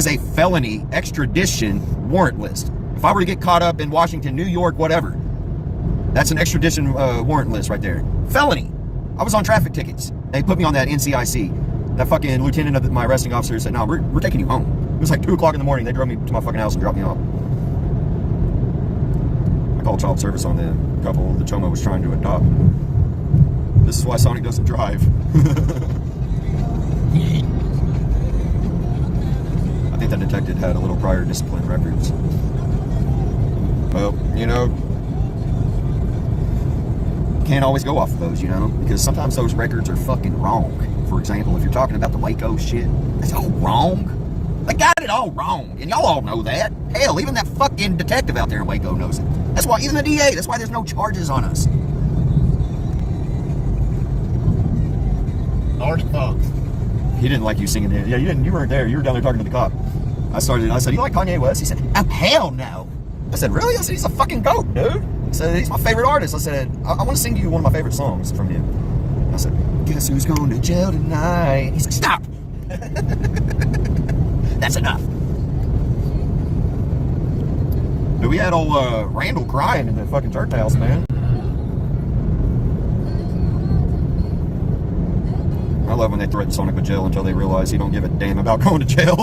a felony extradition warrant list. If I were to get caught up in Washington, New York, whatever, that's an extradition warrant list right there. Felony. I was on traffic tickets. They put me on that NCIC. That fucking lieutenant of my arresting officer said, no, we're taking you home. It was like 2 o'clock in the morning. They drove me to my fucking house and dropped me off. I called child service on the couple the Choma was trying to adopt. This is why Sonic doesn't drive. I think that detective had a little prior discipline records. Well, you know, can't always go off of those, you know, because sometimes those records are fucking wrong. For example, if you're talking about the Waco shit, that's all wrong. They got it all wrong, and y'all all know that. Hell, even that fucking detective out there in Waco knows it. That's why, even the DA, that's why there's no charges on us. Arctic Fox. He didn't like you singing it. Yeah, you weren't there. You were down there talking to the cop. I said, you like Kanye West? He said, oh, hell no. I said, really? I said, he's a fucking goat, dude. He said, he's my favorite artist. I said, I want to sing you one of my favorite songs from him. I said, guess who's going to jail tonight? He's like, stop. That's enough. Dude, we had old Randall crying in the fucking church house, man. I love when they threaten Sonic with jail until they realize he don't give a damn about going to jail.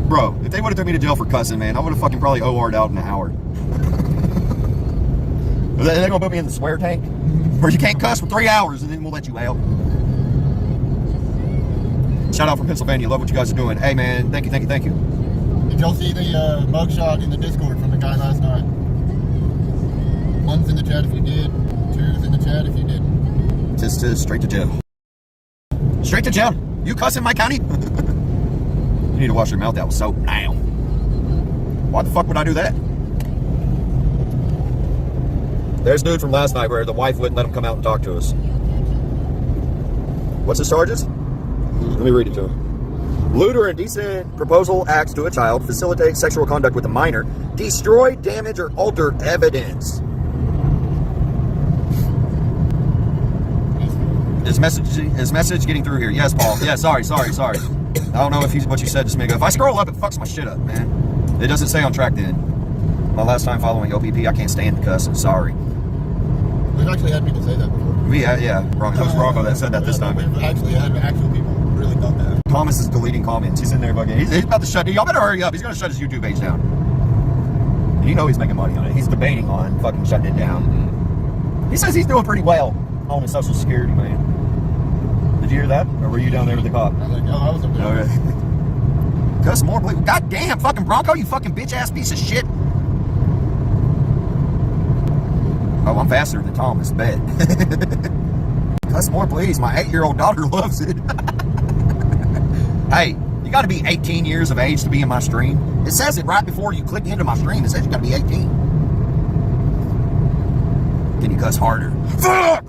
Bro, if they would have thrown me to jail for cussing, man, I would have fucking probably OR'd out in an hour. They're gonna put me in the swear tank where you can't cuss for 3 hours and then we'll let you out. Shout out from Pennsylvania. Love what you guys are doing. Hey, man, thank you. Did y'all see the mugshot in the Discord from the guy last night? One's in the chat if you did. Two's in the chat if you didn't. Just straight to jail. Straight to jail. You cuss in my county? You need to wash your mouth out with soap now. Why the fuck would I do that? There's dude from last night where the wife wouldn't let him come out and talk to us. What's his charges? Let me read it to him. Lewd or indecent proposal acts to a child, facilitate sexual conduct with a minor, destroy, damage, or alter evidence. Is message getting through here? Yes, Paul. Yeah, sorry. I don't know if what you said just made. If I scroll up, it fucks my shit up, man. It doesn't say on track then. My last time following OPP, I can't stand the cuss. I'm sorry. We've actually had people say that before. Yeah. Wrong. It was Bronco that said that this time. We've actually had actual people really done that. Thomas is deleting comments. He's in there bugging. He's about to shut. Y'all better hurry up. He's gonna shut his YouTube page down. And you know he's making money on it. He's debating on fucking shutting it down. He says he's doing pretty well on his Social Security, man. Did you hear that? Or were you down there with the cop? I was like, no, I was up there. Okay. Cuss more, please. God damn, fucking Bronco, you fucking bitch ass piece of shit. Oh, I'm faster than Thomas, bet. Cuss more, please. My 8-year-old daughter loves it. Hey, you gotta be 18 years of age to be in my stream. It says it right before you click into my stream. It says you gotta be 18. Can you cuss harder? Fuck!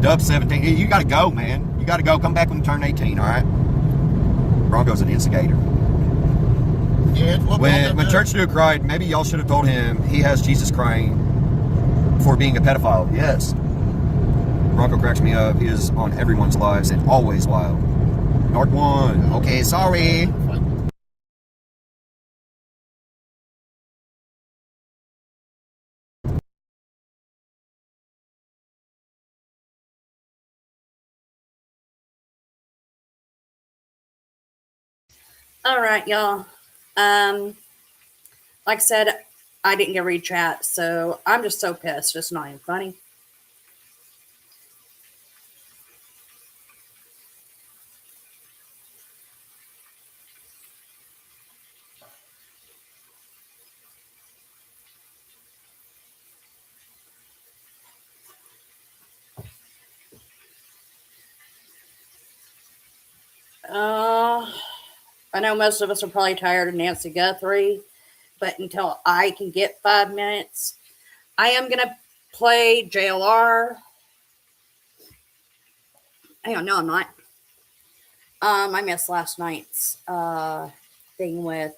Dub 17. You gotta go, man. You gotta go. Come back when you turn 18, alright? Bronco's an instigator. Yeah, When Church Dude cried, maybe y'all should have told him he has Jesus crying for being a pedophile. Yes. Bronco cracks me up. He is on everyone's lives and always wild. Narc 1. Okay, sorry. All right, y'all. Like I said, I didn't get read chat, so I'm just so pissed. It's not even funny. I know most of us are probably tired of Nancy Guthrie, but until I can get 5 minutes, I am going to play JLR. Hang on, no, I'm not. I missed last night's thing with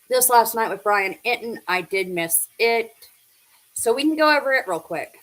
this last night with Brian Enton. I did miss it. So we can go over it real quick.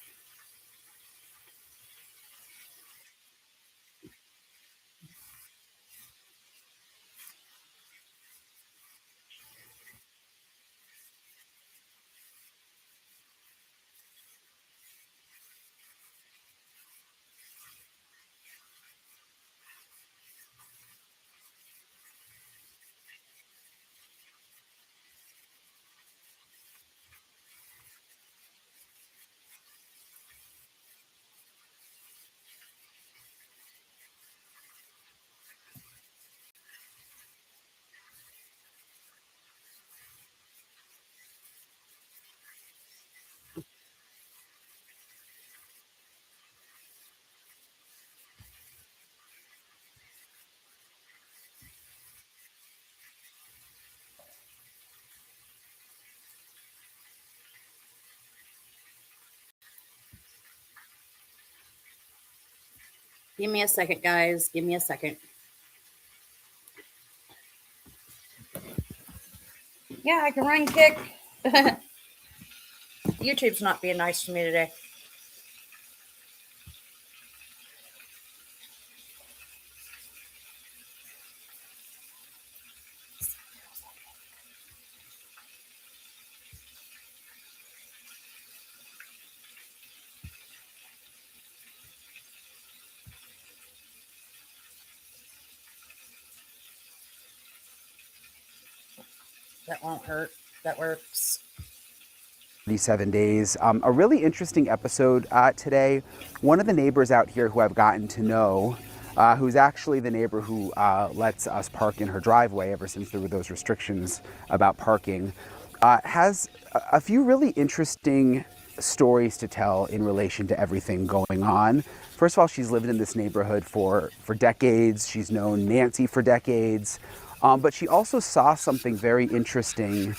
Give me a second, guys. Give me a second. Yeah, I can run kick. YouTube's not being nice to me today. That won't hurt. That works. 37 days. A really interesting episode today. One of the neighbors out here who I've gotten to know, who's actually the neighbor who lets us park in her driveway ever since there were those restrictions about parking, has a few really interesting stories to tell in relation to everything going on. First of all, she's lived in this neighborhood for decades. She's known Nancy for decades. But she also saw something very interesting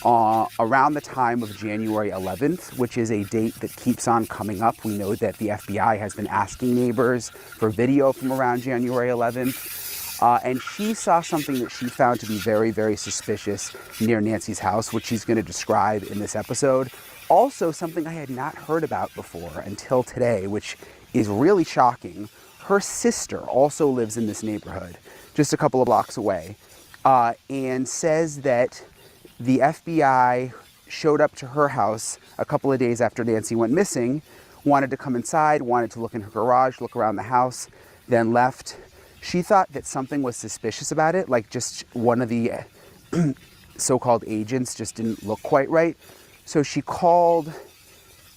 around the time of January 11th, which is a date that keeps on coming up. We know that the FBI has been asking neighbors for video from around January 11th. And she saw something that she found to be very, very suspicious near Nancy's house, which she's going to describe in this episode. Also, something I had not heard about before until today, which is really shocking. Her sister also lives in this neighborhood, just a couple of blocks away, and says that the FBI showed up to her house a couple of days after Nancy went missing, wanted to come inside, wanted to look in her garage, look around the house, then left. She thought that something was suspicious about it, like just one of the so-called agents just didn't look quite right. So she called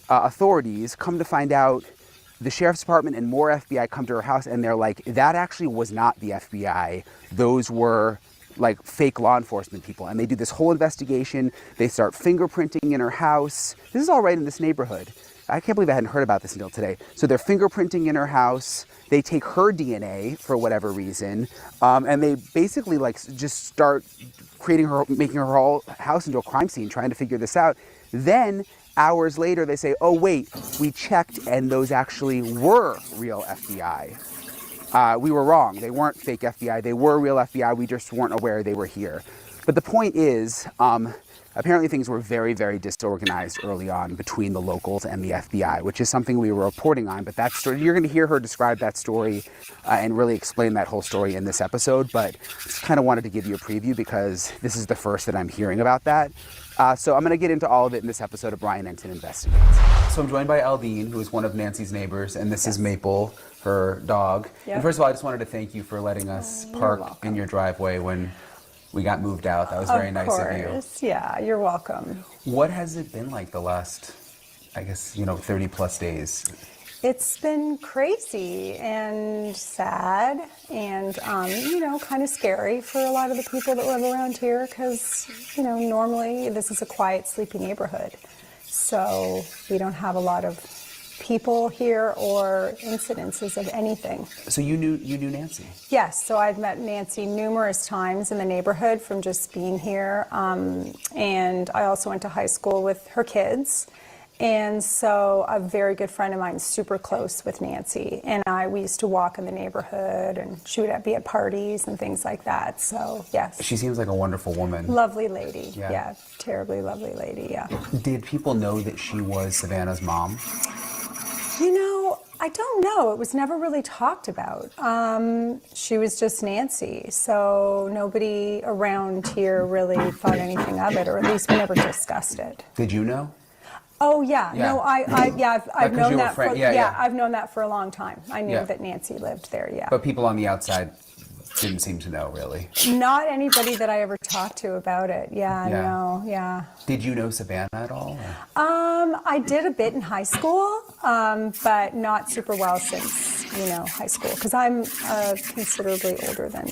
authorities come to find out the sheriff's department and more FBI come to her house, and they're like, that actually was not the FBI. Those were like fake law enforcement people. And they do this whole investigation. They start fingerprinting in her house. This is all right in this neighborhood. I can't believe I hadn't heard about this until today. So they're fingerprinting in her house. They take her DNA for whatever reason. And they basically like just start making her whole house into a crime scene, trying to figure this out. Then hours later, they say, oh wait, we checked and those actually were real FBI. We were wrong. They weren't fake FBI. They were real FBI. We just weren't aware they were here. But the point is, apparently things were very, very disorganized early on between the locals and the FBI, which is something we were reporting on. But that story, you're going to hear her describe that story and really explain that whole story in this episode. But just kind of wanted to give you a preview because this is the first that I'm hearing about that. So I'm going to get into all of it in this episode of Brian Entin Investigates. So I'm joined by Aldine, who is one of Nancy's neighbors, and this is Maple, her dog. Yep. And first of all, I just wanted to thank you for letting us park in your driveway when we got moved out. That was very nice of you. Yeah, you're welcome. What has it been like the last, I guess, 30 plus days? It's been crazy and sad and, kind of scary for a lot of the people that live around here because, normally this is a quiet, sleepy neighborhood. So we don't have a lot of people here or incidences of anything. So you knew Nancy? Yes, so I've met Nancy numerous times in the neighborhood from just being here. And I also went to high school with her kids. And so a very good friend of mine, super close with Nancy, and we used to walk in the neighborhood, and she would be at parties and things like that. So yes. She seems like a wonderful woman. Lovely lady. Yeah, terribly lovely lady. Yeah. Did people know that she was Savannah's mom? I don't know. It was never really talked about. She was just Nancy, so nobody around here really thought anything of it, or at least we never discussed it. Did you know? Oh yeah, no, I've known that for I've known that for a long time. I knew that Nancy lived there. Yeah. But people on the outside didn't seem to know, really. Not anybody that I ever talked to about it. Yeah. Did you know Savannah at all? I did a bit in high school, but not super well since high school because I'm considerably older than.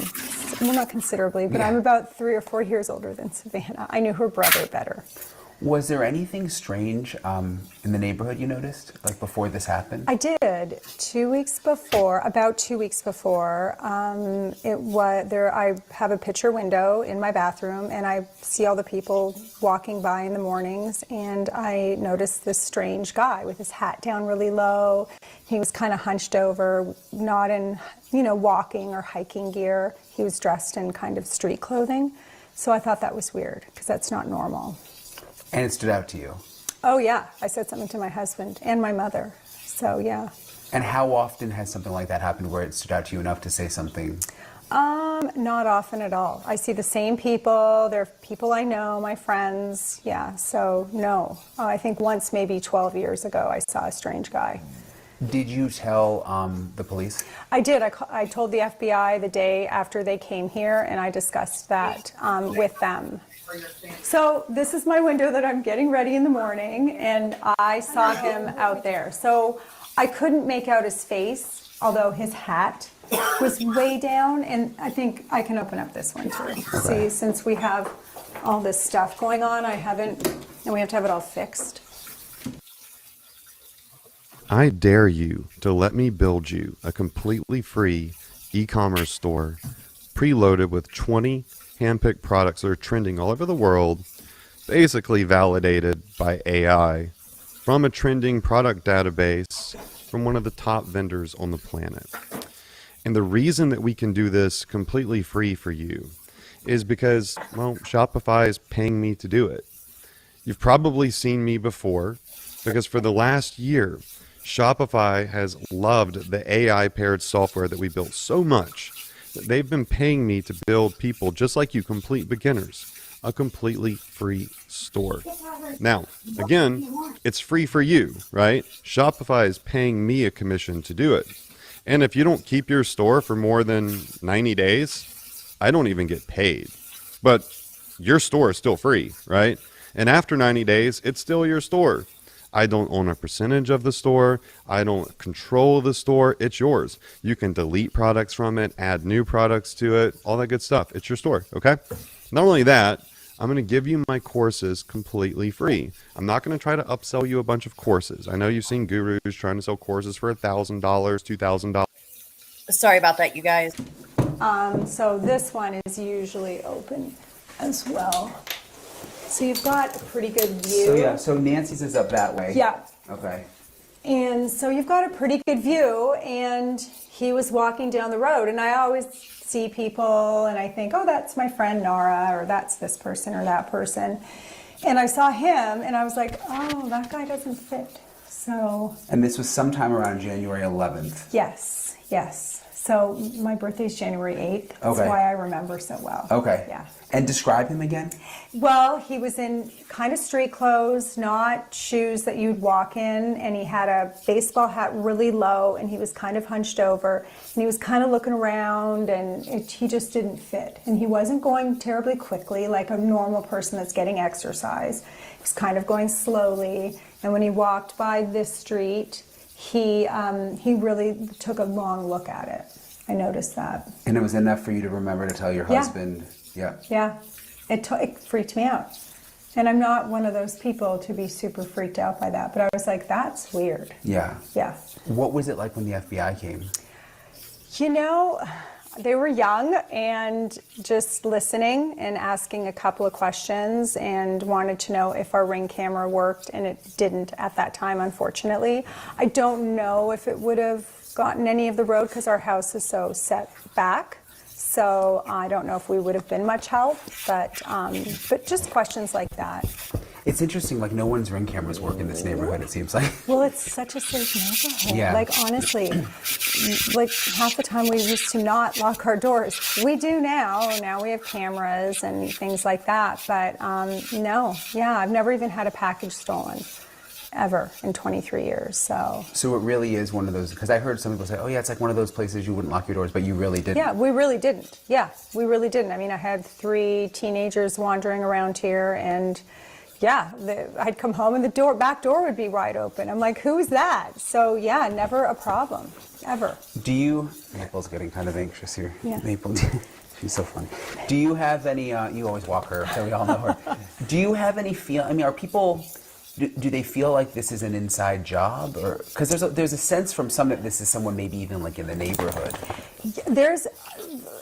Well, not considerably, but I'm about 3 or 4 years older than Savannah. I knew her brother better. Was there anything strange in the neighborhood you noticed, like before this happened? I did. About 2 weeks before, it was there. I have a picture window in my bathroom, and I see all the people walking by in the mornings, and I noticed this strange guy with his hat down really low. He was kind of hunched over, not in, walking or hiking gear. He was dressed in kind of street clothing. So I thought that was weird, because that's not normal. And it stood out to you? Oh, yeah. I said something to my husband and my mother. So, yeah. And how often has something like that happened where it stood out to you enough to say something? Not often at all. I see the same people. They're people I know, my friends. Yeah, so no. I think once, maybe 12 years ago, I saw a strange guy. Did you tell the police? I did. I told the FBI the day after they came here, and I discussed that with them. So this is my window that I'm getting ready in the morning, and I saw him out there. So I couldn't make out his face, although his hat was way down, and I think I can open up this one too. Okay. See, since we have all this stuff going on, and we have to have it all fixed. I dare you to let me build you a completely free e-commerce store preloaded with 20 handpicked products that are trending all over the world, basically validated by AI from a trending product database from one of the top vendors on the planet. And the reason that we can do this completely free for you is because, well, Shopify is paying me to do it. You've probably seen me before because for the last year, Shopify has loved the AI-paired software that we built so much that they've been paying me to build people just like you, complete beginners, a completely free store. Now, again, it's free for you, right? Shopify is paying me a commission to do it. And if you don't keep your store for more than 90 days, I don't even get paid. But your store is still free, right? And after 90 days, it's still your store. I don't own a percentage of the store. I don't control the store. It's yours. You can delete products from it, add new products to it, all that good stuff. It's your store, okay? Not only that, I'm going to give you my courses completely free. I'm not going to try to upsell you a bunch of courses. I know you've seen gurus trying to sell courses for $1,000, $2,000. Sorry about that, you guys. So this one is usually open as well. So you've got a pretty good view. So Nancy's is up that way. Yeah. Okay. And so you've got a pretty good view, and he was walking down the road, and I always see people and I think, oh, that's my friend Nara, or that's this person or that person. And I saw him and I was like, oh, that guy doesn't fit. So. And this was sometime around January 11th. Yes, yes. So my birthday's January 8th. That's Okay. why I remember so well. Okay. Yeah. And describe him again? Well, he was in kind of street clothes, not shoes that you'd walk in, and he had a baseball hat really low, and he was kind of hunched over, and he was kind of looking around, and he just didn't fit. And he wasn't going terribly quickly like a normal person that's getting exercise. He was kind of going slowly, and when he walked by this street, he really took a long look at it. I noticed that. And it was enough for you to remember to tell your Yeah. husband. Yeah. Yeah, it freaked me out. And I'm not one of those people to be super freaked out by that, but I was like, that's weird. Yeah. Yeah. What was it like when the FBI came? You know, they were young and just listening and asking a couple of questions and wanted to know if our Ring camera worked, and it didn't at that time, unfortunately. I don't know if it would have gotten any of the road because our house is so set back. So I don't know if we would have been much help, but just questions like that. It's interesting, like no one's Ring cameras work in this neighborhood, it seems like. Well, it's such a safe neighborhood. Yeah. Like honestly, like half the time we used to not lock our doors. We do now. Now we have cameras and things like that. But no, yeah, I've never even had a package stolen. Ever in 23 years, so it really is one of those, because I heard some people say, oh yeah, it's like one of those places you wouldn't lock your doors, but you really didn't. yeah, we really didn't. Yeah, we really didn't. I mean, I had 3 teenagers wandering around here, and yeah, I'd come home and the back door would be wide open. I'm like, who's that? So yeah, never a problem, ever. Do you, Maple's getting kind of anxious here. Yeah. Maple, she's so funny. Do you have any, you always walk her, so we all know her. Do you have any I mean, are people, do they feel like this is an inside job, or because there's a sense from some that this is someone maybe even like in the neighborhood? There's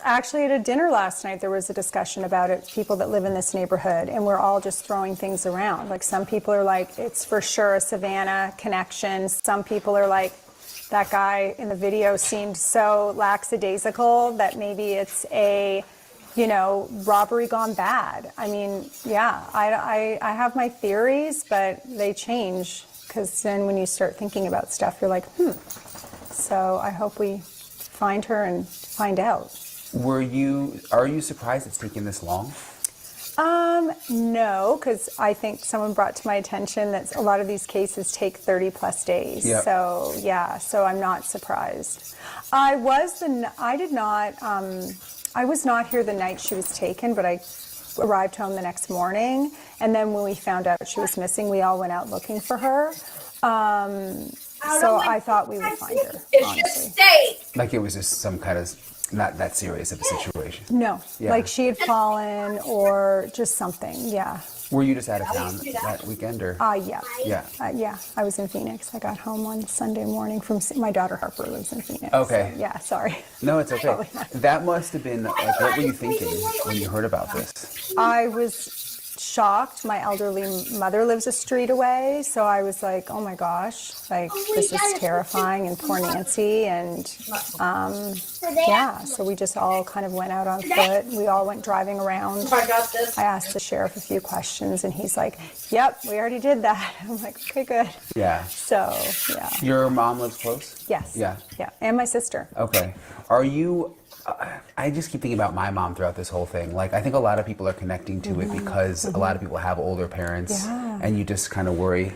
actually at a dinner last night there was a discussion about it. People that live in this neighborhood, and we're all just throwing things around. Like some people are like, it's for sure a Savannah connection. Some people are like, that guy in the video seemed so lackadaisical that maybe it's a, robbery gone bad. I mean, yeah, I have my theories, but they change because then when you start thinking about stuff, you're like, So I hope we find her and find out. Are you surprised it's taken this long? No, because I think someone brought to my attention that a lot of these cases take 30 plus days. Yep. So yeah, so I'm not surprised. I was not here the night she was taken, but I arrived home the next morning. And then when we found out she was missing, we all went out looking for her. So I thought we would find her, honestly. Like it was just some kind of not that serious of a situation. No, Yeah. like she had fallen or just something, yeah. Were you just out of town that weekend, or? Yeah. Yeah. Yeah, I was in Phoenix. I got home on Sunday morning from, my daughter Harper lives in Phoenix. Okay. So, yeah, sorry. No, it's okay. Probably not. That must have been, like, what were you thinking when you heard about this? I was shocked. My elderly mother lives a street away, so I was like, oh my gosh, like this is terrifying, and poor Nancy, and yeah, so we just all kind of went out on foot. We all went driving around. I asked the sheriff a few questions, and he's like, yep, we already did that. I'm like, okay, good. Yeah. So, yeah. Your mom lives close? Yes. Yeah. Yeah, and my sister. Okay. Are you, I just keep thinking about my mom throughout this whole thing. Like, I think a lot of people are connecting to it because a lot of people have older parents, and you just kind of worry.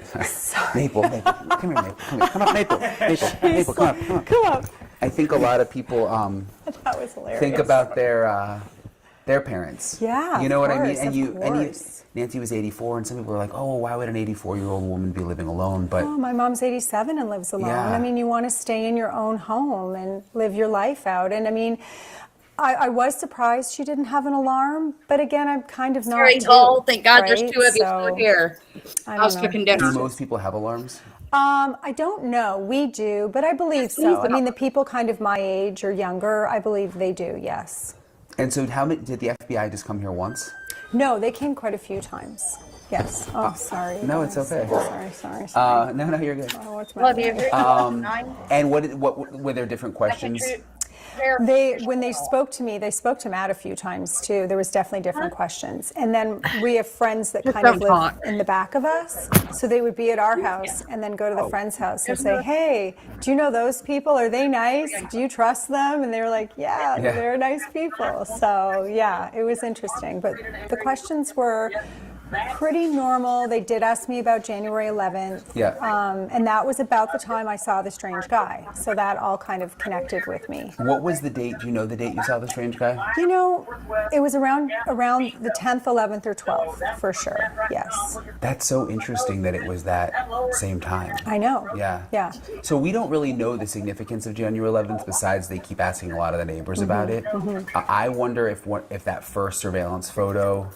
Maple, come here, Maple, come up, Maple, come up. Come up. I think a lot of people That was hilarious. think about their their parents. Yeah, You know of what I mean? course, And of you, course. Nancy was 84, and some people were like, "Oh, why would an 84-year-old woman be living alone?" But Oh, my mom's 87 and lives alone. Yeah. I mean, you want to stay in your own home and live your life out. And I mean, I was surprised she didn't have an alarm, but again, I'm kind of not. Very too, tall. Thank God there's right? two of you So, still here. I I was don't know. cooking do dinner. most people have alarms? I don't know. We do, but I believe so. I mean, the people kind of my age or younger, I believe they do, yes. And so, how many did the FBI just come here once? No, they came quite a few times. Yes. Oh, sorry. No, it's guys. okay. Sorry. No, you're good. Oh, what's my Love you. And what were there different questions? When they spoke to me, they spoke to Matt a few times too. There was definitely different questions. And then we have friends that kind of live in the back of us. So they would be at our house and then go to the friend's house and say, "Hey, do you know those people? Are they nice? Do you trust them?" And they were like, yeah. They're nice people. So yeah, it was interesting. But the questions were pretty normal. They did ask me about January 11th. Yeah. And that was about the time I saw the strange guy. So that all kind of connected with me. What was the date? Do you know the date you saw the strange guy? You know, it was around the 10th, 11th, or 12th, for sure. Yes. That's so interesting that it was that same time. I know. Yeah. Yeah. So we don't really know the significance of January 11th besides they keep asking a lot of the neighbors about it. I wonder if that first surveillance photo,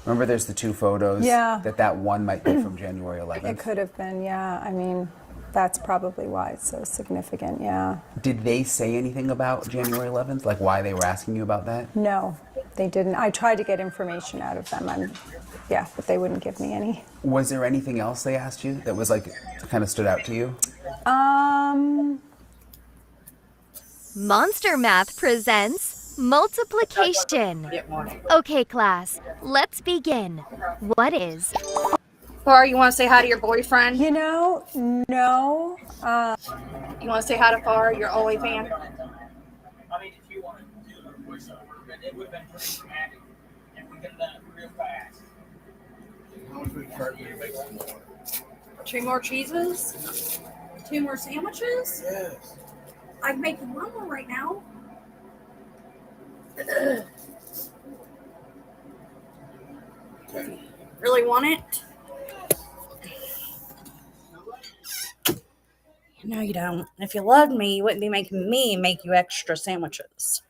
remember there's the two photos? Yeah. That one might be from January 11th. It could have been, yeah. I mean, that's probably why it's so significant, yeah. Did they say anything about January 11th? Like why they were asking you about that? No, they didn't. I tried to get information out of them. But they wouldn't give me any. Was there anything else they asked you that was like kind of stood out to you? Monster Math presents multiplication. Okay, class, let's begin. What is? Or you want to say hi to your boyfriend? You know, no. You want to say hi to Far, your Oli fan? I mean, if you wanted to do a voiceover, but it would have been pretty dramatic, and we could have done it real fast. How much would charge me to make some more? 2 more cheeses? 2 more sandwiches? Yes. I can make you 1 more right now. Really want it? No, you don't. If you loved me, you wouldn't be making me make you extra sandwiches.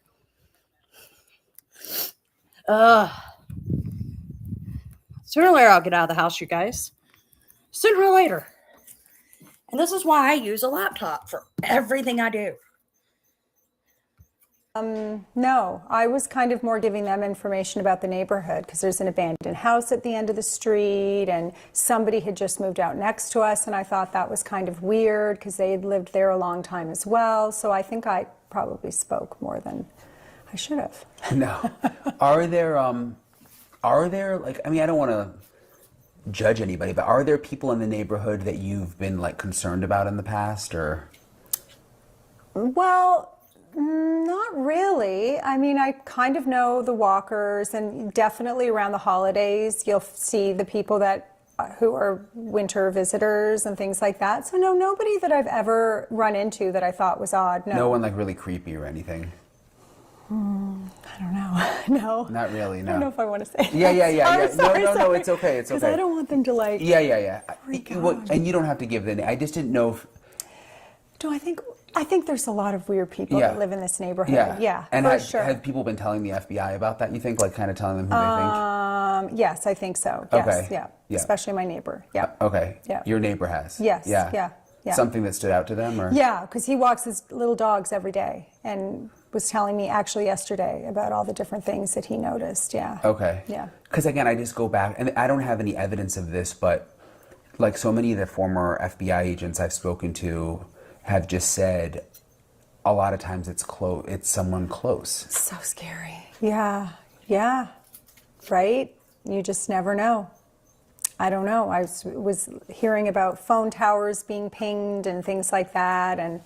Sooner or later, I'll get out of the house, you guys. Sooner or later. And this is why I use a laptop for everything I do. No, I was kind of more giving them information about the neighborhood because there's an abandoned house at the end of the street and somebody had just moved out next to us and I thought that was kind of weird because they had lived there a long time as well. So I think I probably spoke more than I should have. No. Are there like, I mean, I don't want to judge anybody, but are there people in the neighborhood that you've been like concerned about in the past or? Well, not really. I mean, I kind of know the walkers and definitely around the holidays, you'll see the people that who are winter visitors and things like that. So no, nobody that I've ever run into that I thought was odd. No. No one like really creepy or anything? I don't know. No. Not really, no. I don't know if I want to say. Yeah. Sorry, No, it's okay, it's Because okay. I don't want them to like. Yeah. Well, and you don't have to give the name. I just didn't know if... No, I think there's a lot of weird people that live in this neighborhood. Yeah, and for sure. have people been telling the FBI about that, you think? Like kind of telling them who they think? Yes, I think so. Yes, Okay. yeah. Yeah. Especially my neighbor. Yeah. Okay. Yeah. Your neighbor has? Yes, Yeah. yeah. Something that stood out to them? Or? Yeah, because he walks his little dogs every day and was telling me actually yesterday about all the different things that he noticed. Yeah. Okay. Yeah. Because again, I just go back, and I don't have any evidence of this, but like so many of the former FBI agents I've spoken to have just said a lot of times it's someone close. So scary. Yeah. Right? You just never know. I don't know. I was hearing about phone towers being pinged and things like that. And,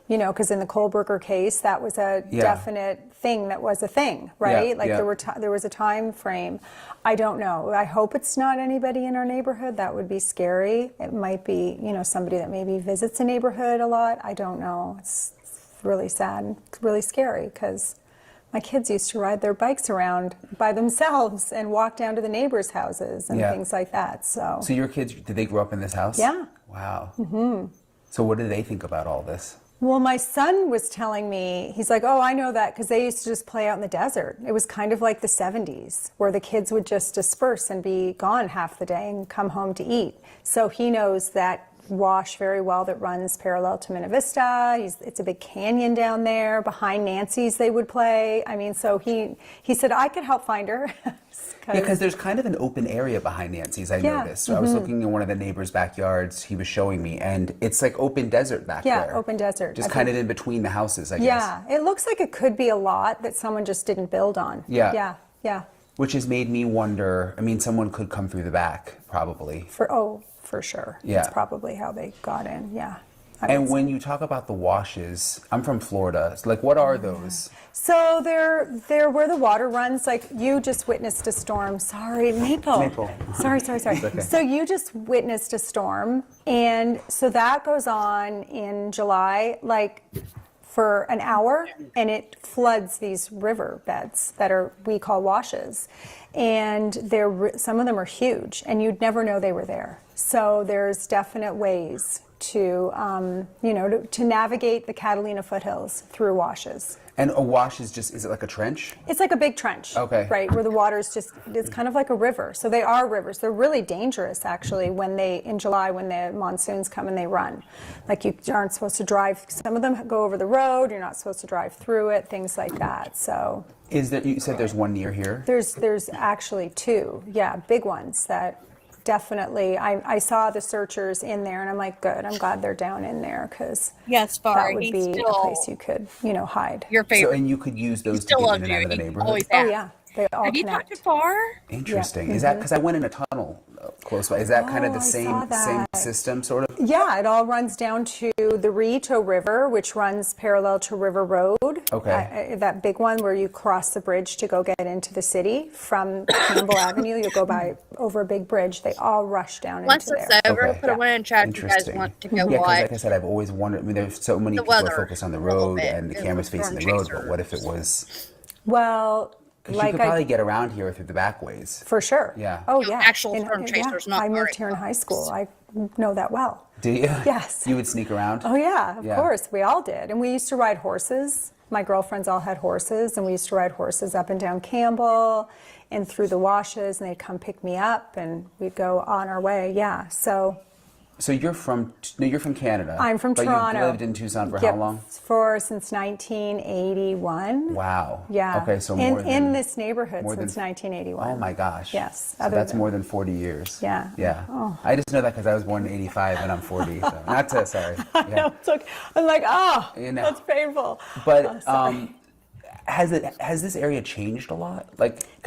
you know, because in the Kohlberger case, that was a definite thing that was a thing, right? There was a time frame. I don't know. I hope it's not anybody in our neighborhood. That would be scary. It might be, you know, somebody that maybe visits a neighborhood a lot. I don't know. It's really sad and really scary because My kids used to ride their bikes around by themselves and walk down to the neighbors' houses and things like that. So your kids, did they grow up in this house? Yeah. Wow. Mm-hmm. So what do they think about all this? Well, my son was telling me, he's like, oh, I know that, because they used to just play out in the desert. It was kind of like the 70s, where the kids would just disperse and be gone half the day and come home to eat. So he knows that wash very well that runs parallel to Minna Vista. It's a big canyon down there. Behind Nancy's they would play. I mean, so he said I could help find her. Yeah, because there's kind of an open area behind Nancy's, I noticed. So I was looking in one of the neighbors' backyards, he was showing me, and it's like open desert back there. Yeah, open desert. Just kind of in between the houses, I guess. Yeah, it looks like it could be a lot that someone just didn't build on. Yeah. Yeah. Which has made me wonder, I mean, someone could come through the back, probably. For sure. Yeah. That's probably how they got in, yeah. And when you talk about the washes, I'm from Florida, so like what are those? So they're where the water runs. Like you just witnessed a storm. Sorry, Maple. Sorry. It's okay. So you just witnessed a storm, and so that goes on in July, like for an hour, and it floods these river beds that we call washes, and some of them are huge, and you'd never know they were there. So there's definite ways to to navigate the Catalina foothills through washes. And a wash is it like a trench? It's like a big trench. Okay. Right, where the water's it's kind of like a river. So they are rivers. They're really dangerous, actually, in July, when the monsoons come and they run. Like you aren't supposed to drive. Some of them go over the road. You're not supposed to drive through it, things like that. So. You said there's one near here? There's actually two, big ones that definitely, I saw the searchers in there, and I'm like, good, I'm glad they're down in there, because that would be a place you could, hide. Your favorite. So, and you could use those to get in and out of the neighborhood? Oh, yeah. They all Have you connect. talked to Far? Interesting. Is that because I went in a tunnel close by? Is that kind of the same system, sort of? Yeah, it all runs down to the Rito River, which runs parallel to River Road. Okay. That big one where you cross the bridge to go get into the city from Campbell Avenue. You'll go over a big bridge. They all rush down Once into it's there. over, put a one in chat if you guys want to go Yeah, because watch. like I said, I've always wondered, I mean, there's so many people are focused on the road and the cameras facing the road, but what if it was... Well... Because you could probably get around here through the back ways. For sure. Yeah. Oh, yeah. Actual storm chasers, not I moved here in high school. I know that well. Do you? Yes. You would sneak around? Oh, yeah, of course. We all did. And we used to ride horses. My girlfriends all had horses, and we used to ride horses up and down Campbell and through the washes, and they'd come pick me up, and we'd go on our way. Yeah, so you're from Canada. I'm from but Toronto. You've lived in Tucson for how long? Since 1981. Wow. Yeah. Okay, so in this neighborhood since 1981. Oh my gosh. Yes. So that's more than 40 years. Yeah. Yeah. Oh. I just know that because I was born in 85 and I'm 40. So not to, sorry. I know, it's okay. I'm like, that's painful. But has this area changed a lot?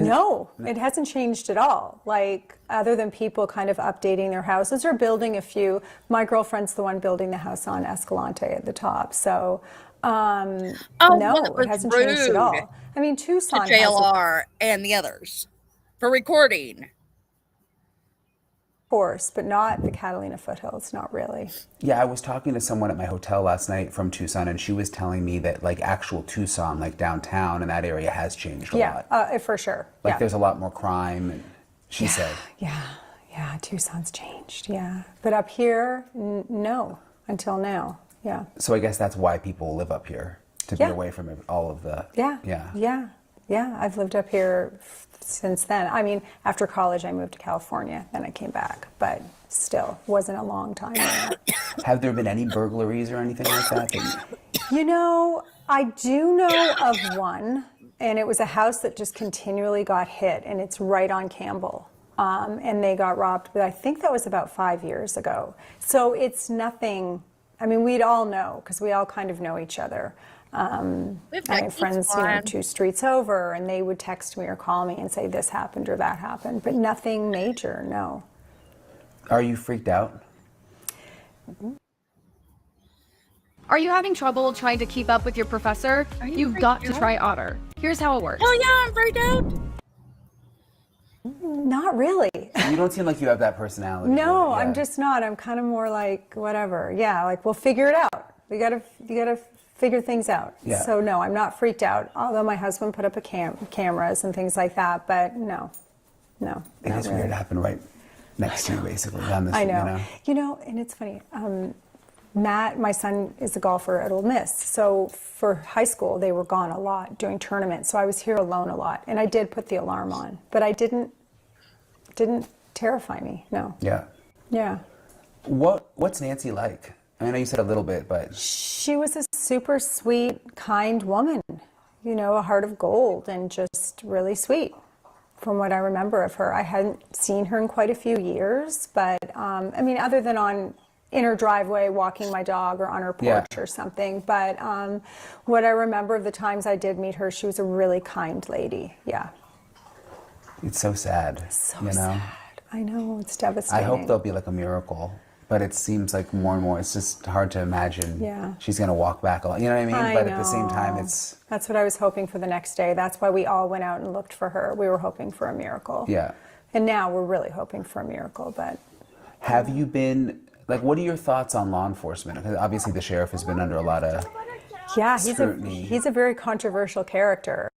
No, it hasn't changed at all. Like, other than people kind of updating their houses or building a few. My girlfriend's the one building the house on Escalante at the top. So, no, it hasn't changed at all. I mean, Tucson to JLR and the others for recording. Course, but not the Catalina foothills, not really. Yeah, I was talking to someone at my hotel last night from Tucson, and she was telling me that like actual Tucson, like downtown and that area has changed a lot. Yeah, for sure. Like there's a lot more crime, and she said. Yeah, Tucson's changed, yeah. But up here, no, until now, yeah. So I guess that's why people live up here, to be away from all of the... Yeah, I've lived up here since then. I mean, after college, I moved to California, then I came back, but still, wasn't a long time. Have there been any burglaries or anything like that? You know, I do know of one, and it was a house that just continually got hit, and it's right on Campbell. And they got robbed, but I think that was about 5 years ago. So it's nothing, I mean, we'd all know, because we all kind of know each other. I have friends, 2 streets over, and they would text me or call me and say this happened or that happened, but nothing major, no. Are you freaked out? Are you having trouble trying to keep up with your professor? You've got to try Otter. Here's how it works. Oh yeah, I'm freaked out. Not really. You don't seem like you have that personality. No, I'm just not. I'm kind of more like whatever. Yeah, like we'll figure it out. You gotta figure things out. Yeah. So no, I'm not freaked out. Although my husband put up a cameras and things like that, but no. It not is really. weird. It happened right next to you, basically. On this, I know. And it's funny. Matt, my son, is a golfer at Ole Miss. So for high school, they were gone a lot doing tournaments. So I was here alone a lot, and I did put the alarm on, but I didn't terrify me. No. Yeah. Yeah. What's Nancy like? I know you said a little bit, but She was a super sweet, kind woman. A heart of gold, and just really sweet. From what I remember of her, I hadn't seen her in quite a few years, but other than in her driveway walking my dog or on her porch or something. But what I remember of the times I did meet her, she was a really kind lady. Yeah. it's so sad. Sad. I know, it's devastating. I hope there'll be like a miracle, but it seems like more and more, it's just hard to imagine she's going to walk back. You know what I mean? But at the same time, That's what I was hoping for the next day. That's why we all went out and looked for her. We were hoping for a miracle. Yeah. And now we're really hoping for a miracle, but... Have you been, what are your thoughts on law enforcement? Because obviously the sheriff has been under a lot of scrutiny. He's a very controversial character.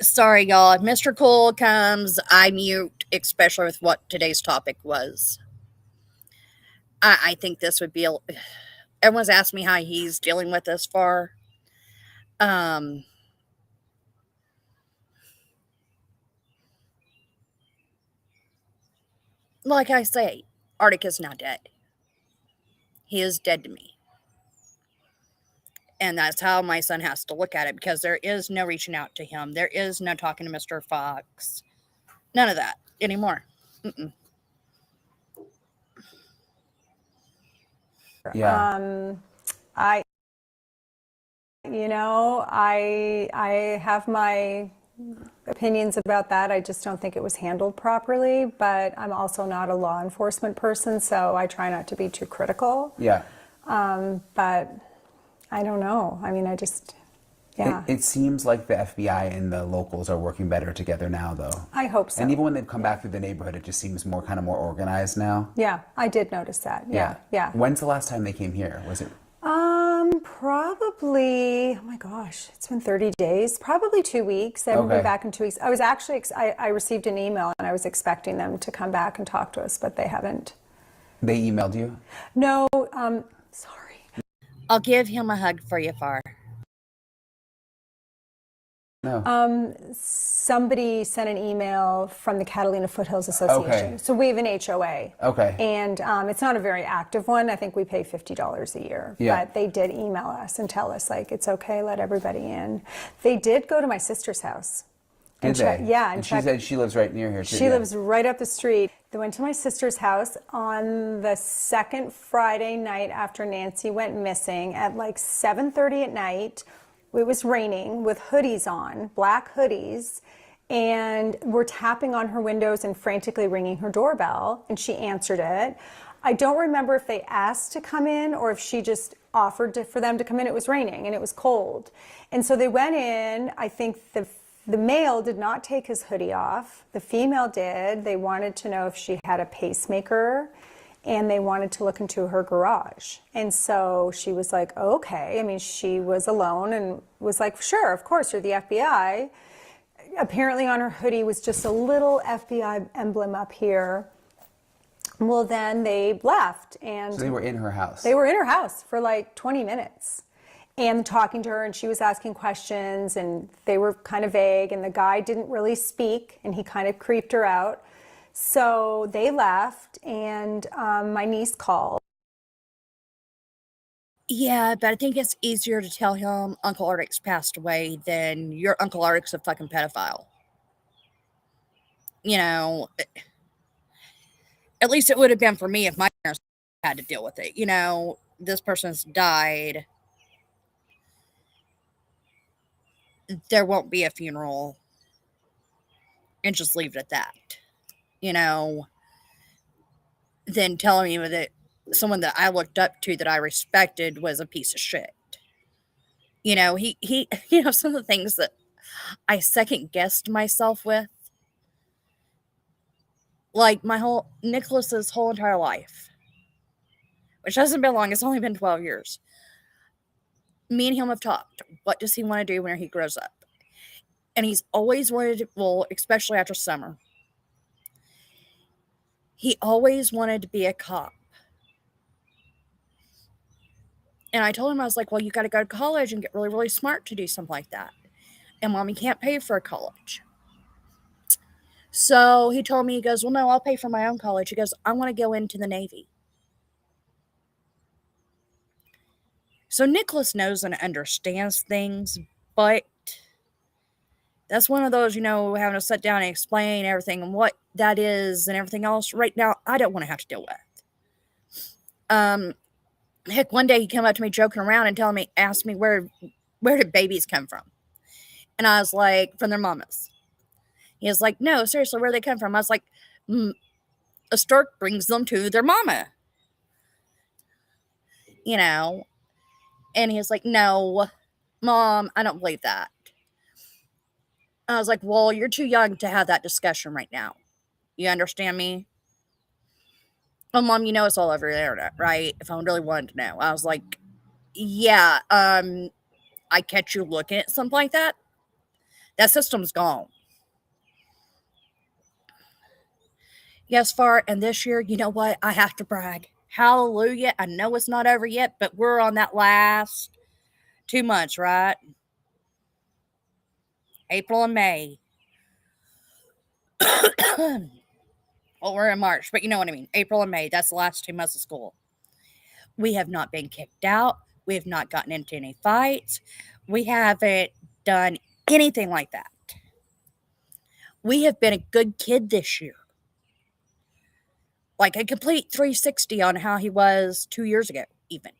Sorry, y'all. If Mr. Cole comes, I mute, especially with what today's topic was. I think this would be... Everyone's asked me how he's dealing with this far. Like I say, Arctic is not dead. He is dead to me. And that's how my son has to look at it, because there is no reaching out to him. There is no talking to Mr. Fox. None of that anymore. Mm-mm. Yeah. I have my opinions about that. I just don't think it was handled properly, but I'm also not a law enforcement person, so I try not to be too critical. Yeah. But I don't know. It seems like the FBI and the locals are working better together now, though. I hope so. And even when they've come back through the neighborhood, it just seems more more organized now. Yeah, I did notice that. Yeah. When's the last time they came here? Was it? Probably, oh my gosh, it's been 30 days, probably 2 weeks. They haven't been back in 2 weeks. I was actually, I received an email and I was expecting them to come back and talk to us, but they haven't. They emailed you? No, sorry. I'll give him a hug for you, Far. No. Somebody sent an email from the Catalina Foothills Association. Okay. So we have an HOA. Okay. And it's not a very active one. I think we pay $50 a year. Yeah. But they did email us and tell us, like, it's okay, let everybody in. They did go to my sister's house. Did they? Yeah. And she said she lives right near here, too. She lives right up the street. They went to my sister's house on the second Friday night after Nancy went missing at like 7:30 at night. It was raining with hoodies on, black hoodies, and we're tapping on her windows and frantically ringing her doorbell, and she answered it. I don't remember if they asked to come in or if she just offered for them to come in. It was raining and it was cold. And so they went in. I think the male did not take his hoodie off. The female did. They wanted to know if she had a pacemaker, and they wanted to look into her garage. And so she was like, okay. I mean, she was alone and was like, sure, of course, you're the FBI. Apparently on her hoodie was just a little FBI emblem up here. Well, then they left. And So they were in her house. They were in her house for like 20 minutes and talking to her, and she was asking questions, and they were kind of vague, and the guy didn't really speak, and he kind of creeped her out. So they left, and my niece called. Yeah, but I think it's easier to tell him Uncle Artic's passed away than your Uncle Artic's a fucking pedophile. You know, at least it would have been for me if my parents had to deal with it. You know, this person's died. There won't be a funeral, and just leave it at that. You know, then telling me that someone that I looked up to, that I respected, was a piece of shit. You know, he you know, some of the things that I second guessed myself with, like Nicholas's whole entire life, which hasn't been long. It's only been 12 years. Me and him have talked. What does he want to do when he grows up? And he's always wanted to, well, especially after summer, he always wanted to be a cop. And I told him, I was like, well, you got to go to college and get really, really smart to do something like that. And Mommy can't pay for a college. So he told me, he goes, well, no, I'll pay for my own college. He goes, I want to go into the Navy. So Nicholas knows and understands things, but that's one of those, you know, having to sit down and explain everything and what that is and everything else. Right now, I don't want to have to deal with. Heck, one day he came up to me joking around and asked me where did babies come from? And I was like, from their mamas. He was like, no, seriously, where they come from? I was like, a stork brings them to their mama. You know? And he was like, no, Mom, I don't believe that. I was like, well, you're too young to have that discussion right now. You understand me? Well, Mom, you know it's all over the internet, right? If I really wanted to know. I was like, yeah, I catch you looking at something like that. That system's gone. Yes, far, and this year, you know what? I have to brag. Hallelujah. I know it's not over yet, but we're on that last 2 months, right? April and May. Well, we're in March, but you know what I mean. April and May, that's the last 2 months of school. We have not been kicked out. We have not gotten into any fights. We haven't done anything like that. We have been a good kid this year. Like a complete 360 on how he was 2 years ago, even.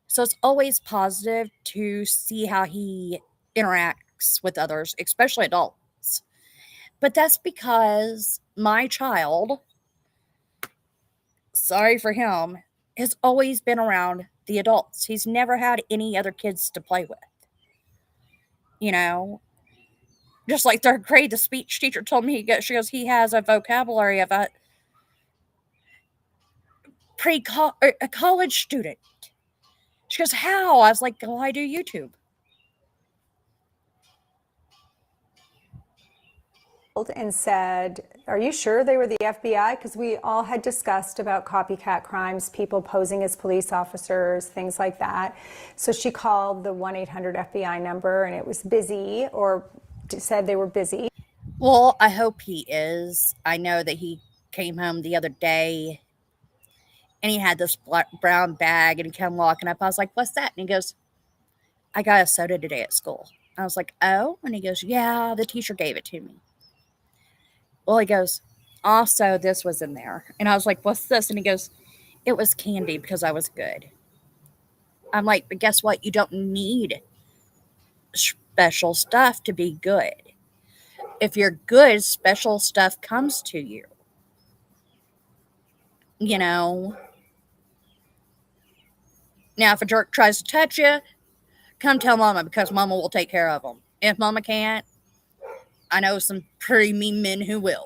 So it's always positive to see how he interacts with others, especially adults. But that's because my child, sorry for him, has always been around the adults. He's never had any other kids to play with. You know? Just like 3rd grade, the speech teacher told me, she goes, he has a vocabulary of a college student. She goes, how? I was like, well, I do YouTube. and said, are you sure they were the FBI? Because we all had discussed about copycat crimes, people posing as police officers, things like that. So she called the 1-800-FBI number and it was busy, or said they were busy. Well, I hope he is. I know that he came home the other day and he had this brown bag and he came walking up. I was like, what's that? And he goes, I got a soda today at school. I was like, oh? And he goes, yeah, the teacher gave it to me. Well, he goes, also, this was in there. And I was like, what's this? And he goes, it was candy because I was good. I'm like, but guess what? You don't need special stuff to be good. If you're good, special stuff comes to you. You know? Now, if a jerk tries to touch you, come tell Mama, because Mama will take care of them. If Mama can't, I know some pretty mean men who will.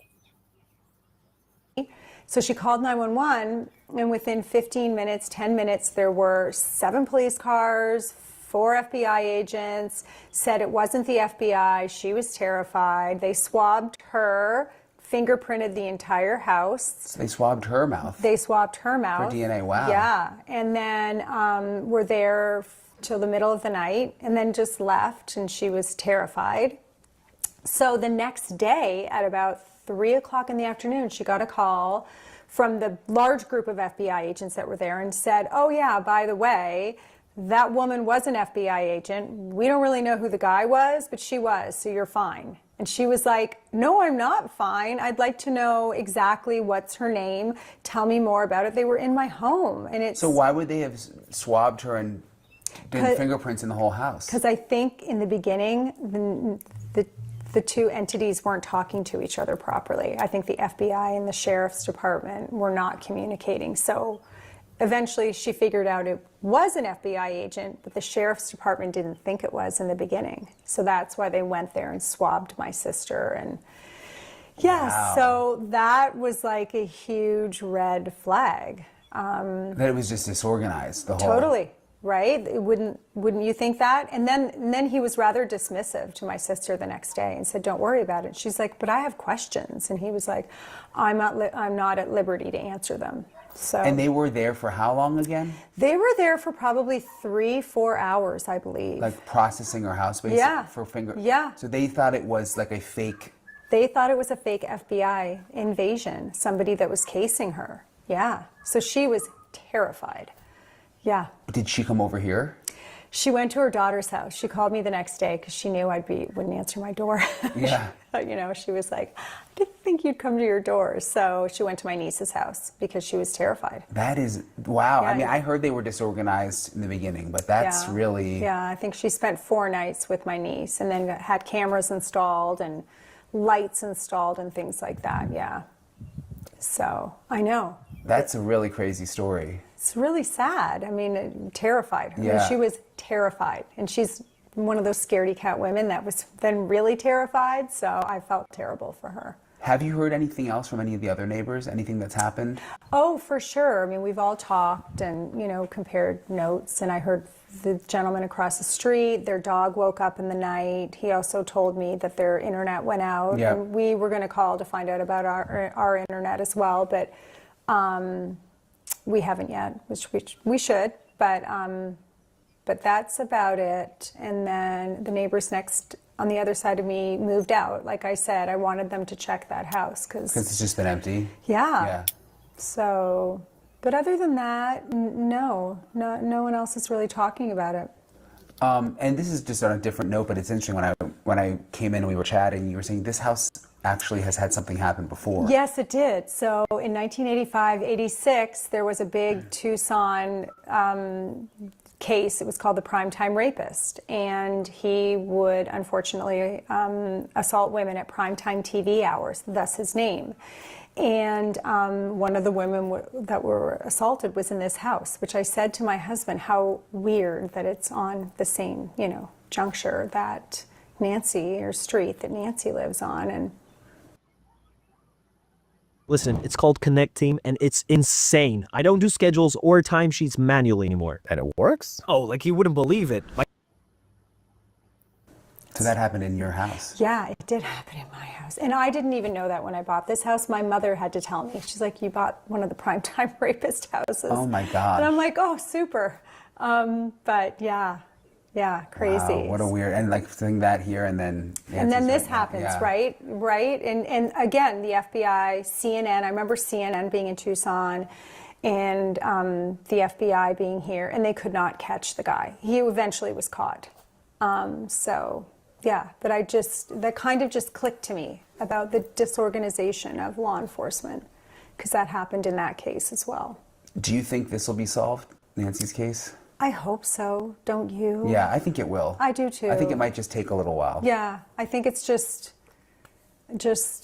So she called 911, and within 15 minutes, 10 minutes, there were 7 police cars, 4 FBI agents, said it wasn't the FBI. She was terrified. They swabbed her, fingerprinted the entire house. So they swabbed her mouth. They swabbed her mouth. For DNA, wow. Yeah, and then were there till the middle of the night, and then just left, and she was terrified. So the next day, at about 3 o'clock in the afternoon, she got a call from the large group of FBI agents that were there and said, oh yeah, by the way, that woman was an FBI agent. We don't really know who the guy was, but she was, so you're fine. And she was like, no, I'm not fine. I'd like to know exactly what's her name. Tell me more about it. They were in my home. And it's So why would they have swabbed her and done fingerprints in the whole house? Because I think in the beginning, the two entities weren't talking to each other properly. I think the FBI and the sheriff's department were not communicating. So eventually she figured out it was an FBI agent, but the sheriff's department didn't think it was in the beginning. So that's why they went there and swabbed my sister. And yeah, Wow. So that was like a huge red flag. That it was just disorganized, the whole... Totally. Right? Wouldn't you think that? And then he was rather dismissive to my sister the next day and said, "Don't worry about it." She's like, "But I have questions," and he was like, "I'm not at liberty to answer them." So. And they were there for how long again? They were there for probably 3-4 hours, I believe. Like processing her house, basically? Yeah. For finger. Yeah. So they thought it was like a fake. They thought it was a fake FBI invasion, somebody that was casing her. Yeah. So she was terrified. Yeah. Did she come over here? She went to her daughter's house. She called me the next day because she knew wouldn't answer my door. Yeah. You know, she was like, I didn't think you'd come to your door. So she went to my niece's house because she was terrified. That is, wow. Yeah, I mean, I heard they were disorganized in the beginning, but that's really... Yeah, I think she spent 4 nights with my niece and then had cameras installed and lights installed and things like that, yeah. So, I know. That's a really crazy story. It's really sad. I mean, terrified. I mean, Yeah. she was terrified. And she's one of those scaredy cat women that was then really terrified. So I felt terrible for her. Have you heard anything else from any of the other neighbors? Anything that's happened? Oh, for sure. I mean, we've all talked and, compared notes. And I heard the gentleman across the street, their dog woke up in the night. He also told me that their internet went out. Yeah. And we were going to call to find out about our internet as well. But we haven't yet, which we should. But that's about it. And then the neighbors next on the other side of me moved out. Like I said, I wanted them to check that house because it's just been empty? Yeah. So, but other than that, no one else is really talking about it. And this is just on a different note, but it's interesting. When I came in and we were chatting, you were saying this house actually has had something happen before. Yes, it did. So in 1985-86, there was a big Tucson case. It was called the Primetime Rapist. And he would, unfortunately, assault women at primetime TV hours, thus his name. And one of the women that were assaulted was in this house, which I said to my husband, how weird that it's on the same, juncture that Nancy, or street that Nancy lives on. And listen, it's called Connect Team, and it's insane. I don't do schedules or timesheets manually anymore. And it works? Oh, like you wouldn't believe it. So that happened in your house? Yeah, it did happen in my house. And I didn't even know that when I bought this house. My mother had to tell me. She's like, you bought one of the primetime rapist houses. Oh my God. And I'm like, oh, super. But yeah, crazy. Wow, what a weird, and like seeing that here and then. And then Nancy's this happens, yeah. right? And again, the FBI, CNN, I remember CNN being in Tucson and the FBI being here, and they could not catch the guy. He eventually was caught. So, yeah, but that kind of just clicked to me about the disorganization of law enforcement, because that happened in that case as well. Do you think this will be solved, Nancy's case? I hope so, don't you? Yeah, I think it will. I do too. I think it might just take a little while. Yeah, I think it's just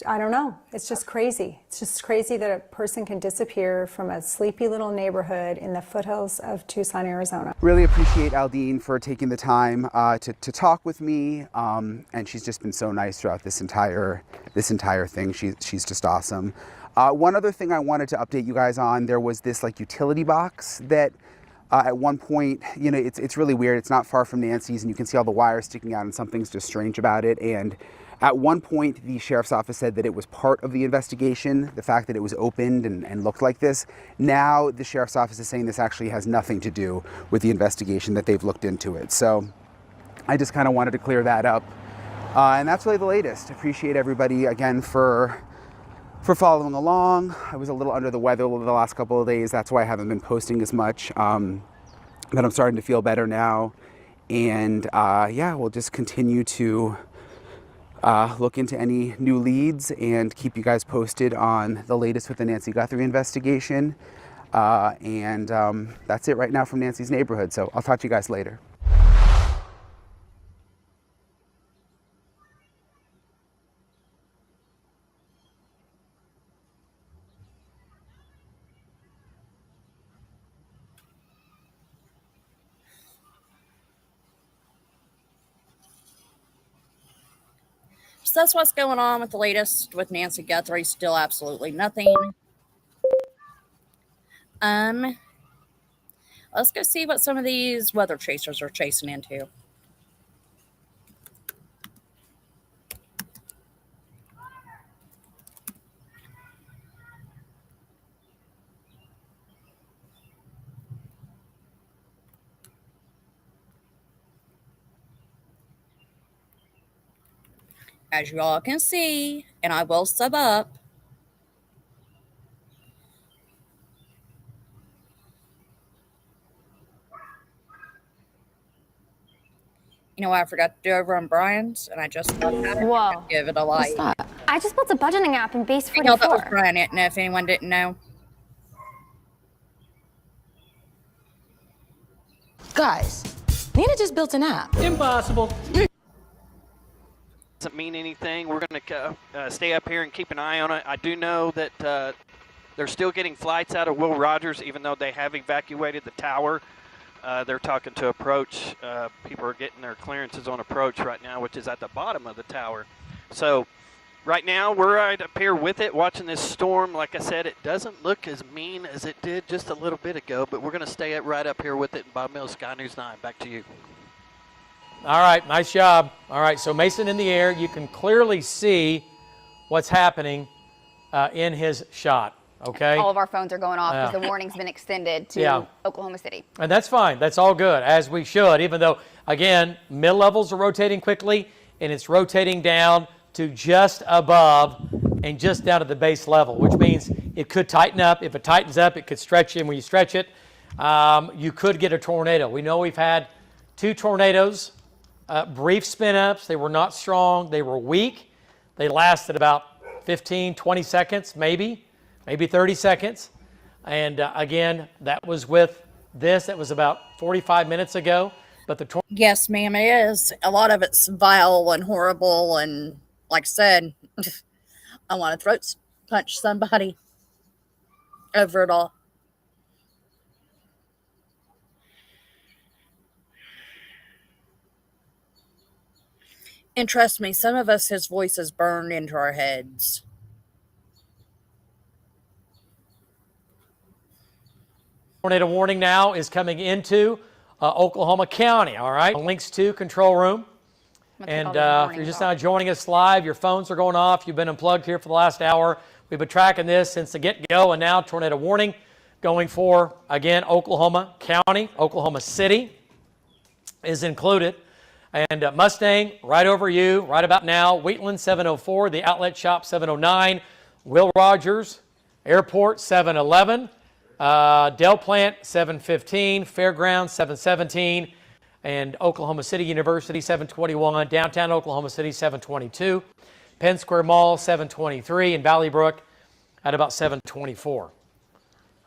I don't know. It's just crazy. It's just crazy that a person can disappear from a sleepy little neighborhood in the foothills of Tucson, Arizona. Really appreciate Aldine for taking the time to talk with me, and she's just been so nice throughout this entire thing. She's just awesome. One other thing I wanted to update you guys on, there was this like utility box that at one point, you know, it's really weird. It's not far from Nancy's, and you can see all the wires sticking out, and something's just strange about it. And at one point, the sheriff's office said that it was part of the investigation, the fact that it was opened and looked like this. Now the sheriff's office is saying this actually has nothing to do with the investigation, that they've looked into it. So I just kind of wanted to clear that up. And that's really the latest. Appreciate everybody again for following along. I was a little under the weather over the last couple of days. That's why I haven't been posting as much. But I'm starting to feel better now. And yeah, we'll just continue to look into any new leads and keep you guys posted on the latest with the Nancy Guthrie investigation. And that's it right now from Nancy's neighborhood. So I'll talk to you guys later. So that's what's going on with the latest with Nancy Guthrie. Still absolutely nothing. Let's go see what some of these weather chasers are chasing into. As you all can see, and I will sub up, you know what I forgot to do over on Brian's, and I just Whoa. Give it a like. What's that? I just built a budgeting app in Base 44. You know that was Brian, and if anyone didn't know. Guys, Nina just built an app. Impossible. Doesn't mean anything. We're going to stay up here and keep an eye on it. I do know that they're still getting flights out of Will Rogers, even though they have evacuated the tower. They're talking to approach. People are getting their clearances on approach right now, which is at the bottom of the tower. So right now we're right up here with it, watching this storm. Like I said, it doesn't look as mean as it did just a little bit ago, but we're going to stay right up here with it. Bob Mills, Sky News 9, back to you. All right, nice job. All right, so Mason in the air. You can clearly see what's happening in his shot, okay? All of our phones are going off because the warning's been extended to Oklahoma City. And that's fine. That's all good, as we should, even though, again, mid-levels are rotating quickly, and it's rotating down to just above and just down to the base level, which means it could tighten up. If it tightens up, it could stretch in. When you stretch it, you could get a tornado. We know we've had 2 tornadoes. Brief spin-ups. They were not strong. They were weak. They lasted about 15, 20 seconds, maybe 30 seconds. And again, that was with this. That was about 45 minutes ago. But the yes, ma'am, it is. A lot of it's vile and horrible. And like I said, I want to throat punch somebody over it all. And trust me, some of us, his voice is burned into our heads. Tornado warning now is coming into Oklahoma County, all right? Links to control room. gonna take And all these if warnings you're just off. now joining us live, your phones are going off. You've been unplugged here for the last hour. We've been tracking this since the get-go, and now tornado warning going for, again, Oklahoma County, Oklahoma City is included. And Mustang, right over you, right about now. Wheatland, 704. The Outlet Shop, 709. Will Rogers, Airport, 711. Dell Plant, 715. Fairgrounds, 717. And Oklahoma City University, 721. Downtown Oklahoma City, 722. Penn Square Mall, 723. And Valley Brook at about 724.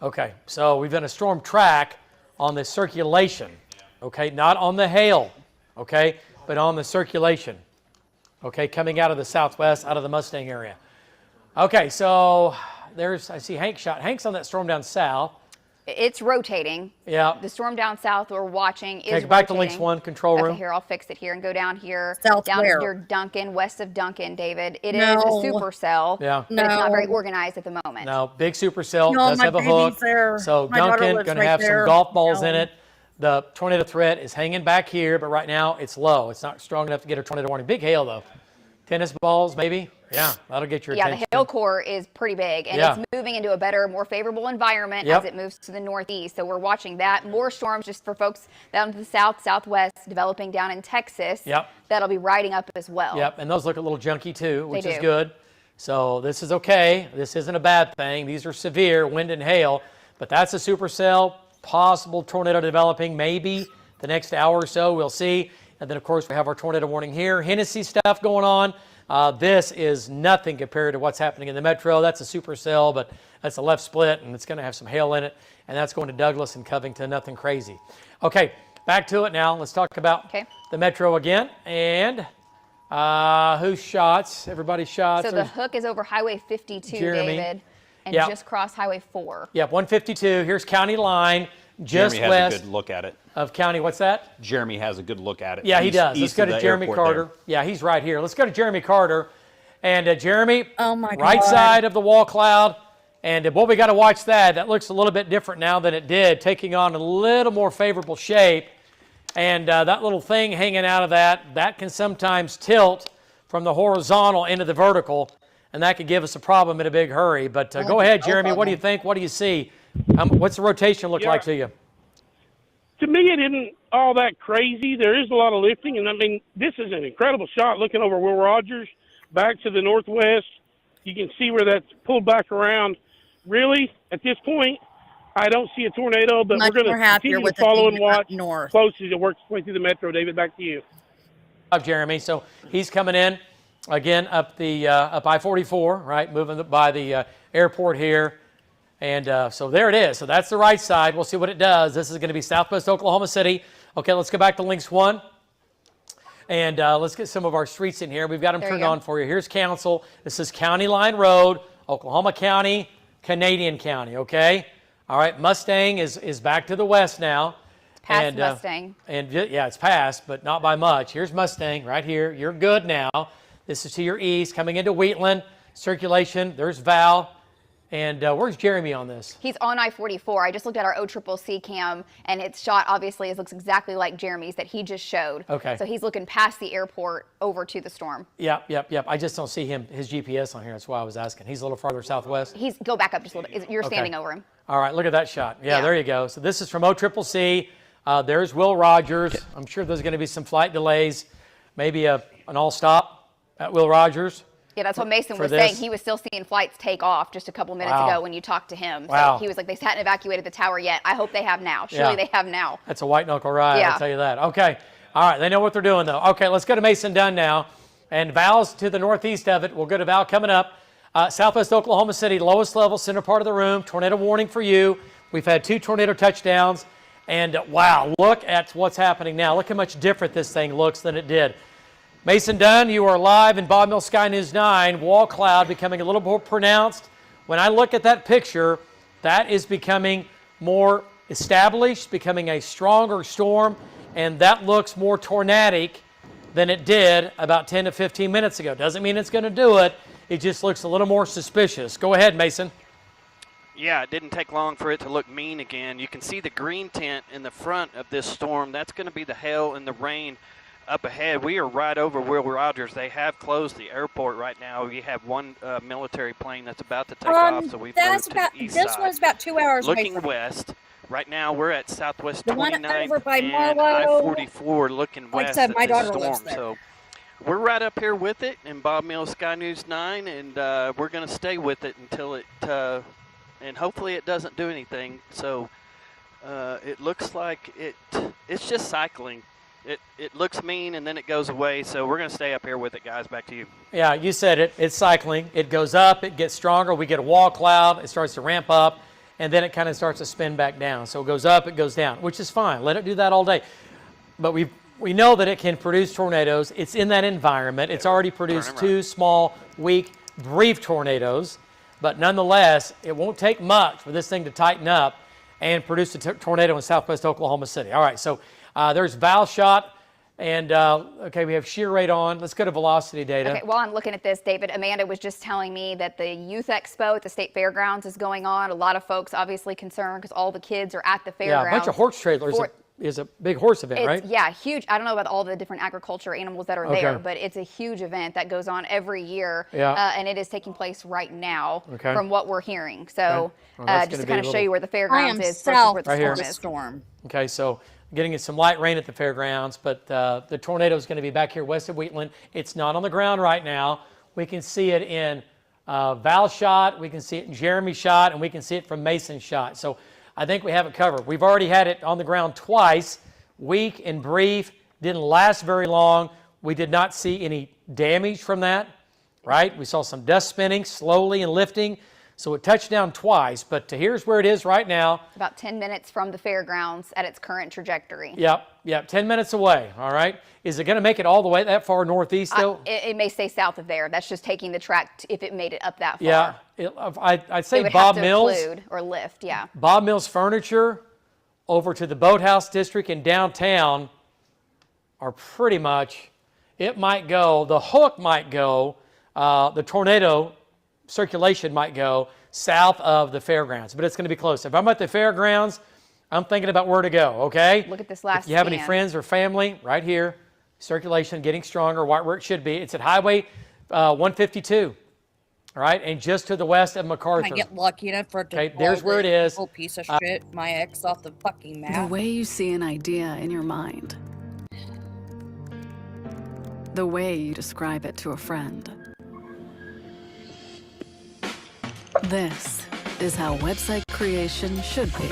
Okay, so we've done a storm track on the circulation. Okay, not on the hail. Okay, but on the circulation. Okay, coming out of the southwest, out of the Mustang area. Okay, so I see Hank shot. Hank's on that storm down south. It's rotating. Yeah. The storm down south we're watching is Okay, back to rotating. Links 1, control Okay, room. here, I'll fix it here and go down here. South down where? near Duncan, west of Duncan, David. It is No. a supercell, Yeah. but it's not very No. organized at the moment. No, big supercell, No, does my have a baby's hook. there. So My daughter Duncan lives going to right have there. some golf balls in No. it. The tornado threat is hanging back here, but right now it's low. It's not strong enough to get a tornado warning. Big hail though. Tennis balls, maybe. Yeah, that'll get your Yeah, attention. the hail core is pretty big, and Yeah. it's moving into a better, more favorable environment Yep. as it moves to the northeast. So we're watching that. More storms just for folks down to the south, southwest, developing down in Texas. Yep. That'll be riding up as well. Yep, and those look a little junky too, which They is do. good. So this is okay. This isn't a bad thing. These are severe wind and hail, but that's a supercell, possible tornado developing maybe the next hour or so. We'll see. And then, of course, we have our tornado warning here. Hennessy stuff going on. This is nothing compared to what's happening in the metro. That's a supercell, but that's a left split, and it's going to have some hail in it. And that's going to Douglas and Covington, nothing crazy. Okay, back to it now. Let's talk about the metro again. And whose shots? Everybody's shots. So the There's hook is over Highway 52, Jeremy. David, and Yep. just crossed Highway 4. Yep, 152. Here's County Line, just Jeremy has west a good look at it. of County. What's that? Jeremy has a good look at it. Yeah, he does. Let's East go of to the Jeremy airport Carter. there. Yeah, he's right here. Let's go to Jeremy Carter. And Jeremy, Oh my right God. side of the wall cloud. And boy, we got to watch that. That looks a little bit different now than it did, taking on a little more favorable shape. And that little thing hanging out of that can sometimes tilt from the horizontal into the vertical, and that could give us a problem in a big hurry. But go ahead, Jeremy. What do you think? What do you see? What's the rotation look like to you? To me, it isn't all that crazy. There is a lot of lifting, and I mean, this is an incredible shot looking over Will Rogers back to the northwest. You can see where that's pulled back around. Really, at this point, I don't see a tornado, but Much we're going more to happier continue with to it follow being and watch up north. close as it works its way through the metro. David, back to you. Jeremy. So he's coming in again up the up I-44, right? Moving by the airport here. And so there it is. So that's the right side. We'll see what it does. This is going to be southwest Oklahoma City. Okay, let's go back to Links 1. And let's get some of our streets in here. We've got them There you turned go. on for you. Here's Council. This is County Line Road, Oklahoma County, Canadian County, okay? All right, Mustang is back to the west now. Past Mustang. Yeah, it's past, but not by much. Here's Mustang right here. You're good now. This is to your east, coming into Wheatland. Circulation, there's Val. And where's Jeremy on this? He's on I-44. I just looked at our OCCC cam, and it's shot, obviously, it looks exactly like Jeremy's that he just showed. Okay. So he's looking past the airport over to the storm. Yep. I just don't see his GPS on here. That's why I was asking. He's a little farther southwest. Go back up just a little bit. You're Okay. standing over him. All right, look at that shot. Yeah, there you go. So this is from OCCC. There's Will Rogers. I'm sure there's going to be some flight delays, maybe an all-stop at Will Rogers. Yeah, that's what Mason for was this. saying. He was still seeing flights take off just a couple minutes Wow. ago when you talked to him. Wow. So he was like, they hadn't evacuated the tower yet. I hope they have now. Surely Yeah. they have now. That's a white knuckle ride, Yeah. I'll tell you that. Okay. All right, they know what they're doing, though. Okay, let's go to Mason Dunn now. And Val's to the northeast of it. We'll go to Val coming up. Southwest Oklahoma City, lowest level, center part of the room. Tornado warning for you. We've had 2 tornado touchdowns. And wow, look at what's happening now. Look how much different this thing looks than it did. Mason Dunn, you are live in Bob Mill Sky News 9. Wall cloud becoming a little more pronounced. When I look at that picture, that is becoming more established, becoming a stronger storm, and that looks more tornadic than it did about 10 to 15 minutes ago. Doesn't mean it's going to do it. It just looks a little more suspicious. Go ahead, Mason. Yeah, it didn't take long for it to look mean again. You can see the green tint in the front of this storm. That's going to be the hail and the rain up ahead, we are right over Will Rogers. They have closed the airport right now. We have one military plane that's about to take off, so we've moved to the east this side. one's about 2 hours away Looking from west. Right now, we're at Southwest the one 29th over by and Marlowe. I-44 looking Like I west said, at my this daughter lives storm. there. So we're right up here with it in Bob Mills Sky News 9, and we're going to stay with it until it, and hopefully it doesn't do anything. So it looks like it's just cycling. It looks mean, and then it goes away. So we're going to stay up here with it, guys. Back to you. Yeah, you said it. It's cycling. It goes up. It gets stronger. We get a wall cloud. It starts to ramp up, and then it kind of starts to spin back down. So it goes up, it goes down, which is fine. Let it do that all day. But we know that it can produce tornadoes. It's in that environment. It's already produced 2 small, weak, brief tornadoes. But nonetheless, it won't take much for this thing to tighten up and produce a tornado in southwest Oklahoma City. All right, so there's Val shot. And, okay, we have shear rate on. Let's go to velocity data. Okay, while I'm looking at this, David, Amanda was just telling me that the Youth Expo at the State Fairgrounds is going on. A lot of folks obviously concerned because all the kids are at the fairgrounds. Yeah, a bunch of horse trailers is a big horse event, right? Yeah, huge. I don't know about all the different agriculture animals that are there, but it's a huge event that goes on every year. Yeah. And it is taking place right now Okay. from what we're hearing. So Well, just to kind of show you where the fairgrounds is versus south where the right here. storm is. Storm. Okay, so getting some light rain at the fairgrounds, but the tornado is going to be back here west of Wheatland. It's not on the ground right now. We can see it in Val shot, we can see it in Jeremy shot, and we can see it from Mason shot. So I think we have it covered. We've already had it on the ground twice, weak and brief, didn't last very long. We did not see any damage from that, right? We saw some dust spinning slowly and lifting. So it touched down twice, but here's where it is right now. About 10 minutes from the fairgrounds at its current trajectory. Yep, 10 minutes away, all right? Is it going to make it all the way that far northeast, though? It may stay south of there. That's just taking the track if it made it up that far. Yeah, I'd say it would Bob have to Mills. include or lift, yeah. Bob Mills Furniture over to the Boathouse District in downtown are pretty much, it might go, the hook might go, the tornado circulation might go south of the fairgrounds, but it's going to be close. If I'm at the fairgrounds, I'm thinking about where to go, okay? Look at this last If you have any scan. friends or family, right here, circulation getting stronger, right where it should be. It's at Highway 152, all right, and just to the west of MacArthur. I get lucky enough for it to Okay, there's blow where it the is. whole piece of shit, my ex off the fucking The map. way you see an idea in your mind. The way you describe it to a friend. This is how website creation should be.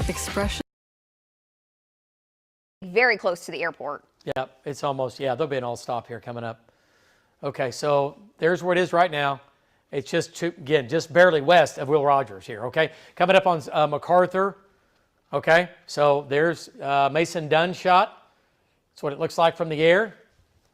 Expression. Very close to the airport. Yep, it's almost, there'll be an all stop here coming up. Okay, so there's where it is right now. It's just, again, just barely west of Will Rogers here, okay? Coming up on MacArthur, okay? So there's Mason Dunn shot. That's what it looks like from the air.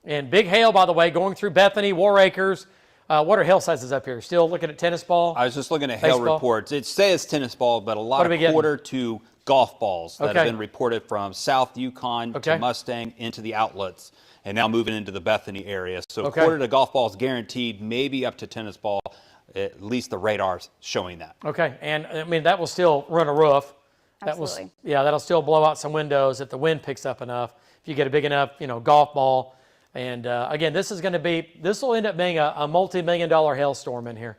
And big hail, by the way, going through Bethany, War Acres. What are hail sizes up here? Still looking at tennis ball? I was just looking at hail reports. It says tennis ball, but a lot What are we of getting? quarter to golf balls that Okay. have been reported from South Yukon Okay. to Mustang into the outlets and now moving into the Bethany area. So Okay. quarter to golf balls guaranteed, maybe up to tennis ball. At least the radar's showing that. Okay, and I mean, that will still run a roof. Absolutely. That'll still blow out some windows if the wind picks up enough. If you get a big enough, golf ball. And again, this will end up being a multi-million-dollar hailstorm in here.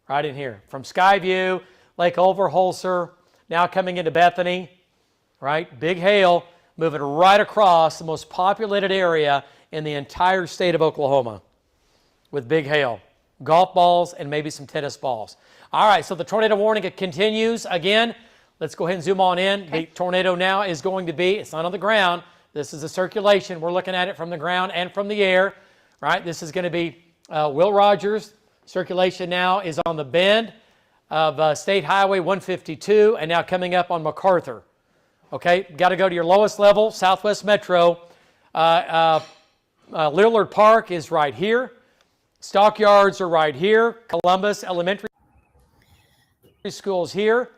Right in here. From Skyview, Lake Overholser, now coming into Bethany, right? Big hail moving right across the most populated area in the entire state of Oklahoma with big hail. Golf balls and maybe some tennis balls. All right, so the tornado warning, it continues. Again, let's go ahead and zoom on in. The tornado now is going to be, it's not on the ground. This is a circulation. We're looking at it from the ground and from the air, right? This is going to be Will Rogers. Circulation now is on the bend of State Highway 152 and now coming up on MacArthur. Okay, got to go to your lowest level, Southwest Metro. Lillard Park is right here. Stockyards are right here. Columbus Elementary School is here.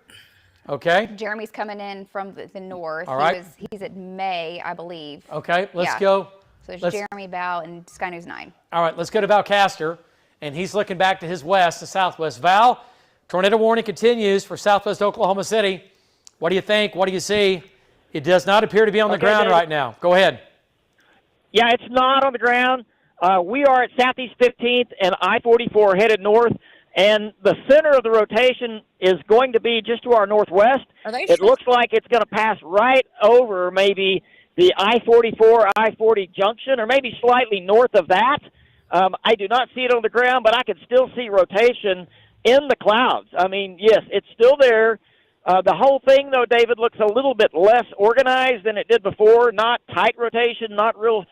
Okay. Jeremy's coming in from the north. All right. He's at May, I believe. Okay, let's Yeah. go. So there's Let's- Jeremy Val and Sky News 9. All right, let's go to Val Castor, and he's looking back to his west, the southwest. Val, tornado warning continues for southwest Oklahoma City. What do you think? What do you see? It does not appear to be on the ground David. right now. Go ahead. Yeah, it's not on the ground. We are at Southeast 15th and I-44 headed north, and the center of the rotation is going to be just to our northwest. It looks like it's going to pass right over maybe the I-44, I-40 junction, or maybe slightly north of that. I do not see it on the ground, but I can still see rotation in the clouds. I mean, yes, it's still there. The whole thing, though, David, looks a little bit less organized than it did before. Not tight rotation, not real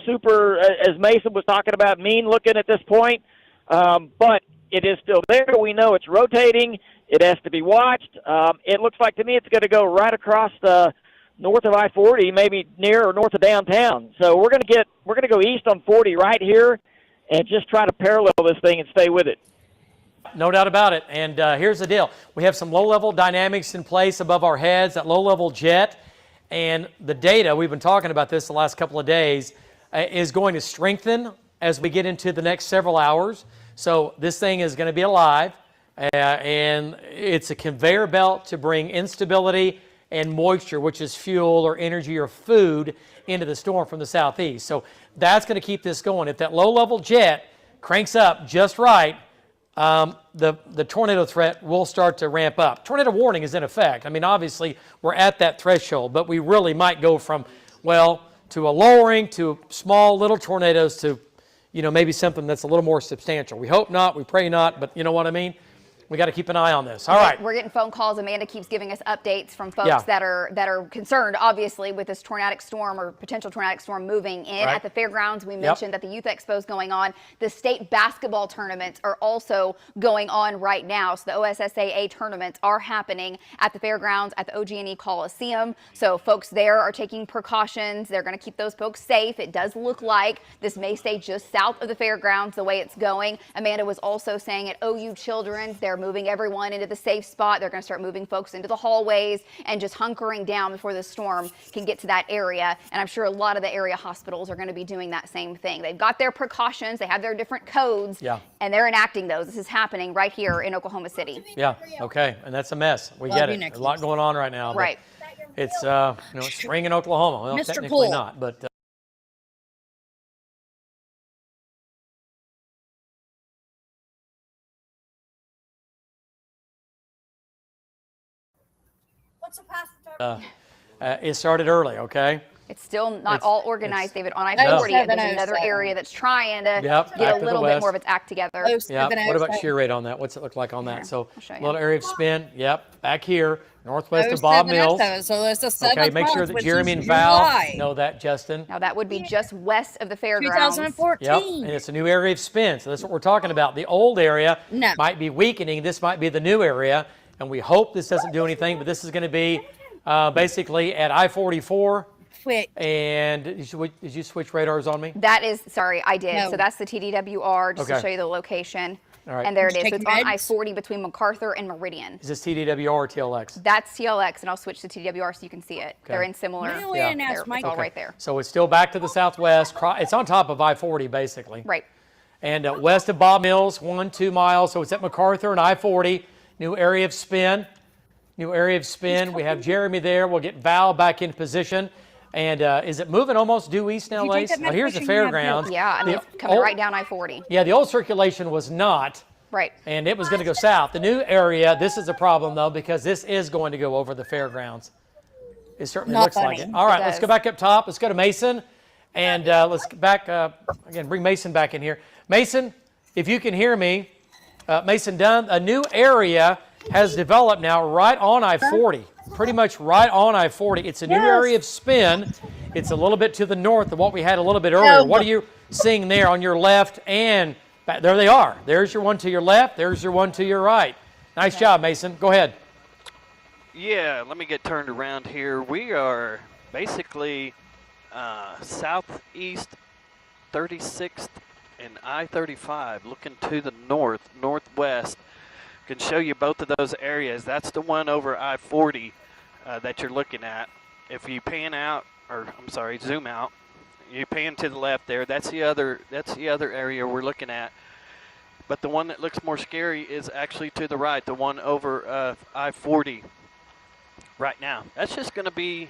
super, as Mason was talking about, mean looking at this point. But it is still there. We know it's rotating. It has to be watched. It looks like to me it's going to go right across the north of I-40, maybe near or north of downtown. So we're going to go east on 40 right here, and just try to parallel this thing and stay with it. No doubt about it. And here's the deal. We have some low-level dynamics in place above our heads, that low-level jet. And the data, we've been talking about this the last couple of days, is going to strengthen as we get into the next several hours. So this thing is going to be alive. And it's a conveyor belt to bring instability and moisture, which is fuel or energy or food, into the storm from the southeast. So that's going to keep this going. If that low-level jet cranks up just right, the tornado threat will start to ramp up. Tornado warning is in effect. I mean, obviously, we're at that threshold, but we really might go from, well, to a lowering to small little tornadoes to, maybe something that's a little more substantial. We hope not. We pray not, but you know what I mean? We got to keep an eye on this. All right. We're getting phone calls. Amanda keeps giving us updates from folks that are concerned, obviously, with this tornadic storm or potential tornadic storm moving in. At the fairgrounds, we mentioned that the Youth Expo is going on. The state basketball tournaments are also going on right now. So the OSSAA tournaments are happening at the fairgrounds at the OG&E Coliseum. So folks there are taking precautions. They're going to keep those folks safe. It does look like this may stay just south of the fairgrounds the way it's going. Amanda was also saying at OU Children's, they're moving everyone into the safe spot. They're going to start moving folks into the hallways and just hunkering down before the storm can get to that area. And I'm sure a lot of the area hospitals are going to be doing that same thing. They've got their precautions. They have their different codes, and they're enacting those. This is happening right here in Oklahoma City. Yeah, okay, and that's a mess. We get it. There's a lot going on right now. Right. It's, it's spring in Oklahoma. Well, Mr. technically Poole. not, but... What's the path? it started early, okay? It's still not all organized, David. On I-40, there's another area that's trying to get a little bit more of its act together. Yeah. What about shear rate on that? What's it look like on that? So a little area of spin. Yep. Back here, northwest of Bob Mills. So there's a 7 Okay, make sure that Jeremy and Val know that, Justin. Now that would be just west of the fairgrounds. 2014. Yep, and it's a new area of spin. So that's what we're talking about. The old area might be weakening. This might be the new area, and we hope this doesn't do anything, but this is going to be basically at I-44. Wait. And did you switch radars on me? That is, sorry, I did. No. So that's the TDWR, just to show you the location. All right. And there it is. Take So it's on meds? I-40 between MacArthur and Meridian. Is this TDWR or TLX? That's TLX, and I'll switch to TDWR so you can see it. Okay. They're in similar. It's all right there. So it's still back to the southwest. It's on top of I-40, basically. Right. And west of Bob Mills, 1-2 miles. So it's at MacArthur and I-40. New area of spin. New area of spin. We have Jeremy there. We'll get Val back in position. And is it moving almost due east now, Lace? Well, here's the fairgrounds. Yeah, I mean, it's coming right down I-40. Yeah, the old circulation was not. Right. And it was going to go south. The new area, this is a problem, though, because this is going to go over the fairgrounds. It certainly looks like it. All right, let's go back up top. Let's go to Mason. And let's get back, again, bring Mason back in here. Mason, if you can hear me, Mason Dunn, a new area has developed now right on I-40. Pretty much right on I-40. It's a new area of spin. It's a little bit to the north of what we had a little bit earlier. What are you seeing there on your left and back? There they are. There's your one to your left. There's your one to your right. Nice job, Mason. Go ahead. Yeah, let me get turned around here. We are basically southeast 36th and I-35, looking to the northwest. Can show you both of those areas. That's the one over I-40 that you're looking at. If you pan out, or I'm sorry, zoom out, you pan to the left there. That's the other area we're looking at. But the one that looks more scary is actually to the right, the one over I-40. right now. That's just going to be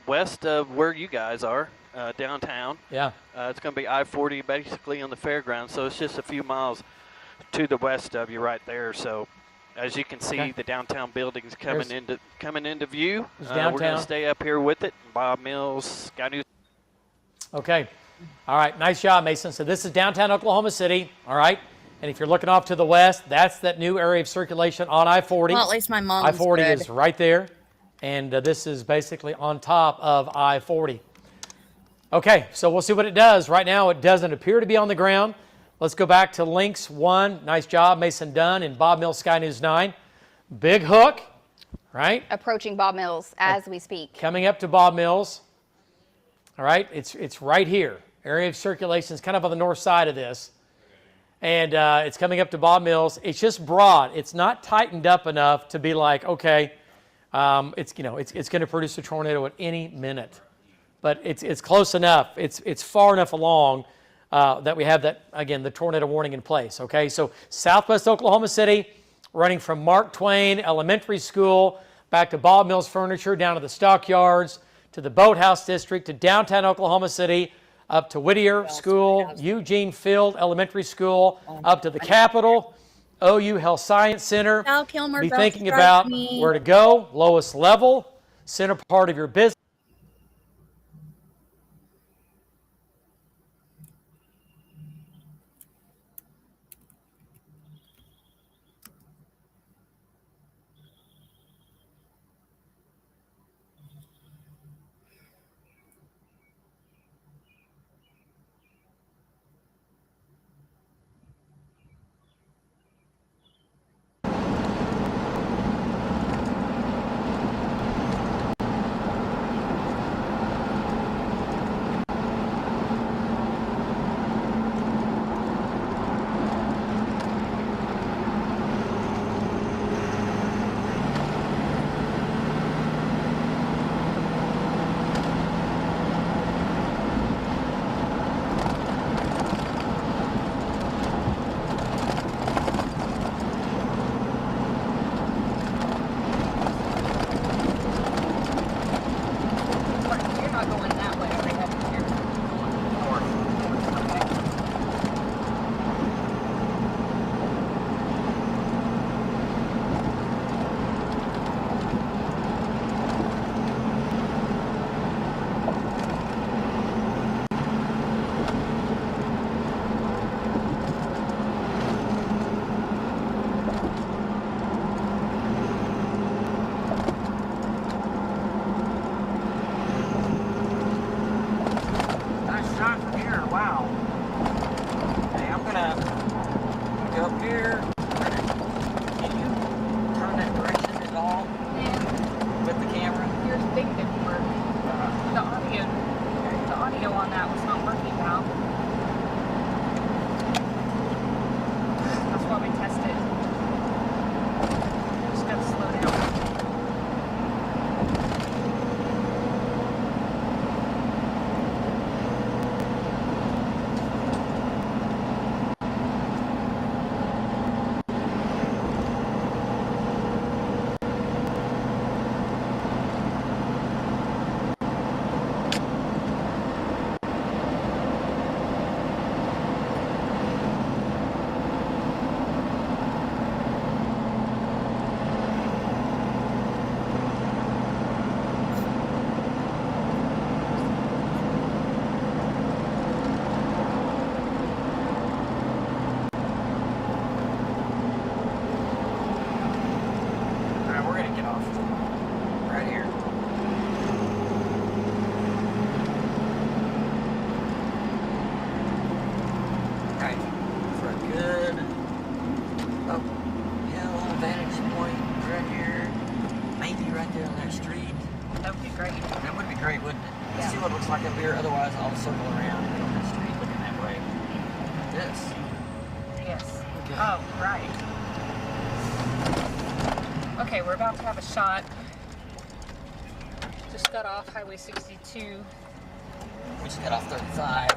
west of where you guys are, downtown. Yeah. It's going to be I-40 basically on the fairgrounds, so it's just a few miles to the west of you right there. So as you can see, the downtown building's coming into view. We're going to stay up here with it. Bob Mills, Sky News. Okay. All right. Nice job, Mason. So this is downtown Oklahoma City. All right. And if you're looking off to the west, that's that new area of circulation on I-40. Well, at least my mom's I-40 good. is right there. And this is basically on top of I-40. Okay, so we'll see what it does. Right now, it doesn't appear to be on the ground. Let's go back to Lynx 1. Nice job, Mason Dunn and Bob Mills, Sky News 9. Big hook, right? Approaching Bob Mills as we speak. Coming up to Bob Mills. All right, it's right here. Area of circulation is kind of on the north side of this. And it's coming up to Bob Mills. It's just broad. It's not tightened up enough to be like, okay, it's going to produce a tornado at any minute. But it's close enough. It's far enough along that we have that, again, the tornado warning in place. Okay, so southwest Oklahoma City, running from Mark Twain Elementary School back to Bob Mills Furniture, down to the Stockyards, to the Boathouse District, to downtown Oklahoma City, up to Whittier School, Eugene Field Elementary School, up to the Capitol, OU Health Science Center. Be thinking about where to go, lowest level, center part of your business. Just got off Highway 62. We just got off 35.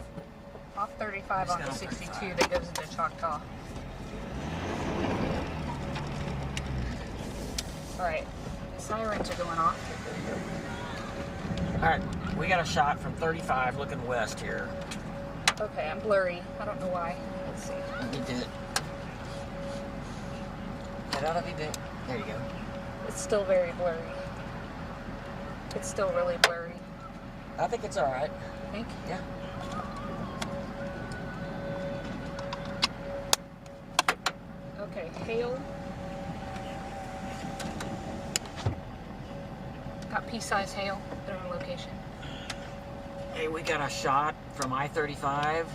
Off 35 onto 62 that goes into Choctaw. Alright, Sirens are going off. All right, we got a shot from 35 looking west here. Okay, I'm blurry. I don't know why. Let's see. You did. Get out of your bit. There you go. It's still very blurry. It's still really blurry. I think it's all right. Thank you. Yeah. Okay, hail. Got pea-sized hail. They're on location. Hey, we got a shot from I-35.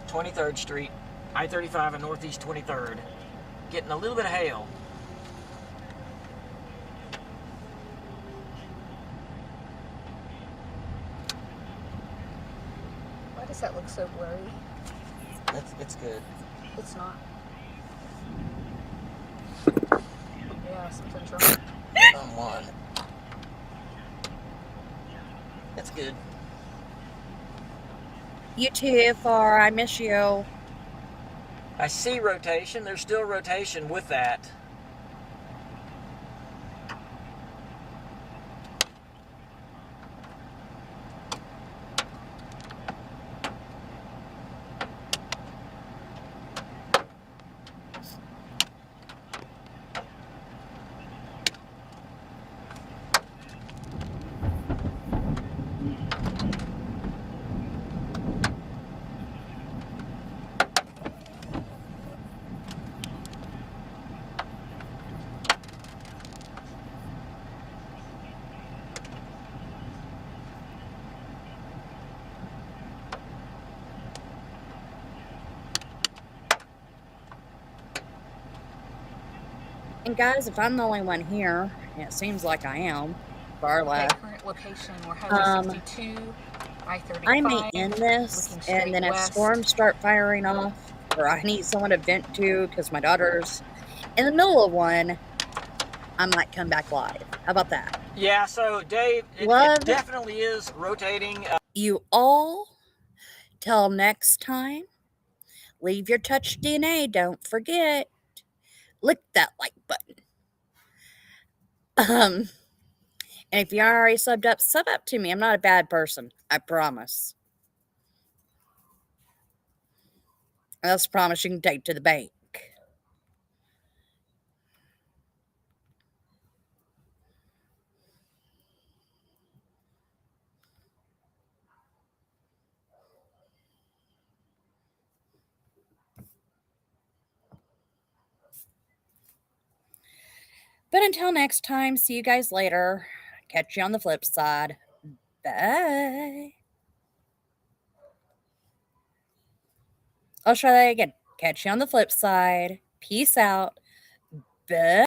23rd Street, I-35 and Northeast 23rd. Getting a little bit of hail. Why does that look so blurry? It's good. It's not. Yeah, something's wrong. Someone. That's good. You too, Far. I miss you. I see rotation. There's still rotation with that. And guys, if I'm the only one here, and it seems like I am, far Okay, left. current location. We're Highway 62, I-35. I may end this, looking straight and then if west. storms start firing off, or I need someone to vent to because my daughter's in the middle of one, I might come back live. How about that? Yeah, so Dave, it Love definitely is rotating. you all. Till next time, leave your touch DNA. Don't forget. Lick that like button. And if you already subbed up, sub up to me. I'm not a bad person. I promise. That's a promise you can take to the bank. But until next time, see you guys later. Catch you on the flip side. Bye. I'll try that again. Catch you on the flip side. Peace out. Bye.